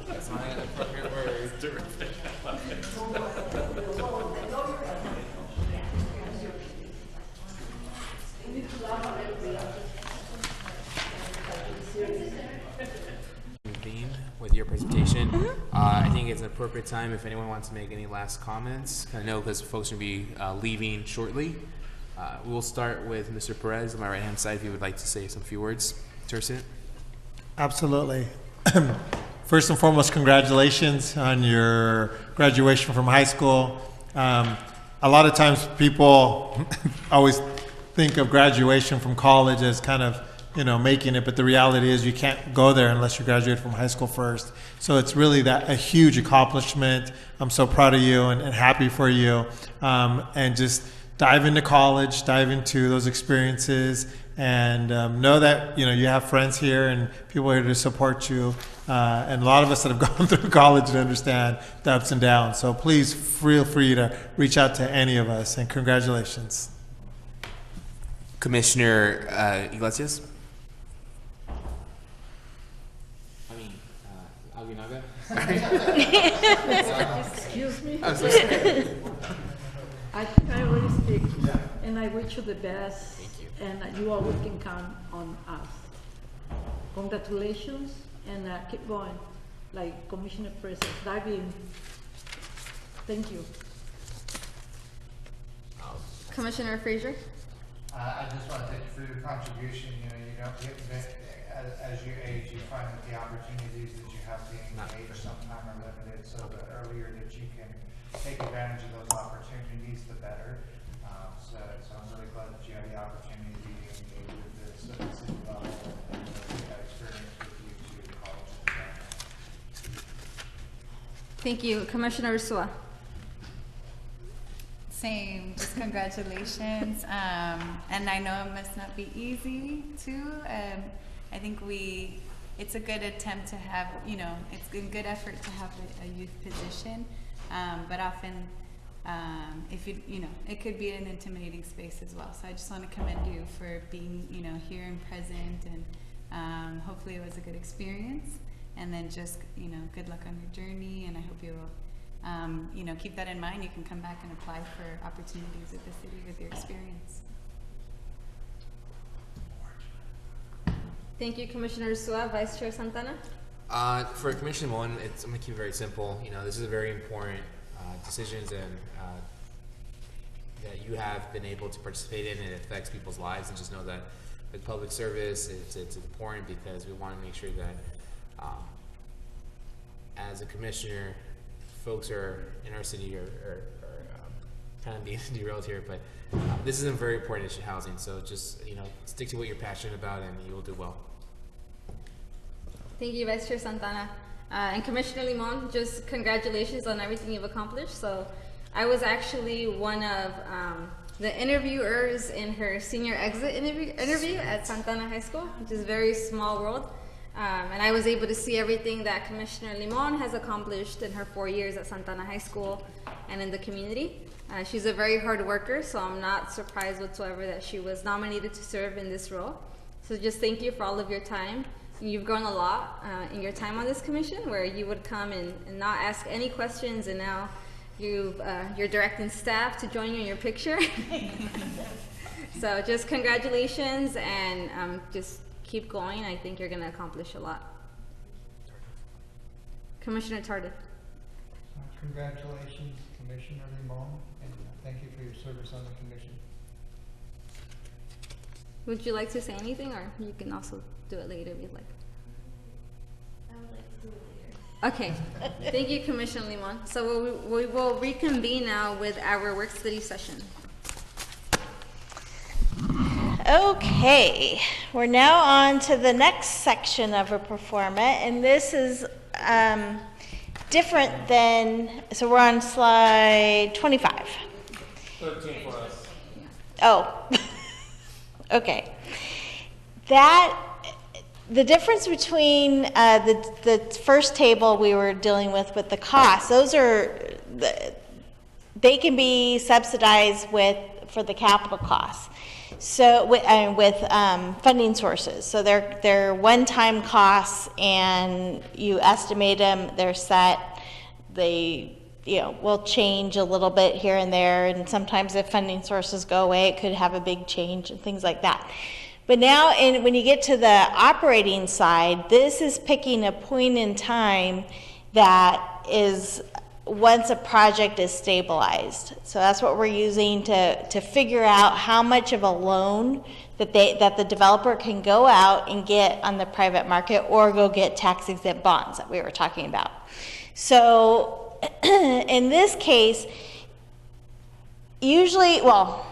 That's not an appropriate word. Convene with your presentation. I think it's an appropriate time if anyone wants to make any last comments. I know because folks will be leaving shortly. We will start with Mr. Perez on my right-hand side if you would like to say some few words. Tercet. Absolutely. First and foremost, congratulations on your graduation from high school. A lot of times people always think of graduation from college as kind of, making it, but the reality is you can't go there unless you graduate from high school first. So it's really a huge accomplishment. I'm so proud of you and happy for you. And just dive into college, dive into those experiences, and know that you have friends here and people here to support you. And a lot of us that have gone through college to understand the ups and downs. So please feel free to reach out to any of us, and congratulations. Commissioner Iglesias. Aguinaga. Excuse me? I'm so sorry. I think I already speak, and I wish you the best. Thank you. And you always can count on us. Congratulations, and keep going. Like Commissioner Fraser, dive in. Thank you. Commissioner Frazier? I just want to thank you for your contribution. You know, you don't get, as you age, you find that the opportunities that you have being age sometimes are limited. So the earlier that you can take advantage of those opportunities, the better. So I'm really glad that you had the opportunity to be engaged with this at the city level and take that experience with you to college as well. Thank you. Commissioner Ursula? Same, just congratulations. And I know it must not be easy too. I think it's a good attempt to have, you know, it's a good effort to have a youth position. But often, if you know, it could be an intimidating space as well. So I just want to commend you for being, you know, here and present, and hopefully it was a good experience. And then just, you know, good luck on your journey, and I hope you will. You know, keep that in mind. You can come back and apply for opportunities at the city with your experience. Thank you, Commissioner Ursula. Vice Chair Santana? For Commission 1, I'm going to keep it very simple. You know, this is a very important decisions and that you have been able to participate in, and it affects people's lives. And just know that with public service, it's important because we want to make sure that as a commissioner, folks are in our city are kind of being derailed here, but this is a very important issue, housing. So just, you know, stick to what you're passionate about, and you will do well. Thank you, Vice Chair Santana. And Commissioner Limon, just congratulations on everything you've accomplished. So I was actually one of the interviewers in her senior exit interview at Santana High School, which is a very small world. And I was able to see everything that Commissioner Limon has accomplished in her 4 years at Santana High School and in the community. She's a very hard worker, so I'm not surprised whatsoever that she was nominated to serve in this role. So just thank you for all of your time. You've grown a lot in your time on this commission, where you would come and not ask any questions, and now you're directing staff to join you in your picture. So just congratulations, and just keep going. I think you're going to accomplish a lot. Commissioner Tardif. Congratulations, Commissioner Limon, and thank you for your service on the commission. Would you like to say anything, or you can also do it later if you'd like? I would like to do it later. Okay. Thank you, Commissioner Limon. So we will reconvene now with our work study session. Okay, we're now on to the next section of a performa, and this is different than, so we're on slide 25. 13 for us. Oh, okay. The difference between the first table we were dealing with the costs, those are, they can be subsidized for the capital costs. So with funding sources, so they're one-time costs, and you estimate them. They're set. They will change a little bit here and there, and sometimes if funding sources go away, it could have a big change and things like that. But now, when you get to the operating side, this is picking a point in time that is once a project is stabilized. So that's what we're using to figure out how much of a loan that the developer can go out and get on the private market, or go get tax exempt bonds that we were talking about. So in this case, usually, well,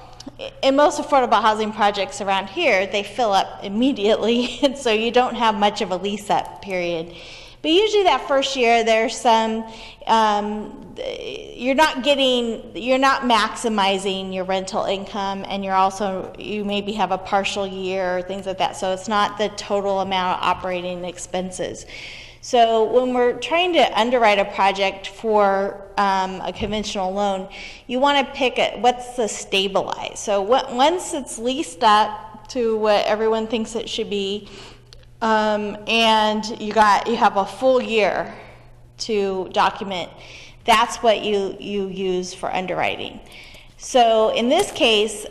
in most affordable housing projects around here, they fill up immediately, and so you don't have much of a lease up period. But usually that first year, there's some, you're not maximizing your rental income, and you maybe have a partial year or things like that. So it's not the total amount of operating expenses. So when we're trying to underwrite a project for a conventional loan, you want to pick what's the stabilized. So once it's leased up to what everyone thinks it should be, and you have a full year to document. That's what you use for underwriting. So in this case,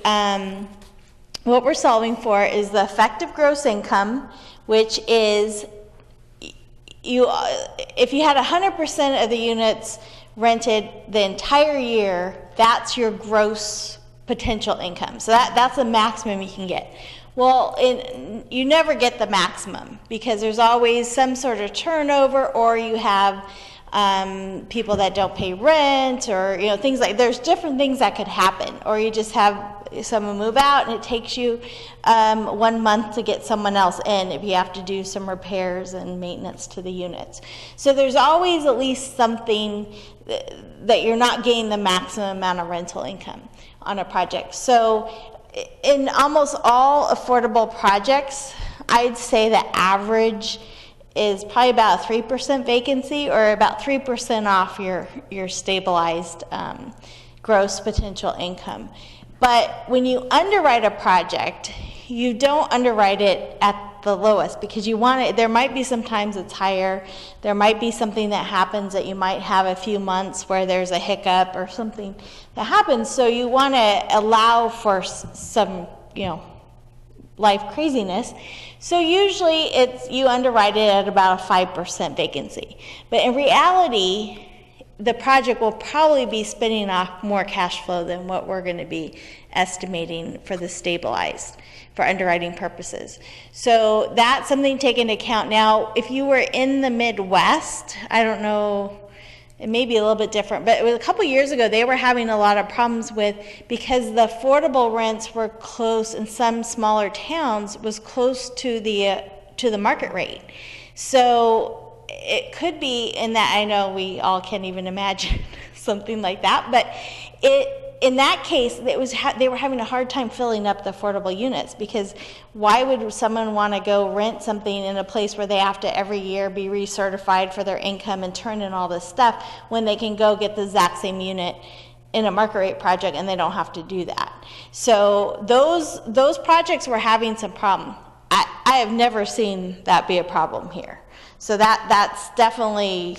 what we're solving for is the effective gross income, which is if you had 100% of the units rented the entire year, that's your gross potential income. So that's the maximum you can get. Well, you never get the maximum because there's always some sort of turnover, or you have people that don't pay rent, or things like, there's different things that could happen, or you just have someone move out and it takes you 1 month to get someone else in if you have to do some repairs and maintenance to the units. So there's always at least something that you're not getting the maximum amount of rental income on a project. So in almost all affordable projects, I'd say the average is probably about 3% vacancy, or about 3% off your stabilized gross potential income. But when you underwrite a project, you don't underwrite it at the lowest, because you want it, there might be some times it's higher, there might be something that happens that you might have a few months where there's a hiccup or something that happens, so you want to allow for some, life craziness. So usually you underwrite it at about a 5% vacancy. But in reality, the project will probably be spinning off more cash flow than what we're going to be estimating for the stabilized for underwriting purposes. So that's something to take into account. Now, if you were in the Midwest, I don't know, it may be a little bit different, but it was a couple years ago, they were having a lot of problems because the affordable rents were close, in some smaller towns, was close to the market rate. So it could be in that, I know we all can't even imagine something like that, but in that case, they were having a hard time filling up the affordable units, because why would someone want to go rent something in a place where they have to every year be recertified for their income and turn in all this stuff, when they can go get the exact same unit in a market rate project and they don't have to do that? So those projects were having some problem. I have never seen that be a problem here. So that's definitely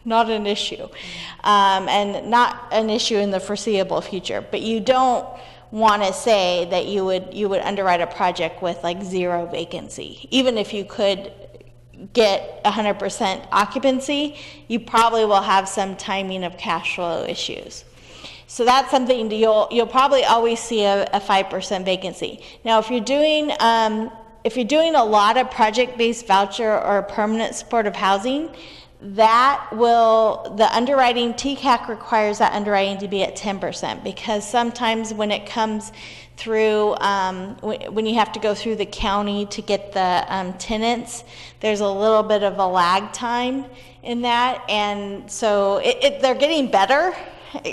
not an issue, and not an issue in the foreseeable future. But you don't want to say that you would underwrite a project with like 0 vacancy. Even if you could get 100% occupancy, you probably will have some timing of cash flow issues. So that's something you'll probably always see a 5% vacancy. Now, if you're doing a lot of project-based voucher or permanent supportive housing, the underwriting, TCAC requires that underwriting to be at 10%, because sometimes when it comes through, when you have to go through the county to get the tenants, there's a little bit of a lag time in that, and so they're getting better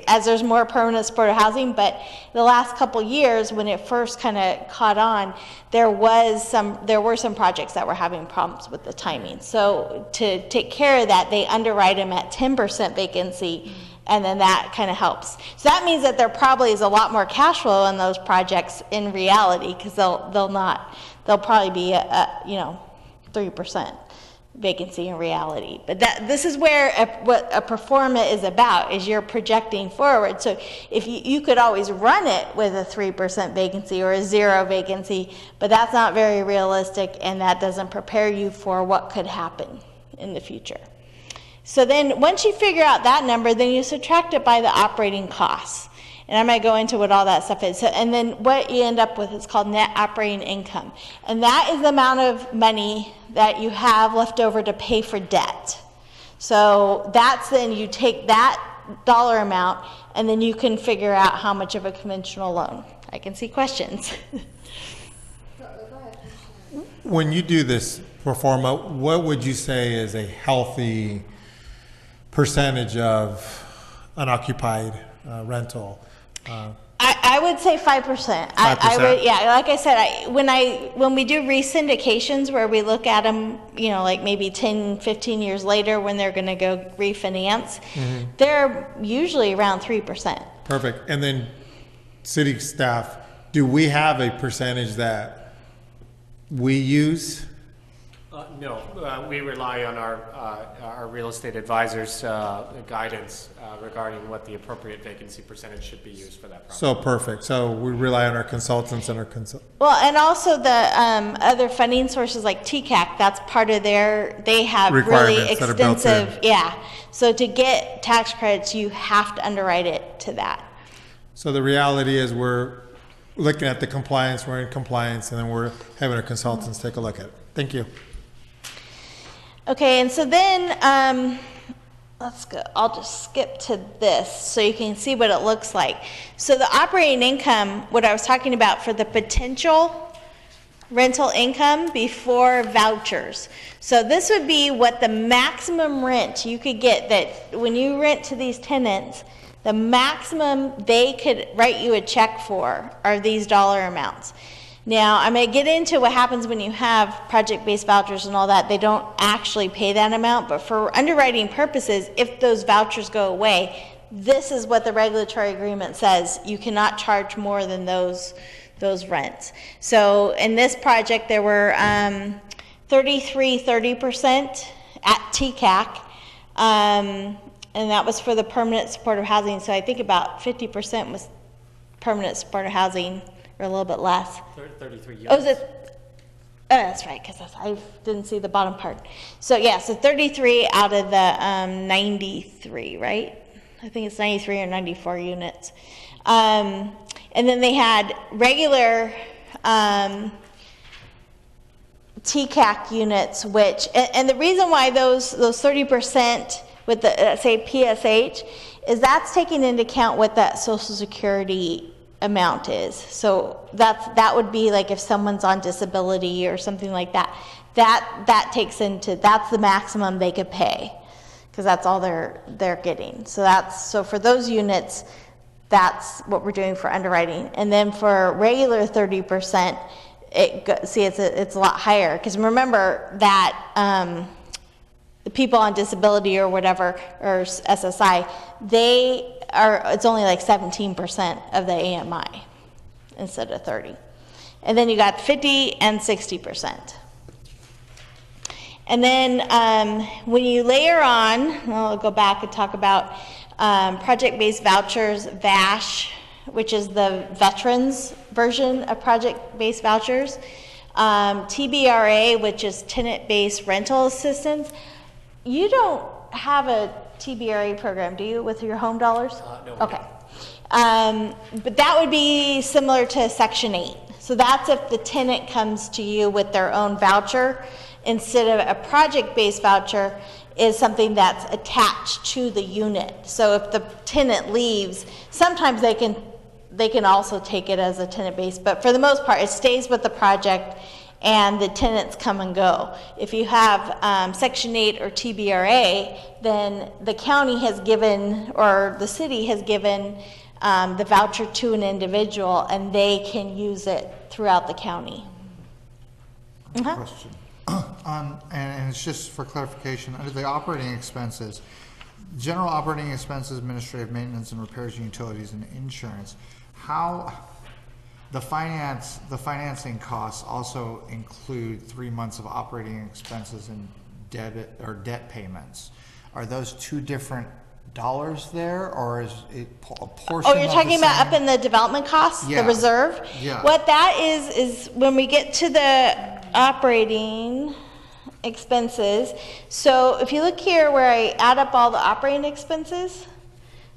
as there's more permanent supportive housing, but the last couple years, when it first kind of caught on, there were some projects that were having problems with the timing. So to take care of that, they underwrite them at 10% vacancy, and then that kind of helps. So that means that there probably is a lot more cash flow on those projects in reality, because they'll probably be 3% vacancy in reality. But this is where what a pro forma is about, is you're projecting forward. So if you could always run it with a 3% vacancy or a 0 vacancy, but that's not very realistic, and that doesn't prepare you for what could happen in the future. So then once you figure out that number, then you subtract it by the operating costs. And I might go into what all that stuff is. So, and then what you end up with is called net operating income. And that is the amount of money that you have left over to pay for debt. So that's then you take that dollar amount, and then you can figure out how much of a conventional loan. I can see questions. When you do this pro forma, what would you say is a healthy percentage of unoccupied rental? I would say 5%. I would, yeah. Like I said, when we do re-syndications where we look at them, like maybe 10, 15 years later when they're going to go refinance, they're usually around 3%. Perfect. And then city staff, do we have a percentage that we use No, we rely on our real estate advisors' guidance regarding what the appropriate vacancy percentage should be used for that project. So perfect. So we rely on our consultants and our Well, and also the other funding sources like TCAC, that's part of they have really Requirements that are built in. extensive, yeah. So to get tax credits, you have to underwrite it to that. So the reality is we're looking at the compliance, we're in compliance, and then we're having our consultants take a look at it. Thank you. Okay, and so then, let's go, I'll just skip to this so you can see what it looks like. So the operating income, what I was talking about for the potential rental income before vouchers. So this would be what the maximum rent you could get, that when you rent to these tenants, the maximum they could write you a check for are these dollar amounts. Now, I'm going to get into what happens when you have project-based vouchers and all that. They don't actually pay that amount, but for underwriting purposes, if those vouchers go away, this is what the regulatory agreement says. You cannot charge more than those rents. So in this project, there were 30% at TCAC, and that was for the permanent supportive housing. So I think about 50% was permanent supportive housing, or a little bit less. 33 units. Oh, is it? Oh, that's right, because I didn't see the bottom part. So yeah, so 33 out of the 93, right? I think it's 93 or 94 units. And then they had regular TCAC units, which, and the reason why those 30% with the, say, PSH, is that's taking into account what that Social Security amount is. So that would be like if someone's on disability or something like that. That takes into, that's the maximum they could pay, because that's all they're getting. So for those units, that's what we're doing for underwriting. And then for regular 30%, it's a lot higher, because remember that the people on disability or whatever, or SSI, it's only like 17% of the AMI instead of 30. And then you got 50 and 60%. And then when you layer on, I'll go back and talk about project-based vouchers, VASH, which is the veterans version of project-based vouchers, TBRA, which is tenant-based rental assistance. You don't have a TBRA program, do you, with your home dollars? No. Okay. But that would be similar to Section 8. So that's if the tenant comes to you with their own voucher, instead of a project-based voucher is something that's attached to the unit. So if the tenant leaves, sometimes they can also take it as a tenant-based, but for the most part, it stays with the project and the tenants come and go. If you have Section 8 or TBRA, then the county has given, or the city has given the voucher to an individual, and they can use it throughout the county. Question. And it's just for clarification, under the operating expenses, general operating expenses, administrative maintenance and repairs, utilities and insurance, how the financing costs also include 3 months of operating expenses and debt payments. Are those two different dollars there, or is it a portion? Oh, you're talking about up in the development costs, Yeah. the reserve? Yeah. What that is when we get to the operating expenses. So if you look here where I add up all the operating expenses,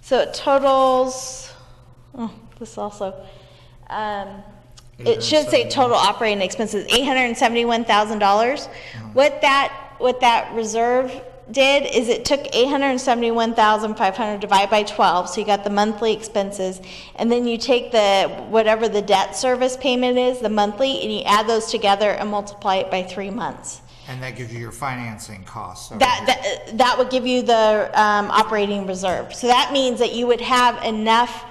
so it totals, this also, it should say total operating expenses, $871,000. What that reserve did is it took $871,500 divided by 12, so you got the monthly expenses, and then you take whatever the debt service payment is, the monthly, and you add those together and multiply it by 3 months. And that gives you your financing costs. That would give you the operating reserve. So that means that you would have enough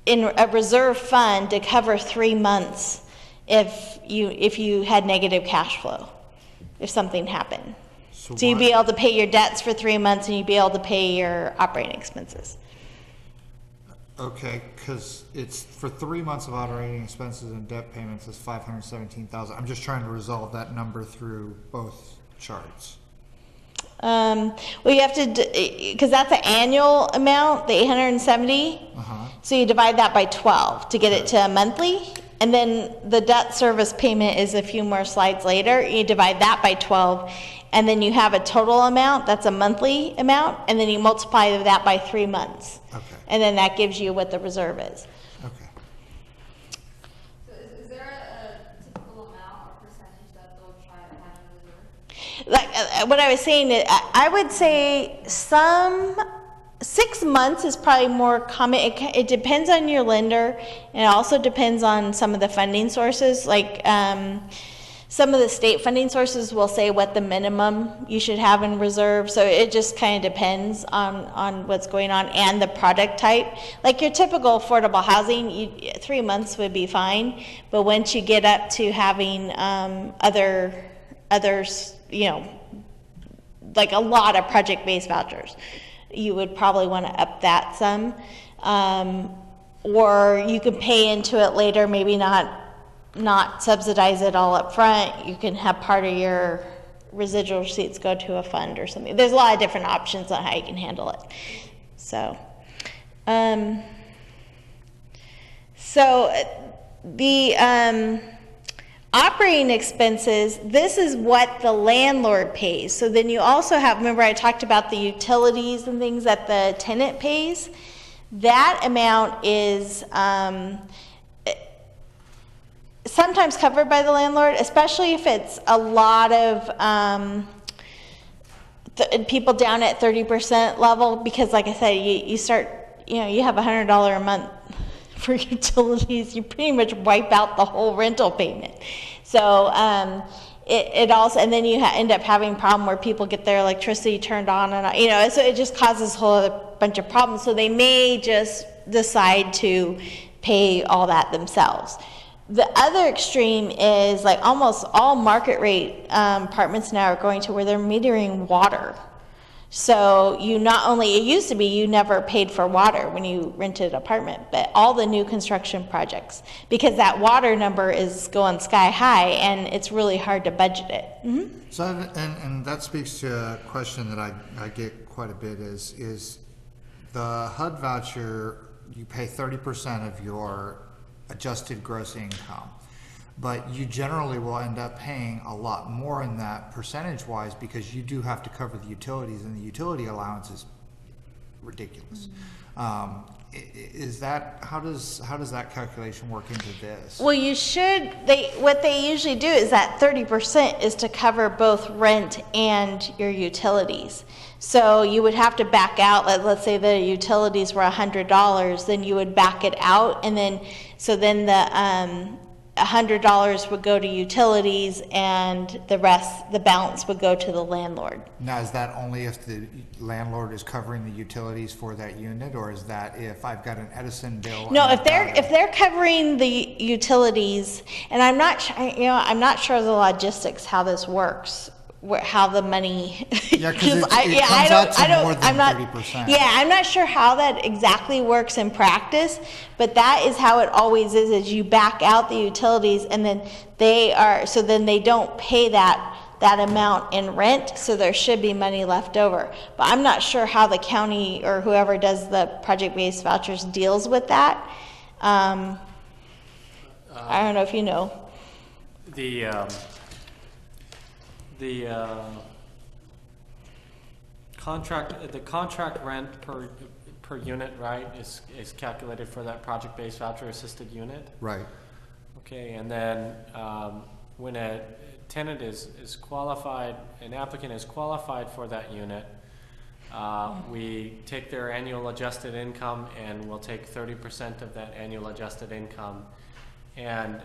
in a reserve fund to cover 3 months if you had negative cash flow, if something happened. So you'd be able to pay your dets for 3 months, and you'd be able to pay your operating expenses. Okay, because it's for 3 months of operating expenses and debt payments is 517,000. I'm just trying to resolve that number through both charts. Well, you have to, because that's an annual amount, the 870. So you divide that by 12 to get it to a monthly. And then the debt service payment is a few more slides later. You divide that by 12. And then you have a total amount, that's a monthly amount. And then you multiply that by 3 months. Okay. And then that gives you what the reserve is. Okay. So is there a typical amount or percentage that they'll try to have in reserve? Like what I was saying, I would say 6 months is probably more common. It depends on your lender, and it also depends on some of the funding sources. Like some of the state funding sources will say what the minimum you should have in reserve. So it just kind of depends on what's going on and the product type. Like your typical affordable housing, 3 months would be fine. But once you get up to having others, you know, like a lot of project-based vouchers, you would probably want to up that some. Or you can pay into it later, maybe not subsidize it all up front. You can have part of your residual receipts go to a fund or something. There's a lot of different options on how you can handle it. So, the operating expenses, this is what the landlord pays. So then you also have, remember I talked about the utilities and things that the tenant pays? That amount is sometimes covered by the landlord, especially if it's a lot of people down at 30% level, because like I said, you start, you know, you have $100 a month for utilities, you pretty much wipe out the whole rental payment. So it also, and then you end up having a problem where people get their electricity turned on and you know, so it just causes a whole other bunch of problems. So they may just decide to pay all that themselves. The other extreme is like almost all market rate apartments now are going to where they're metering water. So you not only, it used to be you never paid for water when you rented an apartment, but all the new construction projects, because that water number is going sky high and it's really hard to budget it. Mm-hmm. So, and that speaks to a question that I get quite a bit is the HUD voucher, you pay 30% of your adjusted gross income, but you generally will end up paying a lot more in that percentage-wise because you do have to cover the utilities, and the utility allowance is ridiculous. Is that, how does that calculation work into this? Well, you should, what they usually do is that 30% is to cover both rent and your utilities. So you would have to back out, let's say the utilities were $100, then you would back it out, and then, so then the $100 would go to utilities and the rest, the balance would go to the landlord. Now, is that only if the landlord is covering the utilities for that unit, or is that if I've got an Edison bill? No, if they're covering the utilities, and I'm not sure of the logistics how this works, how the money. Yeah, because it comes out to more than 30%. Yeah, I'm not sure how that exactly works in practice, but that is how it always is you back out the utilities, and then then they don't pay that amount in rent, so there should be money left over. But I'm not sure how the county or whoever does the project-based vouchers deals with that. I don't know if you know. The contract rent per unit, right, is calculated for that project-based voucher assisted unit. Right. Okay, and then when a tenant is qualified, an applicant is qualified for that unit, we take their annual adjusted income, and we'll take 30% of that annual adjusted income. And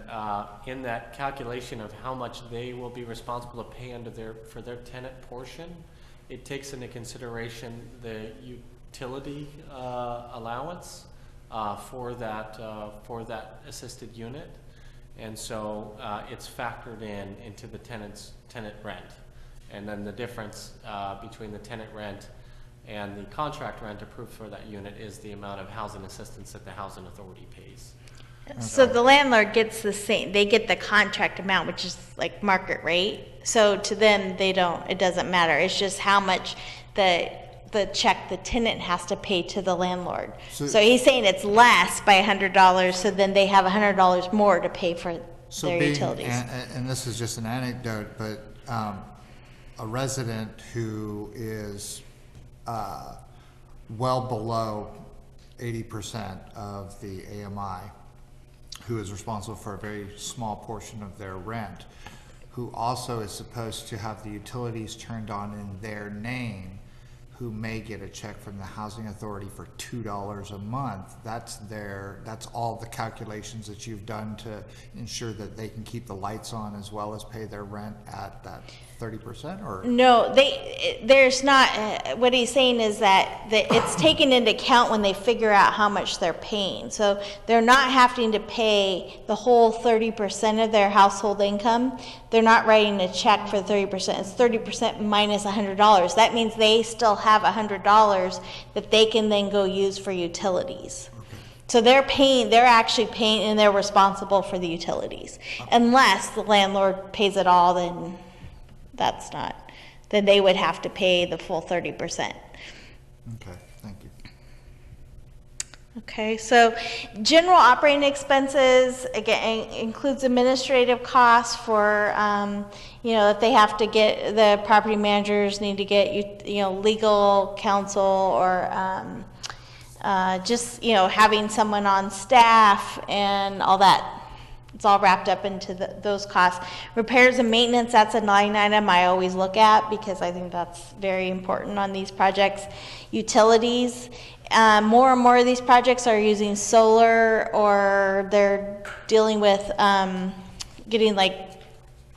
in that calculation of how much they will be responsible to pay for their tenant portion, it takes into consideration the utility allowance for that assisted unit, and so it's factored into the tenant rent, and then the difference between the tenant rent and the contract rent approved for that unit is the amount of housing assistance that the housing authority pays. So the landlord gets the same, they get the contract amount, which is like market rate. So to them, it doesn't matter. It's just how much the check the tenant has to pay to the landlord. So he's saying it's less by $100, so then they have $100 more to pay for their utilities. And this is just an anecdote, but a resident who is well below 80% of the AMI, who is responsible for a very small portion of their rent, who also is supposed to have the utilities turned on in their name, who may get a check from the housing authority for $2 a month. That's all the calculations that you've done to ensure that they can keep the lights on as well as pay their rent at that 30%, or? No, there's not, what he's saying is that it's taken into account when they figure out how much they're paying. So they're not having to pay the whole 30% of their household income. They're not writing a check for 30%. It's 30% minus $100. That means they still have $100 that they can then go use for utilities. So they're actually paying, and they're responsible for the utilities. Unless the landlord pays it all, then then they would have to pay the full 30%. Okay, thank you. Okay, so general operating expenses, again, includes administrative costs for, if they have to get, the property managers need to get, legal counsel, or just, having someone on staff and all that. It's all wrapped up into those costs. Repairs and maintenance, that's a line item I always look at because I think that's very important on these projects. Utilities, more and more of these projects are using solar, or they're dealing with getting like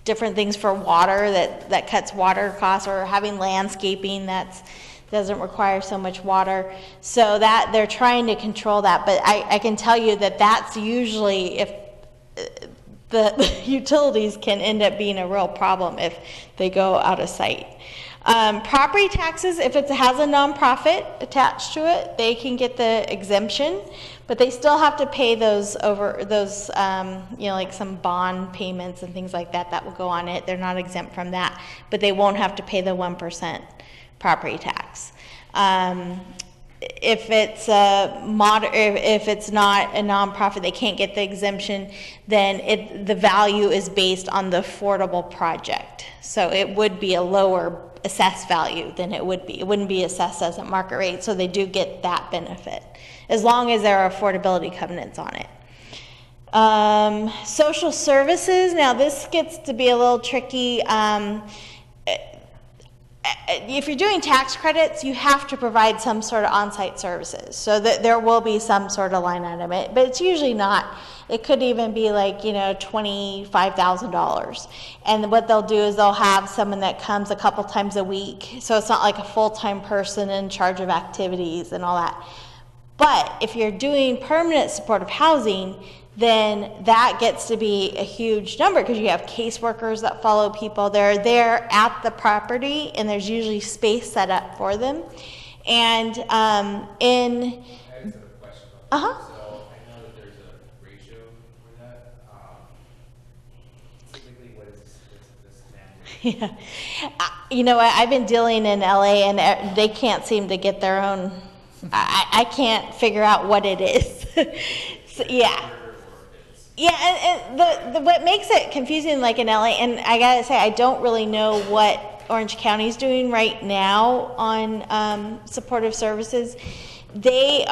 different things for water that cuts water costs, or having landscaping that doesn't require so much water. So that they're trying to control that. But I can tell you that that's usually, if the utilities can end up being a real problem if they go out of sight. Property taxes, if it has a nonprofit attached to it, they can get the exemption, but they still have to pay those like some bond payments and things like that will go on it. They're not exempt from that, but they won't have to pay the 1% property tax. If it's if it's not a nonprofit, they can't get the exemption, then the value is based on the affordable project. So it would be a lower assessed value than it would be. It wouldn't be assessed as a market rate, so they do get that benefit, as long as there are affordability covenants on it. Social services, now this gets to be a little tricky. If you're doing tax credits, you have to provide some sort of on-site services, so that there will be some sort of line item, but it's usually not. It could even be like, $25,000. And what they'll do is they'll have someone that comes a couple times a week, so it's not like a full-time person in charge of activities and all that. But if you're doing permanent supportive housing, then that gets to be a huge number, because you have caseworkers that follow people. They're there at the property, and there's usually space set up for them. And I just have a question about that. So I know that there's a ratio for that. Typically, what is this standard? Yeah. I've been dealing in LA, and they can't seem to get their own. I can't figure out what it is. So, yeah. Yeah, and what makes it confusing, like in LA, and I gotta say, I don't really know what Orange County's doing right now on supportive services. It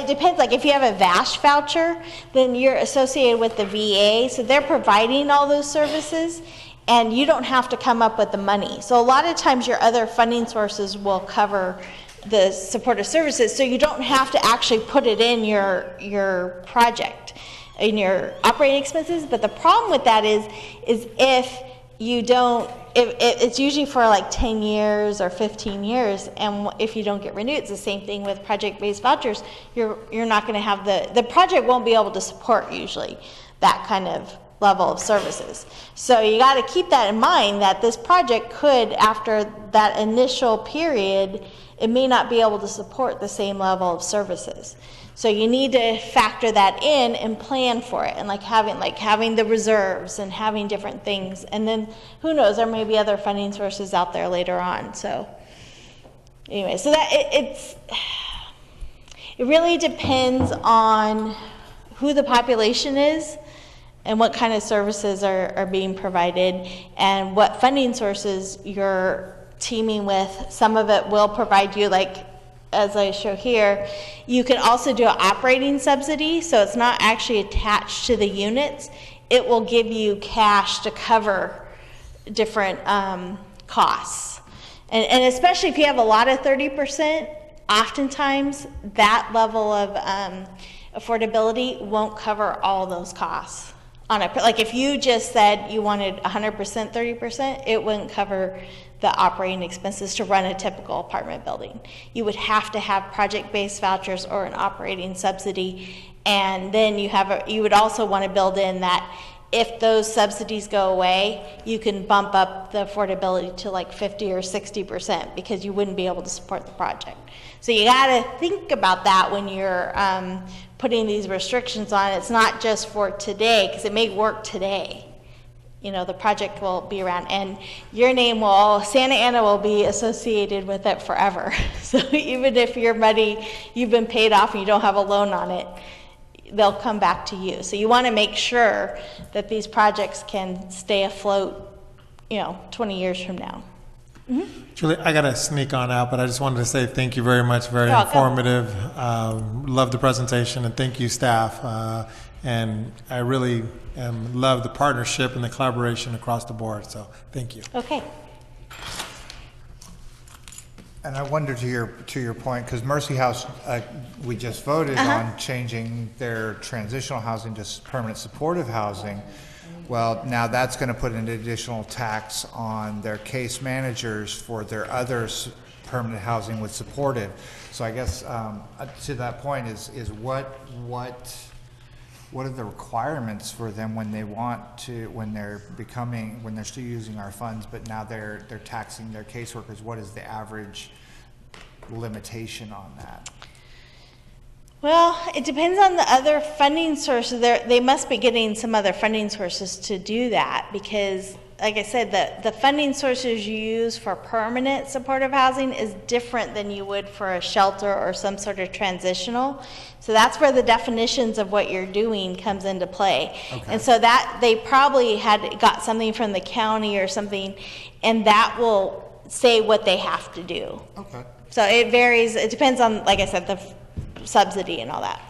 depends, like if you have a VASH voucher, then you're associated with the VA, so they're providing all those services, and you don't have to come up with the money. So a lot of times your other funding sources will cover the supportive services, so you don't have to actually put it in your project, in your operating expenses. But the problem with that is if you don't, it's usually for like 10 years or 15 years, and if you don't get renewed, it's the same thing with project-based vouchers. You're not going to have the project won't be able to support usually that kind of level of services. So you got to keep that in mind, that this project could, after that initial period, it may not be able to support the same level of services. So you need to factor that in and plan for it, and having the reserves and having different things. And then who knows, there may be other funding sources out there later on. So anyway, so that it really depends on who the population is and what kind of services are being provided and what funding sources you're teaming with. Some of it will provide you, like as I show here, you can also do an operating subsidy, so it's not actually attached to the units. It will give you cash to cover different costs. And especially if you have a lot of 30%, oftentimes that level of affordability won't cover all those costs. Like if you just said you wanted 100% 30%, it wouldn't cover the operating expenses to run a typical apartment building. You would have to have project-based vouchers or an operating subsidy, and then you would also want to build in that if those subsidies go away, you can bump up the affordability to like 50 or 60% because you wouldn't be able to support the project. So you got to think about that when you're putting these restrictions on. It's not just for today, because it may work today. You know, the project will be around, and your name Santa Ana will be associated with it forever. So even if your money, you've been paid off and you don't have a loan on it, they'll come back to you. So you want to make sure that these projects can stay afloat, 20 years from now. Mm-hmm. Julie, I got to sneak on out, but I just wanted to say thank you very much. Very You're informative. Love the presentation, and thank you, staff. And I really love the partnership and the collaboration across the board. So thank you. Okay. And I wonder to your point, because Mercy House, we just voted on changing their transitional housing to permanent supportive housing. Well, now that's going to put an additional tax on their case managers for their other permanent housing with supportive. So I guess to that point is what are the requirements for them when they're still using our funds, but now they're taxing their caseworkers? What is the average limitation on that? Well, it depends on the other funding sources. They must be getting some other funding sources to do that, because, like I said, the funding sources you use for permanent supportive housing is different than you would for a shelter or some sort of transitional. So that's where the definitions of what you're doing comes into play. Okay. And so that they probably got something from the county or something, and that will say what they have to do. Okay. So it varies. It depends on, like I said, the subsidy and all that.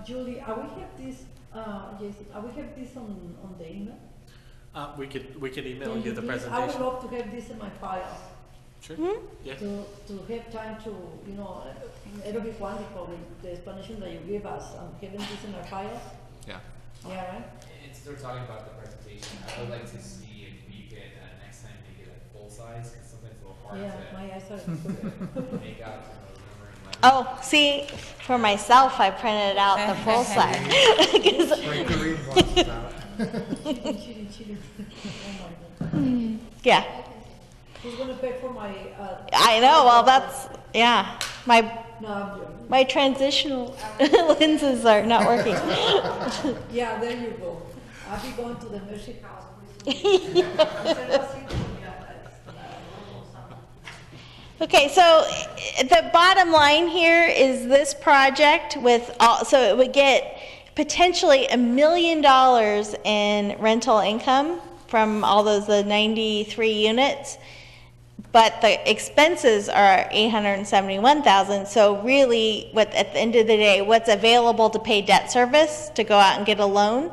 Julie, are we have this? Jason, are we have this on the email? We could email you the presentation. I would love to have this in my file. Sure. Mm-hmm. Yeah. To have time to, it'll be wonderful with the explanation that you give us. Having this in our file. Yeah. Yeah, right. Instead of talking about the presentation, I would like to see if we could next time make it a full size, because sometimes it's a little hard My eyes are to make out. Oh, see, for myself, I printed out the full size. Yeah. Who's gonna pay for my? I know. Well, that's my transitional lenses are not working. Yeah, there you go. I'll be going to the Mercy House. Okay, so the bottom line here is this project so it would get potentially $1 million in rental income from all the 93 units, but the expenses are $871,000. So really, at the end of the day, what's available to pay debt service to go out and get a loan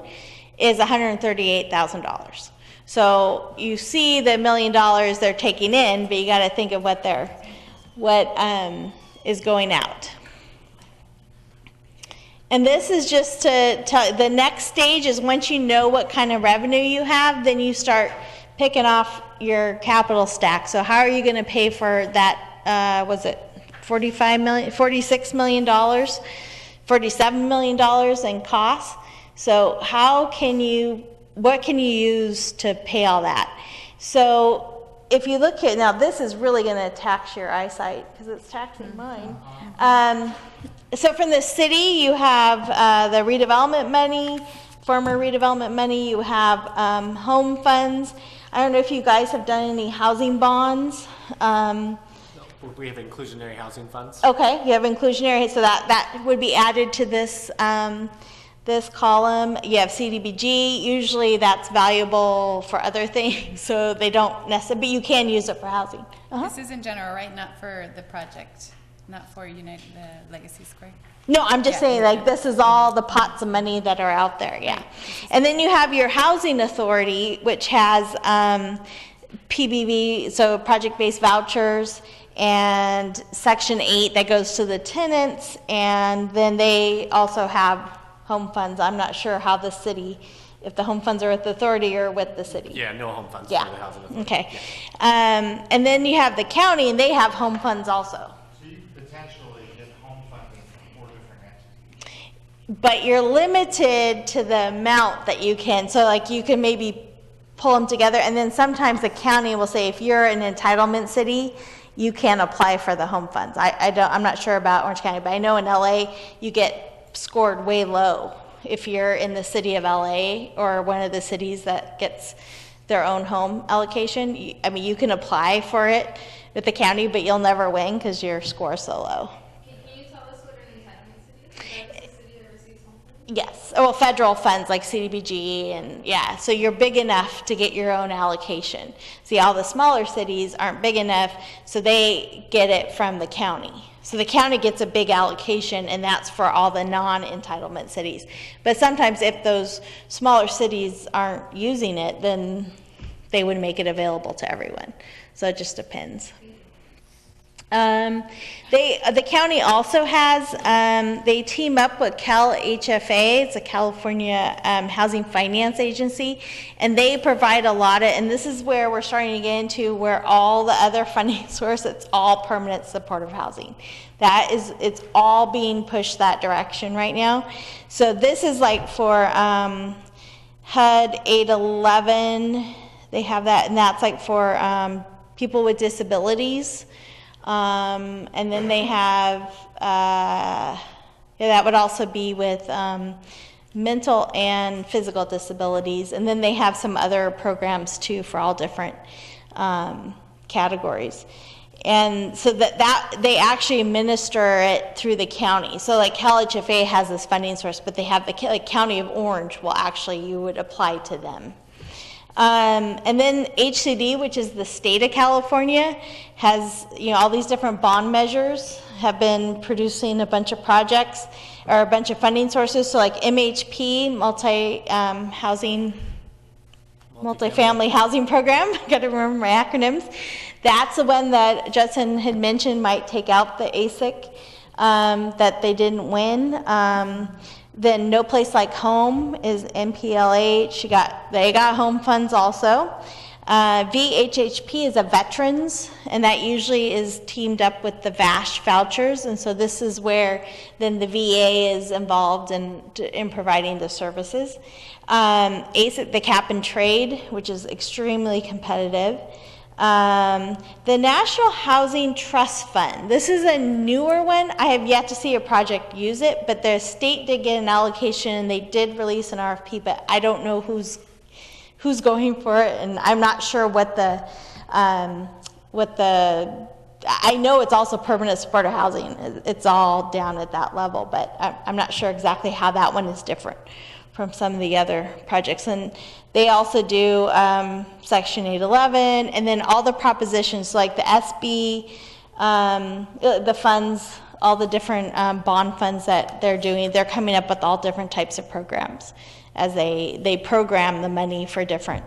is $138,000. So you see the $1 million they're taking in, but you got to think of what is going out. And this is just to tell, the next stage is once you know what kind of revenue you have, then you start picking off your capital stack. So how are you going to pay for that, was it $46 million, $47 million in costs. So what can you use to pay all that? So if you look at, now this is really going to tax your eyesight because it's taxing mine. So from the city, you have the redevelopment money, former redevelopment money, you have home funds. I don't know if you guys have done any housing bonds. We have inclusionary housing funds. Okay, you have inclusionary, so that would be added to this this column. You have CDBG. Usually that's valuable for other things, so they don't necessarily, but you can use it for housing. This is in general, right? Not for the project, not for the Legacy Square? No, I'm just saying, like, this is all the pots of money that are out there, yeah. And then you have your housing authority, which has PBV, so project-based vouchers, and Section 8 that goes to the tenants, and then they also have home funds. I'm not sure how the city, if the home funds are with the authority or with the city. Yeah, no home funds Yeah. for the housing authority. Okay. Yeah. And then you have the county, and they have home funds also. So you potentially get home funding from 4 different entities. But you're limited to the amount that you can. So like you can maybe pull them together, and then sometimes the county will say if you're an entitlement city, you can apply for the home funds. I'm not sure about Orange County, but I know in LA you get scored way low if you're in the city of LA or one of the cities that gets their own home allocation. I mean, you can apply for it with the county, but you'll never win because your score is so low. Can you tell us what an entitlement city is? That's the city that receives home funds? Yes, well, federal funds like CDBG, and yeah, so you're big enough to get your own allocation. See, all the smaller cities aren't big enough, so they get it from the county. So the county gets a big allocation, and that's for all the non-entitlement cities. But sometimes if those smaller cities aren't using it, then they would make it available to everyone. So it just depends. The county also has, they team up with CalHFA, it's a California Housing Finance Agency, and they provide a lot of, and this is where we're starting to get into where all the other funding source, it's all permanent supportive housing. It's all being pushed that direction right now. So this is like for HUD 811, they have that, and that's like for people with disabilities. And then they have, that would also be with mental and physical disabilities. And then they have some other programs too for all different categories. And so that they actually administer it through the county. So like CalHFA has this funding source, but they have the County of Orange will actually, you would apply to them. And then HCD, which is the state of California, has, all these different bond measures, have been producing a bunch of projects or a bunch of funding sources. So like MHP, multifamily housing program, got to remember my acronyms. That's the one that Judson had mentioned might take out the ASIC that they didn't win. Then No Place Like Home is MPLH. They got home funds also. VHHP is a veterans, and that usually is teamed up with the VASH vouchers, and so this is where then the VA is involved in providing the services. ASIC, the cap and trade, which is extremely competitive. The National Housing Trust Fund. This is a newer one. I have yet to see a project use it, but the state did get an allocation and they did release an RFP, but I don't know who's going for it, and I'm not sure what the I know it's also permanent supportive housing. It's all down at that level, but I'm not sure exactly how that one is different from some of the other projects. And they also do Section 811, and then all the propositions like the SB, the funds, all the different bond funds that they're doing, they're coming up with all different types of programs as they program the money for different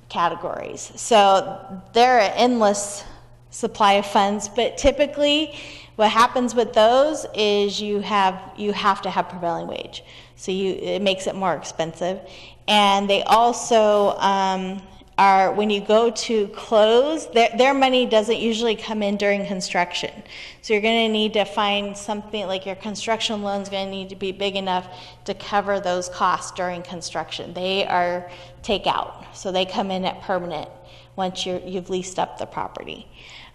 categories. So they're an endless supply of funds, but typically what happens with those is you have to have prevailing wage. So it makes it more expensive. And they also are when you go to close, their money doesn't usually come in during construction. So you're going to need to find something like your construction loan's going to need to be big enough to cover those costs during construction. They are takeout, so they come in at permanent once you've leased up the property.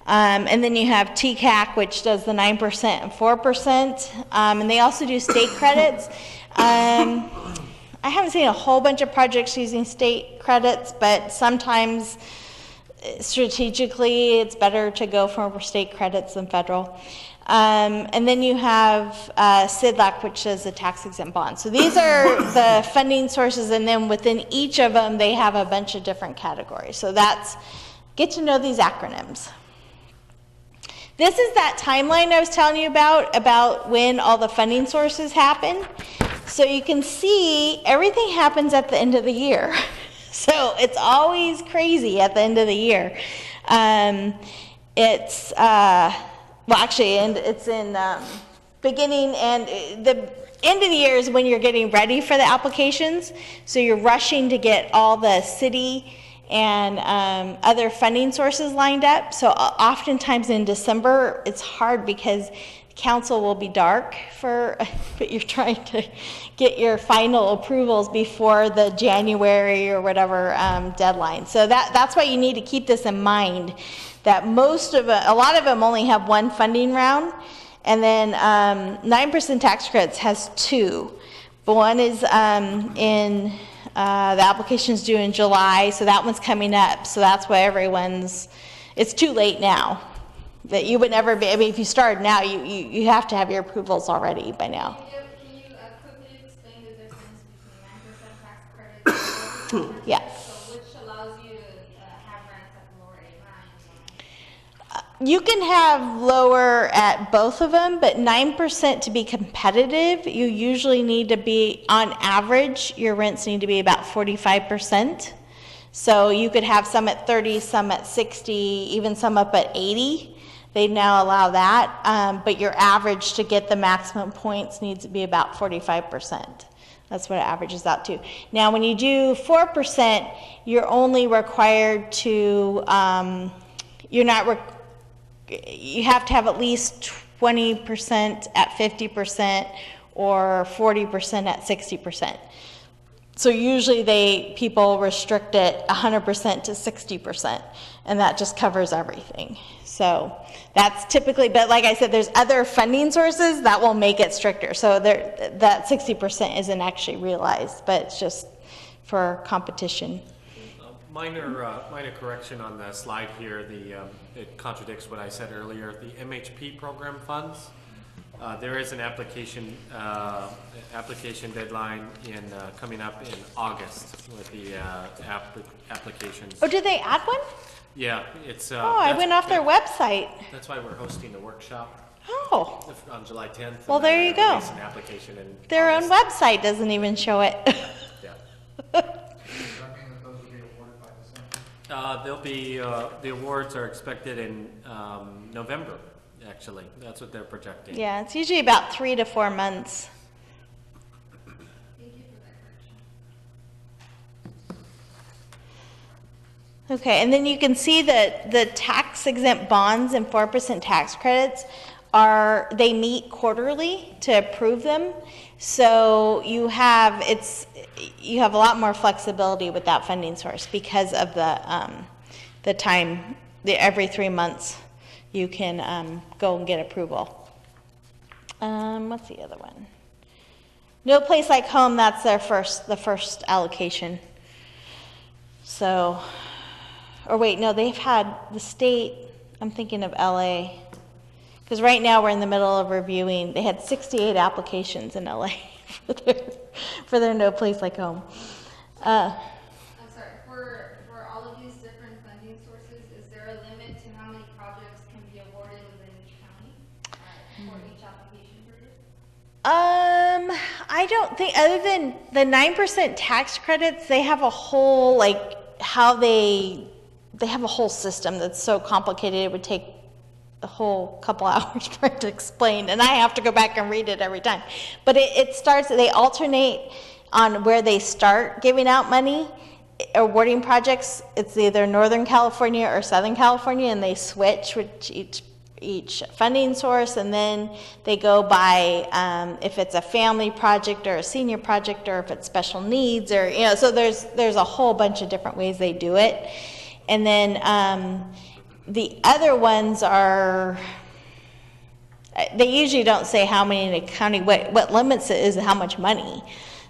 And then you have TCAC, which does the 9% and 4%, and they also do state credits. I haven't seen a whole bunch of projects using state credits, but sometimes strategically it's better to go for state credits than federal. And then you have SIDLAC, which is a tax exempt bond. So these are the funding sources, and then within each of them they have a bunch of different categories. So that's, get to know these acronyms. This is that timeline I was telling you about when all the funding sources happen. So you can see everything happens at the end of the year. So it's always crazy at the end of the year. It's, well actually, and it's in beginning, and the end of the year is when you're getting ready for the applications. So you're rushing to get all the city and other funding sources lined up. So oftentimes in December, it's hard because council will be dark but you're trying to get your final approvals before the January or whatever deadline. So that's why you need to keep this in mind, that a lot of them only have one funding round, and then 9% tax credits has two. But one is in the application's due in July, so that one's coming up. So that's why it's too late now. That you would never be, I mean, if you started now, you have to have your approvals already by now. Can you quickly explain the difference between 9% tax credits? Yes. So which allows you to have rents at the lower rate line? You can have lower at both of them, but 9% to be competitive, you usually need to be, on average, your rents need to be about 45%. So you could have some at 30, some at 60, even some up at 80. They now allow that, but your average to get the maximum points needs to be about 45%. That's what it averages out to. Now, when you do 4%, you're only required to, you have to have at least 20% at 50% or 40% at 60%. So usually people restrict it 100% to 60%, and that just covers everything. So that's typically, but like I said, there's other funding sources that will make it stricter. So that 60% isn't actually realized, but it's just for competition. Minor correction on the slide here. It contradicts what I said earlier. The MHP program funds. There is an application deadline coming up in August with the applications. Oh, did they add one? Yeah, it's. I went off their website. That's why we're hosting the workshop. Oh. On July 10th. Well, there you go. An application in their August. own website doesn't even show it. Yeah. They'll be. The awards are expected in November. Actually, that's what they're projecting. Yeah, it's usually about 3 to 4 months. Thank you for that correction. Okay, and then you can see that the tax exempt bonds and 4% tax credits they meet quarterly to approve them. So you have a lot more flexibility with that funding source because of the time, every 3 months you can go and get approval. What's the other one? No Place Like Home, that's the first allocation. So, or wait, no, they've had the state, I'm thinking of LA, because right now we're in the middle of reviewing, they had 68 applications in LA for their No Place Like Home. I'm sorry, for all of these different funding sources, is there a limit to how many projects can be awarded within each county for each application period? I don't think, other than the 9% tax credits, they have a whole, like, how they have a whole system that's so complicated it would take a whole couple hours for it to explain, and I have to go back and read it every time. But it starts, they alternate on where they start giving out money, awarding projects, it's either Northern California or Southern California, and they switch with each funding source, and then they go by if it's a family project or a senior project, or if it's special needs, or so there's a whole bunch of different ways they do it. And then the other ones are, they usually don't say how many in a county, what limits it is how much money.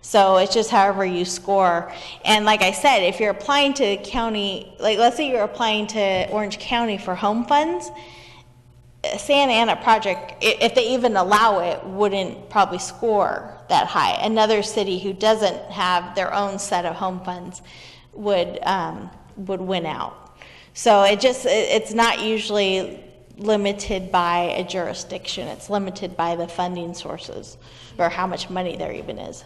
So it's just however you score. And like I said, if you're applying to county, like let's say you're applying to Orange County for home funds, Santa Ana project, if they even allow it, wouldn't probably score that high. Another city who doesn't have their own set of home funds would win out. So it's not usually limited by a jurisdiction. It's limited by the funding sources or how much money there even is.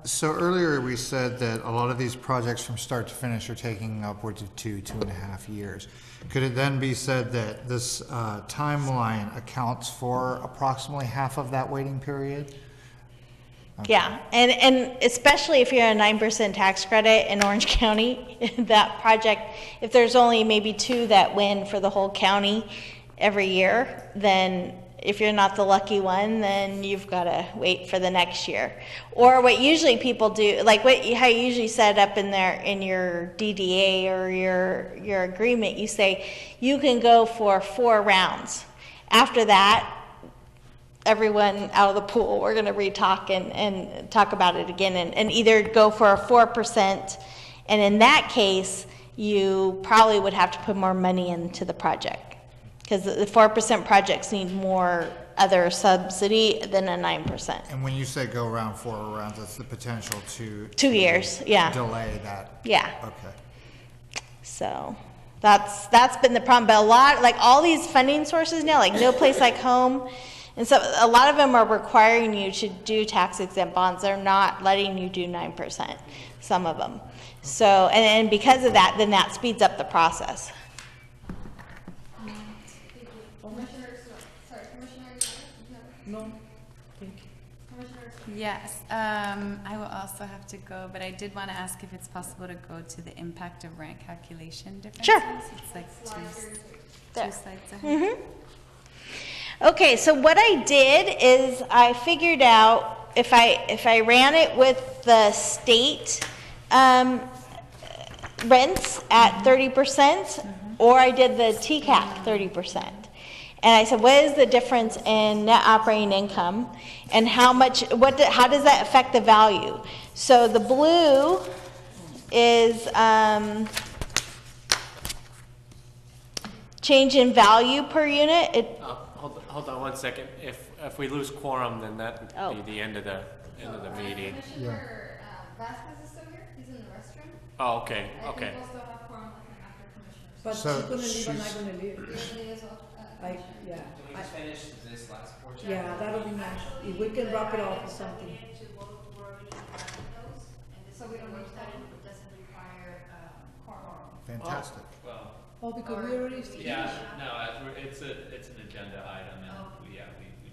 So earlier we said that a lot of these projects from start to finish are taking upwards of 2.5 years. Could it then be said that this timeline accounts for approximately half of that waiting period? Okay. Yeah, and especially if you're a 9% tax credit in Orange County, that project, if there's only maybe 2 that win for the whole county every year, then if you're not the lucky one, then you've got to wait for the next year. Or what usually people do, like how you usually set up in your DDA or your agreement, you say you can go for 4 rounds. After that, everyone out of the pool, we're going to re-talk and talk about it again, and either go for a 4%, and in that case, you probably would have to put more money into the project. Because the 4% projects need more other subsidy than a 9%. And when you say go around 4 rounds, that's the potential to 2 years, yeah. delay that. Yeah. Okay. So that's been the problem. But a lot, like all these funding sources now, like No Place Like Home, and so a lot of them are requiring you to do tax exempt bonds. They're not letting you do 9%, some of them. So, and because of that, then that speeds up the process. No, thank you. Yes, I will also have to go, but I did want to ask if it's possible to go to the impact of rent calculation differences. Sure. It's like There. two slides ahead. Okay, so what I did is I figured out if I ran it with the state rents at 30%, or I did the TCAP 30%. And I said, what is the difference in net operating income, and how does that affect the value? So the blue is change in value per unit. Hold on 1 second. If we lose quorum, then that would be the end of the meeting. Commissioner Vasquez is still here. He's in the restroom. Oh, okay, I okay. think we'll still have quorum with him after commissioners. But So she's gonna leave and she's- I'm gonna leave. Usually as well. Yeah. Can we just finish this last portion? Yeah, that'll be nice. If we can wrap it off or something. So we don't need that. It doesn't require quorum. Fantastic. Well, Oh, because we already. yeah, no, it's an agenda item, and we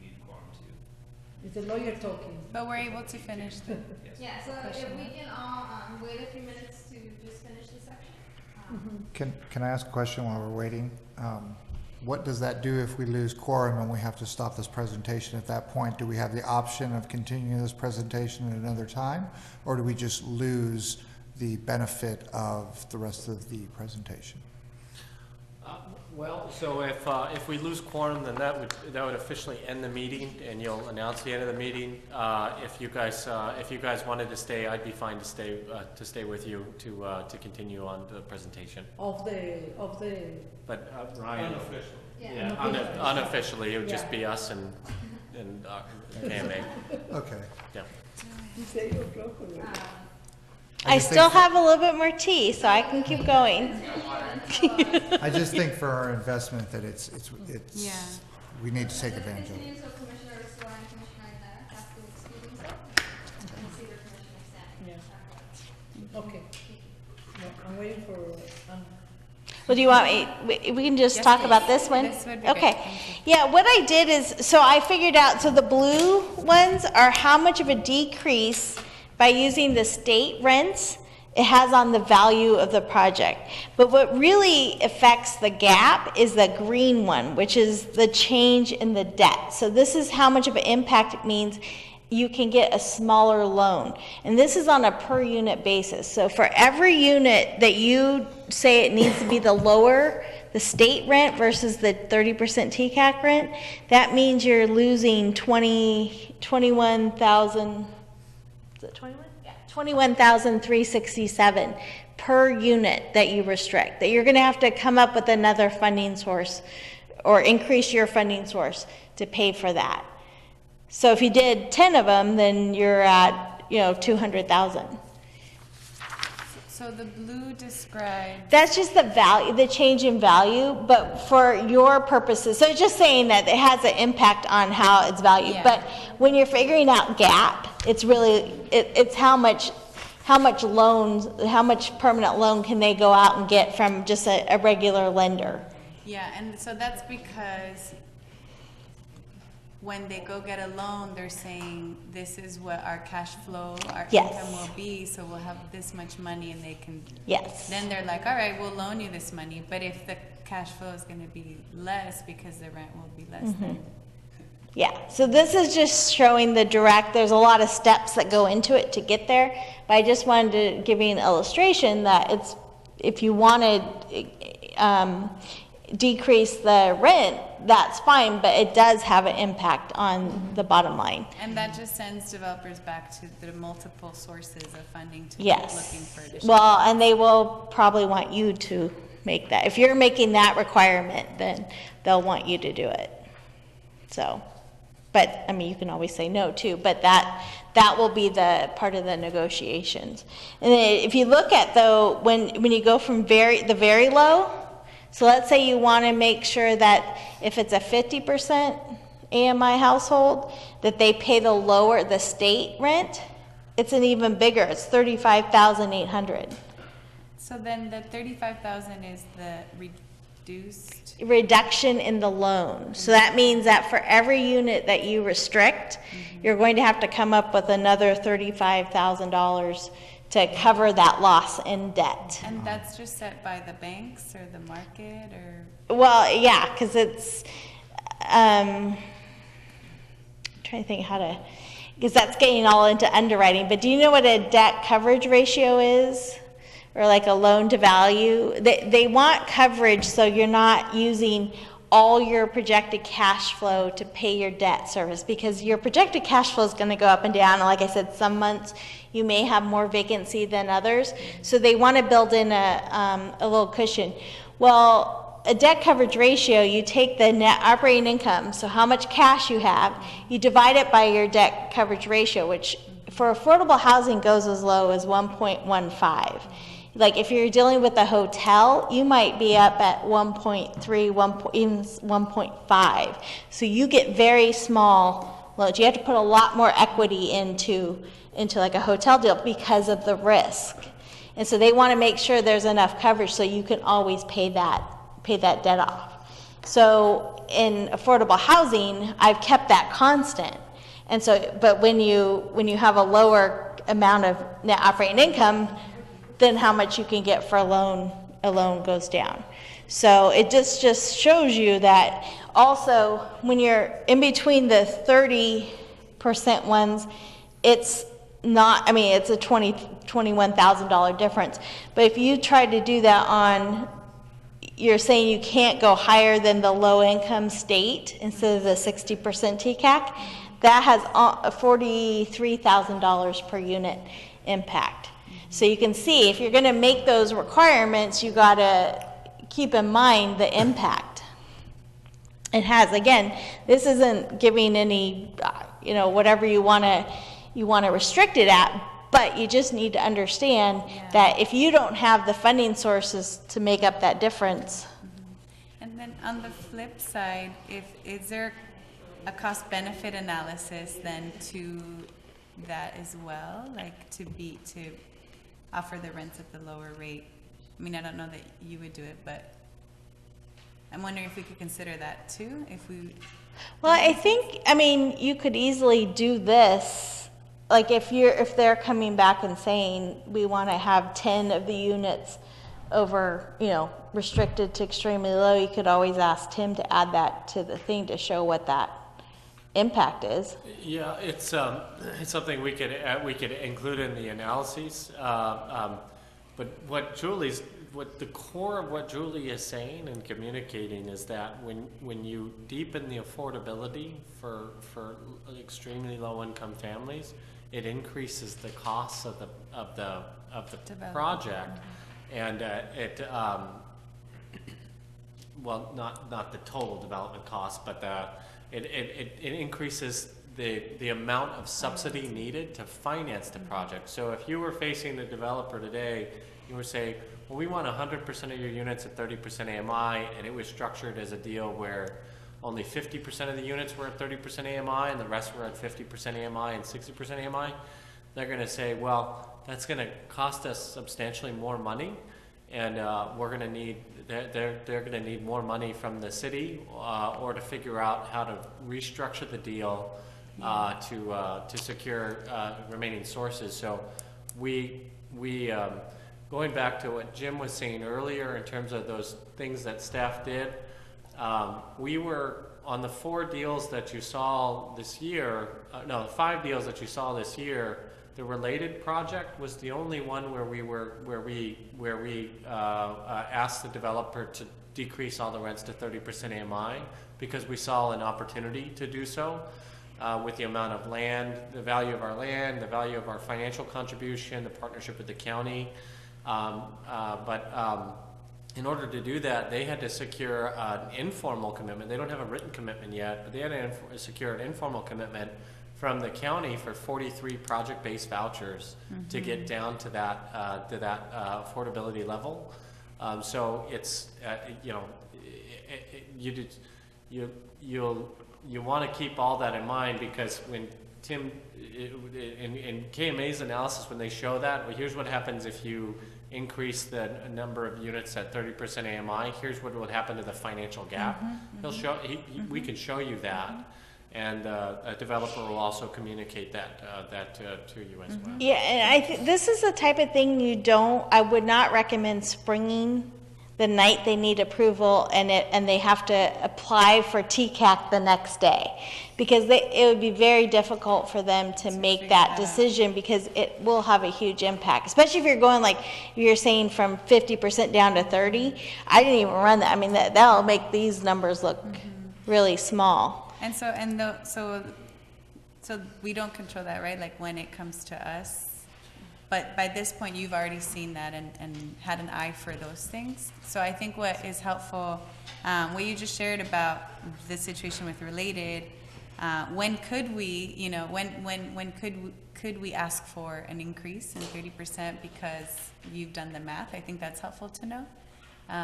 need quorum too. It's the lawyer talking. But we're able to finish the, Yeah, so if we can all wait a few minutes to just finish the section. Can I ask a question while we're waiting? What does that do if we lose quorum and we have to stop this presentation at that point? Do we have the option of continuing this presentation at another time? Or do we just lose the benefit of the rest of the presentation? Well, so if we lose quorum, then that would officially end the meeting, and you'll announce the end of the meeting. If you guys wanted to stay, I'd be fine to stay with you to continue on the presentation. Of the. But Ryan, Unofficial. Yeah. unofficially, it would just be us and KMA. Okay. Yeah. I still have a little bit more tea, so I can keep going. I just think for our investment that it's yeah. we need to take advantage of it. Continue, so Commissioner Swan and Commissioner Aguilera have to excuse themselves. And see the Commissioner standing. Yeah. Okay. No, I'm waiting for, Well, do you want me, we can just Yes, talk please. about this one? This would be great. Okay. Thank Yeah, what I did is, so I figured out, so the blue ones are how much of a decrease By using the state rents, it has on the value of the project. But what really affects the gap is the green one, which is the change in the debt. So this is how much of an impact it means you can get a smaller loan. And this is on a per unit basis. So for every unit that you say it needs to be the lower, the state rent versus the 30% TCAC rent, that means you're losing 21,000, is it 21? Yeah, 21,367 per unit that you restrict, that you're gonna have to come up with another funding source or increase your funding source to pay for that. So if you did 10 of them, then you're at, 200,000. So the blue describes, That's just the value, the change in value, but for your purposes, so it's just saying that it has an impact on how it's valued. Yeah. But when you're figuring out gap, it's really, it's how much loans, how much permanent loan can they go out and get from just a regular lender? yeah, and so that's because when they go get a loan, they're saying, this is what our cash flow, our Yes. income will be, so we'll have this much money, and they can, Yes. then they're like, all right, we'll loan you this money, but if the cash flow is gonna be less because the rent will be less, then, Yeah, so this is just showing the direct, there's a lot of steps that go into it to get there, but I just wanted to give you an illustration that it's, if you wanted, decrease the rent, that's fine, but it does have an impact on the bottom line. and that just sends developers back to the multiple sources of funding to keep Yes. looking for additional. Well, and they will probably want you to make that. If you're making that requirement, then they'll want you to do it. So, but, I mean, you can always say no too, but that will be the part of the negotiations. And then if you look at though, when you go from the very low, so let's say you want to make sure that if it's a 50% AMI household, that they pay the state rent, it's an even bigger, it's 35,800. So then the 35,000 is the reduced, Reduction in the loan. So that means that for every unit that you restrict, you're going to have to come up with another $35,000 to cover that loss in debt. and that's just set by the banks or the market, or? Well, yeah, because it's, I'm trying to think how to, because that's getting all into underwriting, but do you know what a debt coverage ratio is? Or like a loan to value? They want coverage so you're not using all your projected cash flow to pay your debt service, because your projected cash flow is going to go up and down. And like I said, some months you may have more vacancy than others. So they want to build in a little cushion. Well, a debt coverage ratio, you take the net operating income, so how much cash you have, you divide it by your debt coverage ratio, which for affordable housing goes as low as 1.15. Like if you're dealing with a hotel, you might be up at 1.3, even 1.5. So you get very small loans. You have to put a lot more equity into like a hotel deal because of the risk. And so they want to make sure there's enough coverage so you can always pay that debt off. So in affordable housing, I've kept that constant. And so, but when you have a lower amount of net operating income, then how much you can get for a loan goes down. So it just shows you that also when you're in between the 30% ones, it's not, I mean, it's a $21,000 difference. But if you try to do that on, you're saying you can't go higher than the low income state instead of the 60% TCAC, that has a $43,000 per unit impact. So you can see if you're going to make those requirements, you got to keep in mind the impact it has. Again, this isn't giving any, whatever you want to restrict it at, but you just need to understand that if you don't have the funding sources to make up that difference. And then on the flip side, is there a cost benefit analysis then to that as well, like to offer the rents at the lower rate? I mean, I don't know that you would do it, but I'm wondering if we could consider that too, if we. Well, I think, you could easily do this like if they're coming back and saying, we want to have 10 of the units over, restricted to extremely low, you could always ask Tim to add that to the thing to show what that impact is. Yeah, it's something we could include in the analyses. But what the core of what Julie is saying and communicating is that when you deepen the affordability for extremely low income families, it increases the costs of the project, and well, not the total development cost, but it increases the amount of subsidy needed to finance the project. So if you were facing the developer today, you would say, well, we want 100% of your units at 30% AMI, and it was structured as a deal where only 50% of the units were at 30% AMI and the rest were at 50% AMI and 60% AMI. They're going to say, well, that's going to cost us substantially more money, and we're going to need they're going to need more money from the city or to figure out how to restructure the deal to secure remaining sources. So we going back to what Jim was saying earlier in terms of those things that staff did, we were on the 4 deals that you saw this year, no, 5 deals that you saw this year. The related project was the only one where we asked the developer to decrease all the rents to 30% AMI because we saw an opportunity to do so with the amount of land, the value of our land, the value of our financial contribution, the partnership with the county. In order to do that, they had to secure an informal commitment. They don't have a written commitment yet, but they had to secure an informal commitment from the county for 43 project-based vouchers to get down to that affordability level. So it's you want to keep all that in mind, because when Tim in KMA's analysis, when they show that, well, here's what happens if you increase the number of units at 30% AMI. Here's what would happen to the financial gap. He'll show. We can show you that. And a developer will also communicate that to you as well. Yeah, and I think this is the type of thing I would not recommend springing the night they need approval and they have to apply for TCAC the next day, because it would be very difficult for them to make that decision, because it will have a huge impact, especially if you're going, like you're saying, from 50% down to 30. I didn't even run that. I mean, that'll make these numbers look really small. And so we don't control that, right? Like when it comes to us. But by this point, you've already seen that and had an eye for those things. So I think what is helpful, what you just shared about the situation with Related, when could we, when could we ask for an increase in 30% because you've done the math? I think that's helpful to know,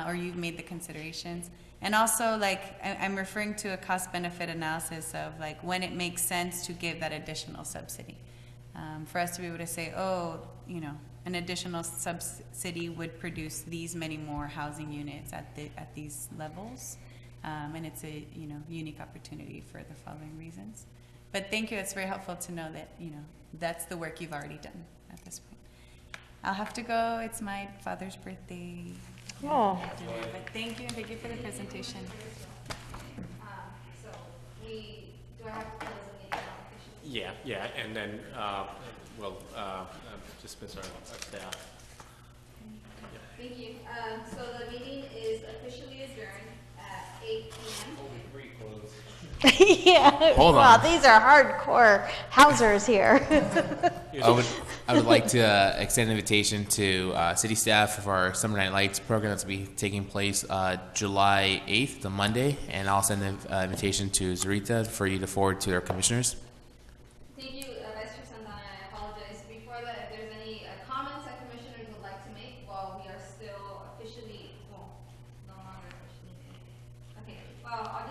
or you've made the considerations. And also, like, I'm referring to a cost-benefit analysis of, like, when it makes sense to give that additional subsidy. For us to be able to say, an additional subsidy would produce these many more housing units at these levels. And it's a, unique opportunity for the following reasons. But thank you, it's very helpful to know that, that's the work you've already done at this point. I'll have to go, it's my father's birthday. Oh. But thank you for the presentation. So do I have to close the meeting now? Yeah, and then we'll dismiss our staff. Thank you. So the meeting is officially adjourned at 8 p.m. Yeah. Hold wow, on. these are hardcore housers here. I would like to extend an invitation to city staff for our Summer Night Lights program that's going to be taking place July 8th, the Monday, and I'll send an invitation to Zarita for you to forward to our commissioners. Thank you, Vice Chair Santana. I apologize. Before that, if there's any comments that commissioners would like to make while we are still officially, no longer officially. Okay, well,